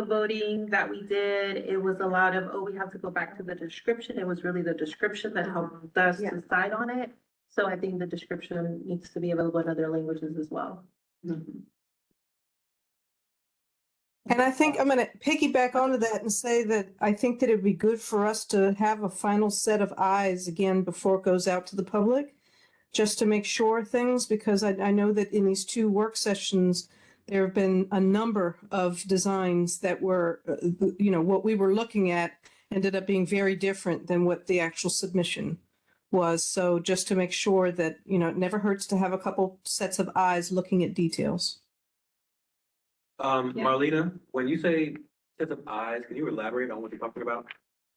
[SPEAKER 17] voting that we did, it was a lot of, we have to go back to the description. It was really the description that helped us decide on it. So I think the description needs to be available in other languages as well.
[SPEAKER 16] And I think I'm going to piggyback onto that and say that I think that it'd be good for us to have a final set of eyes again before it goes out to the public, just to make sure things, because I know that in these 2 work sessions, there have been a number of designs that were, what we were looking at ended up being very different than what the actual submission was. So just to make sure that, it never hurts to have a couple sets of eyes looking at details.
[SPEAKER 7] Marlena, when you say sets of eyes, can you elaborate on what you're talking about?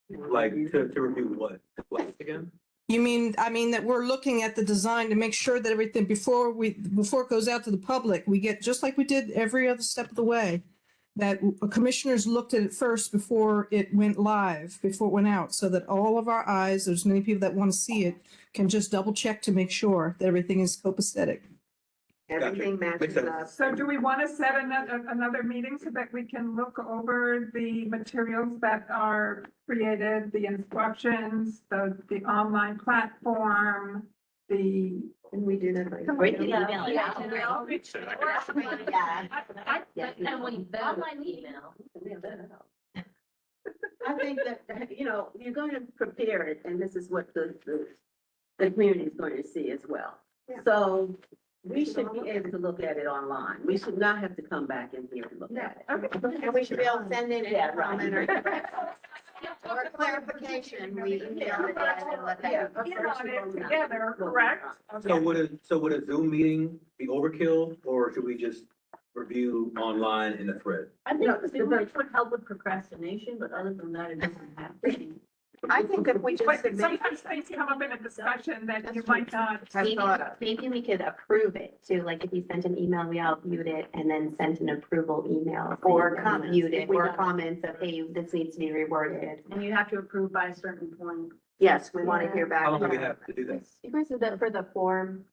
[SPEAKER 7] Like to review what? The flags again?
[SPEAKER 16] I mean that we're looking at the design to make sure that everything before it goes out to the public, we get, just like we did every other step of the way, that commissioners looked at it first before it went live, before it went out, so that all of our eyes, there's many people that want to see it, can just double check to make sure that everything is copacetic.
[SPEAKER 11] Everything matches up.
[SPEAKER 1] So do we want to set another meeting so that we can look over the materials that are created, the instructions, the online platform,
[SPEAKER 11] Can we do that?
[SPEAKER 10] And we online email.
[SPEAKER 8] I think that, you're going to prepare it, and this is what the community is going to see as well. So we should be able to look at it online. We should not have to come back in here and look at it.
[SPEAKER 11] And we should be able to send in any
[SPEAKER 8] Yeah,
[SPEAKER 11] comment
[SPEAKER 8] right.
[SPEAKER 11] or clarification. We email it and let that.
[SPEAKER 1] together, correct?
[SPEAKER 7] So would a Zoom meeting be overkill, or should we just review online in a thread?
[SPEAKER 12] I think it would help with procrastination, but other than that, it doesn't happen.
[SPEAKER 11] I think if we just
[SPEAKER 1] But
[SPEAKER 11] submit,
[SPEAKER 1] sometimes things come up in a discussion that you might not have
[SPEAKER 9] Maybe,
[SPEAKER 1] thought of.
[SPEAKER 9] maybe we could approve it too, like if you sent an email, we all viewed it and then sent an approval email.
[SPEAKER 11] Or
[SPEAKER 9] saying
[SPEAKER 11] comments,
[SPEAKER 9] Viewed
[SPEAKER 11] if
[SPEAKER 9] it,
[SPEAKER 11] we
[SPEAKER 9] or
[SPEAKER 11] don't.
[SPEAKER 9] comments of, hey, this needs to be reworded.
[SPEAKER 12] And you have to approve by a certain point.
[SPEAKER 11] yes, we want to hear back.
[SPEAKER 7] How long do we have to do that?
[SPEAKER 6] You guys did that for the form.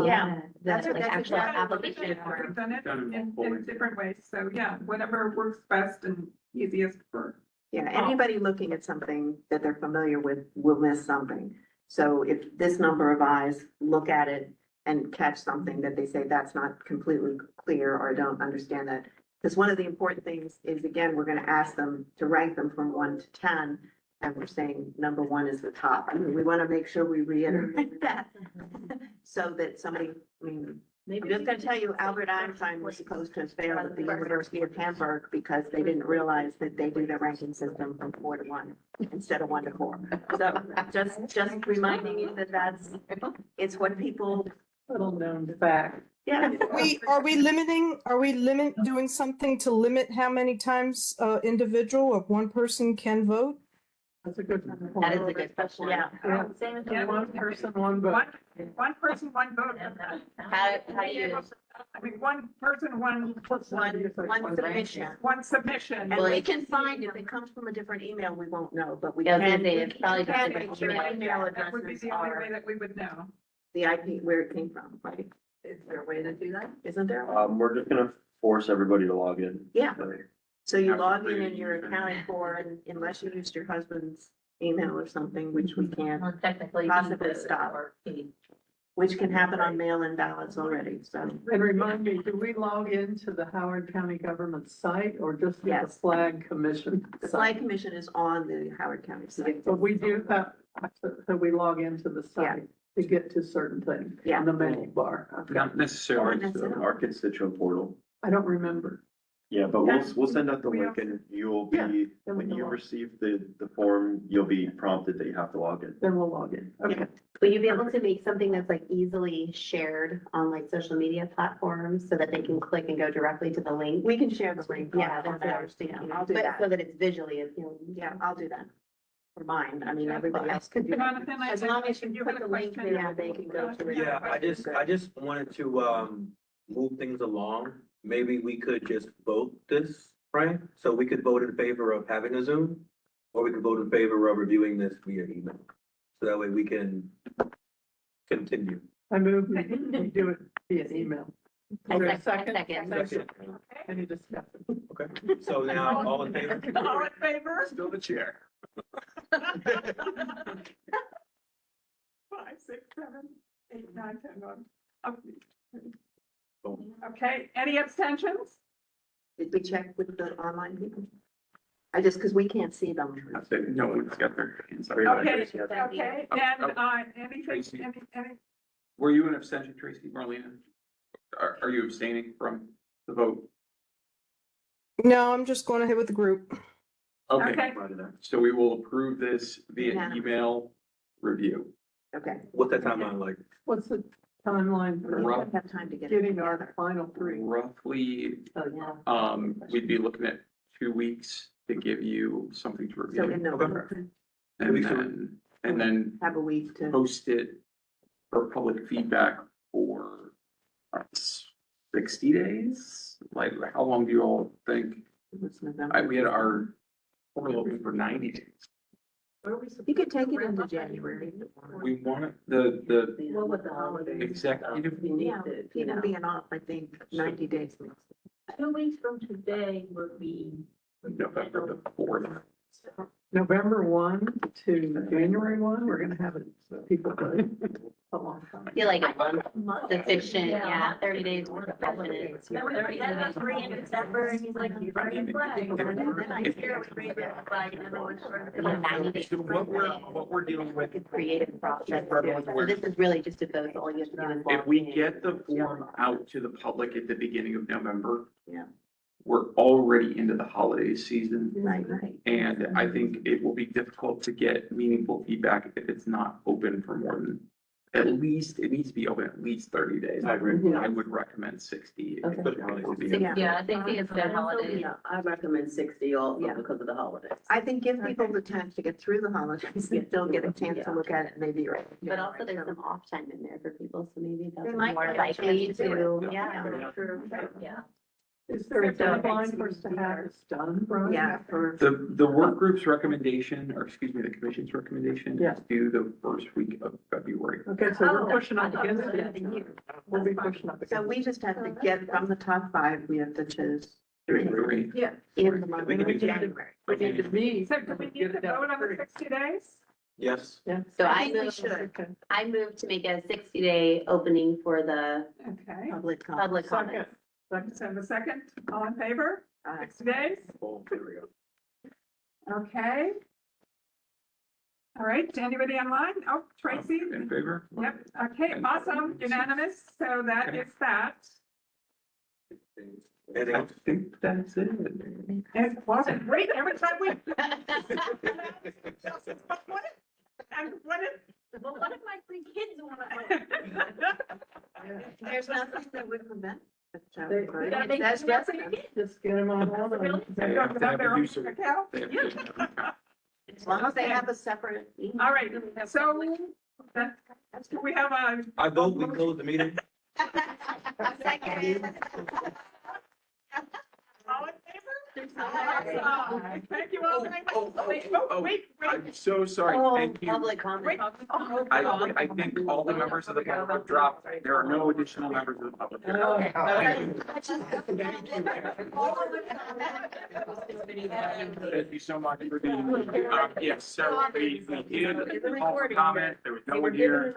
[SPEAKER 11] Yeah,
[SPEAKER 9] The
[SPEAKER 11] that's what-
[SPEAKER 9] like
[SPEAKER 11] that's
[SPEAKER 9] actual
[SPEAKER 11] exactly-
[SPEAKER 9] application
[SPEAKER 1] We've
[SPEAKER 9] form.
[SPEAKER 1] done it
[SPEAKER 2] Done in
[SPEAKER 1] in different ways, so yeah, whatever works best and easiest for.
[SPEAKER 11] Yeah, anybody looking at something that they're familiar with will miss something. So if this number of eyes look at it and catch something that they say that's not completely clear or don't understand that. Because one of the important things is, again, we're gonna ask them to rank them from 1 to 10. And we're saying number 1 is the top. I mean, we want to make sure we reiterate that. So that somebody, I'm just gonna tell you, Albert Einstein was supposed to have failed at the University of Hamburg because they didn't realize that they do their ranking system from 4 to 1 instead of 1 to 4. So just reminding you that it's what people.
[SPEAKER 3] Little known fact.
[SPEAKER 11] Yeah.
[SPEAKER 16] Are we doing something to limit how many times individual or one person can vote?
[SPEAKER 3] That's a good.
[SPEAKER 9] That is a good question.
[SPEAKER 5] Yeah.
[SPEAKER 3] Yeah.
[SPEAKER 5] Same as
[SPEAKER 3] Yeah, one person, one vote.
[SPEAKER 1] One person, one vote.
[SPEAKER 9] How do you,
[SPEAKER 1] I mean, one person, one
[SPEAKER 11] submission.
[SPEAKER 1] one submission.
[SPEAKER 11] And we can find, if it comes from a different email, we won't know, but we
[SPEAKER 9] I was gonna
[SPEAKER 11] can.
[SPEAKER 9] say, it's probably just
[SPEAKER 11] can
[SPEAKER 9] a different
[SPEAKER 11] make sure
[SPEAKER 9] email.
[SPEAKER 11] email
[SPEAKER 1] That would be
[SPEAKER 11] addresses
[SPEAKER 1] the only way
[SPEAKER 11] are
[SPEAKER 1] that we would know.
[SPEAKER 11] the IP, where it came from, right?
[SPEAKER 5] Is there a way to do that?
[SPEAKER 11] Isn't there?
[SPEAKER 7] We're just gonna force everybody to log in.
[SPEAKER 11] Yeah. So you log in
[SPEAKER 2] Absolutely.
[SPEAKER 11] and you're accounting for, and unless you used your husband's email or something, which we can't,
[SPEAKER 10] Well, technically.
[SPEAKER 11] Possibly stop. which can happen on mail-in ballots already, so.
[SPEAKER 3] And remind me, do we log into the Howard County government site or just the
[SPEAKER 11] Yes.
[SPEAKER 3] Flag Commission?
[SPEAKER 11] The
[SPEAKER 3] site?
[SPEAKER 11] Flag Commission is on the Howard County site.
[SPEAKER 3] But we do have, so we log into the site to get to certain things
[SPEAKER 11] Yeah.
[SPEAKER 3] on the menu bar. Okay.
[SPEAKER 2] Not necessarily.
[SPEAKER 11] Not necessarily.
[SPEAKER 7] Our constituent portal.
[SPEAKER 3] I don't remember.
[SPEAKER 7] Yeah, but we'll send out the
[SPEAKER 1] We
[SPEAKER 7] link and you'll
[SPEAKER 3] Yeah,
[SPEAKER 7] be,
[SPEAKER 3] then we
[SPEAKER 7] when
[SPEAKER 3] can
[SPEAKER 7] you
[SPEAKER 3] log.
[SPEAKER 7] receive the form, you'll be prompted that you have to log in.
[SPEAKER 3] Then we'll log in. Okay.
[SPEAKER 9] will you be able to make something that's like easily shared on like social media platforms so that they can click and go directly to the link?
[SPEAKER 11] We can share the link.
[SPEAKER 9] Yeah,
[SPEAKER 11] on
[SPEAKER 9] that's what I was
[SPEAKER 11] ours.
[SPEAKER 9] thinking.
[SPEAKER 11] Yeah, I'll do
[SPEAKER 9] But
[SPEAKER 11] that.
[SPEAKER 9] so that it's visually appealing.
[SPEAKER 11] Yeah, I'll do that. For mine, I mean, everybody else could do that.
[SPEAKER 1] Jonathan,
[SPEAKER 11] As long as you
[SPEAKER 1] had
[SPEAKER 11] put
[SPEAKER 1] a
[SPEAKER 11] the link
[SPEAKER 1] question.
[SPEAKER 11] there, they can go to it.
[SPEAKER 7] Yeah, I just wanted to, move things along. Maybe we could just vote this, right? So we could vote in favor of having a Zoom, or we could vote in favor of reviewing this via email. So that way we can continue.
[SPEAKER 3] I move we do it via email. Is there a second?
[SPEAKER 9] Second.
[SPEAKER 3] Any discussion?
[SPEAKER 7] Okay, so now all in favor?
[SPEAKER 1] All in favor?
[SPEAKER 2] Still the chair.
[SPEAKER 1] 5, 6, 7, 8, 9, 10, 11. Okay, any abstentions?
[SPEAKER 11] Did we check with the online people? I just, because we can't see them.
[SPEAKER 2] I said, no one's got their hands up.
[SPEAKER 1] Okay, okay, and,
[SPEAKER 2] Oh,
[SPEAKER 1] anything,
[SPEAKER 2] Tracy.
[SPEAKER 1] any,
[SPEAKER 2] Were you an abstention, Tracy, Marlena? Are you abstaining from the vote?
[SPEAKER 16] No, I'm just going ahead with the group.
[SPEAKER 1] Okay.
[SPEAKER 2] So we will approve this via
[SPEAKER 11] Yeah.
[SPEAKER 2] email review.
[SPEAKER 11] Okay.
[SPEAKER 7] What's that timeline like?
[SPEAKER 3] What's the timeline
[SPEAKER 11] We
[SPEAKER 3] for
[SPEAKER 11] don't have time to get. it
[SPEAKER 3] getting our
[SPEAKER 11] together.
[SPEAKER 3] final three?
[SPEAKER 2] Roughly,
[SPEAKER 11] Oh, yeah.
[SPEAKER 2] we'd be looking at 2 weeks to give you something to
[SPEAKER 11] So
[SPEAKER 2] review.
[SPEAKER 11] in November,
[SPEAKER 2] And then
[SPEAKER 11] have a week to.
[SPEAKER 2] post it for public feedback for 60 days? Like, how long do you all think?
[SPEAKER 11] It's November.
[SPEAKER 2] We had we're looking for 90 days.
[SPEAKER 11] You could take it into January.
[SPEAKER 2] We want the
[SPEAKER 5] Well, with the holidays.
[SPEAKER 2] executive,
[SPEAKER 11] Yeah, even being off, I think 90 days makes.
[SPEAKER 5] 2 weeks from today would be.
[SPEAKER 2] November the 4th.
[SPEAKER 3] November 1 to January 1, we're gonna have it, so people vote. A long time.
[SPEAKER 9] I feel like sufficient, yeah, 30 days. is sufficient.
[SPEAKER 5] That's free in December, and he's like, you bring your flag. And then I hear we bring the flag, and everyone's sort of.
[SPEAKER 9] 90 days.
[SPEAKER 2] So what we're dealing with,
[SPEAKER 9] The creative process. So this is really just a vote, all you have to do is.
[SPEAKER 2] if
[SPEAKER 9] log
[SPEAKER 2] we
[SPEAKER 9] in.
[SPEAKER 2] get the form out to the public at the beginning of November.
[SPEAKER 11] Yeah.
[SPEAKER 2] We're already into the holiday season.
[SPEAKER 11] Right.
[SPEAKER 2] And I think it will be difficult to get meaningful feedback if it's not open for more than, it needs to be open at least 30 days. I would recommend 60.
[SPEAKER 3] Okay.
[SPEAKER 10] Yeah, I think it's the holidays.
[SPEAKER 8] I recommend 60 also
[SPEAKER 11] Yeah.
[SPEAKER 8] because of the holidays.
[SPEAKER 11] I think give people the time to get through the holidays, and they'll get a chance to look at it, maybe you're.
[SPEAKER 9] But also there's some off time in there for people, so maybe
[SPEAKER 11] They
[SPEAKER 9] that's
[SPEAKER 11] might
[SPEAKER 9] more
[SPEAKER 11] get a
[SPEAKER 9] likely
[SPEAKER 11] chance to do
[SPEAKER 9] to,
[SPEAKER 11] it.
[SPEAKER 9] yeah.
[SPEAKER 10] Yeah.
[SPEAKER 3] Is there a deadline for us to have this done, Brian?
[SPEAKER 11] Yeah, for.
[SPEAKER 2] The work group's recommendation, or excuse me, the commission's recommendation
[SPEAKER 3] Yeah.
[SPEAKER 2] is due the first week of February.
[SPEAKER 3] Okay, so we're pushing
[SPEAKER 5] I
[SPEAKER 3] up
[SPEAKER 5] thought it was
[SPEAKER 3] against
[SPEAKER 5] the
[SPEAKER 3] it. We'll be pushing up against
[SPEAKER 11] So
[SPEAKER 3] it.
[SPEAKER 11] we just have to get from the top 5, we have to choose 3
[SPEAKER 2] February.
[SPEAKER 1] Yeah.
[SPEAKER 11] in the month
[SPEAKER 7] We can do
[SPEAKER 11] of January.
[SPEAKER 3] We need to meet.
[SPEAKER 1] So do we need
[SPEAKER 3] Get
[SPEAKER 1] to
[SPEAKER 3] it out
[SPEAKER 1] vote on the
[SPEAKER 3] first.
[SPEAKER 1] 60 days?
[SPEAKER 7] Yes.
[SPEAKER 3] Yeah.
[SPEAKER 9] So
[SPEAKER 11] I
[SPEAKER 9] I
[SPEAKER 11] think we
[SPEAKER 9] move,
[SPEAKER 11] should.
[SPEAKER 3] Okay.
[SPEAKER 9] I move to make a 60-day opening for the
[SPEAKER 1] Okay.
[SPEAKER 11] Public comment.
[SPEAKER 9] public
[SPEAKER 3] Second.
[SPEAKER 9] comments.
[SPEAKER 1] So the second, all in favor?
[SPEAKER 11] Aye.
[SPEAKER 1] 60 days?
[SPEAKER 7] Oh, there we go.
[SPEAKER 1] Okay. All right, anybody online? Oh, Tracy?
[SPEAKER 2] In favor?
[SPEAKER 1] Yep, okay, awesome, unanimous, so that
[SPEAKER 2] Okay.
[SPEAKER 1] is that.
[SPEAKER 2] I think that's it.
[SPEAKER 1] It wasn't great every time we. And what if?
[SPEAKER 5] Well, what if my 3 kids want to?
[SPEAKER 11] There's nothing that would prevent. it, so,
[SPEAKER 3] They-
[SPEAKER 11] but
[SPEAKER 5] Yeah, they-
[SPEAKER 11] that's
[SPEAKER 5] that's-
[SPEAKER 11] resident.
[SPEAKER 3] Just get them on.
[SPEAKER 1] They
[SPEAKER 2] They
[SPEAKER 1] don't
[SPEAKER 2] have to have
[SPEAKER 1] their
[SPEAKER 2] a
[SPEAKER 1] own
[SPEAKER 2] user.
[SPEAKER 1] account?
[SPEAKER 2] They have to have an account.
[SPEAKER 11] As long as they have a separate.
[SPEAKER 1] All right, so we have a,
[SPEAKER 7] I vote we close the meeting.
[SPEAKER 1] all in favor? Thank you all very much. Wait,
[SPEAKER 2] I'm so sorry. Thank you.
[SPEAKER 9] Public comment.
[SPEAKER 2] I think all the members of the public have dropped. There are no additional members of the public. Thank you so much for being here. Yes, so we did public comment. There was no one here.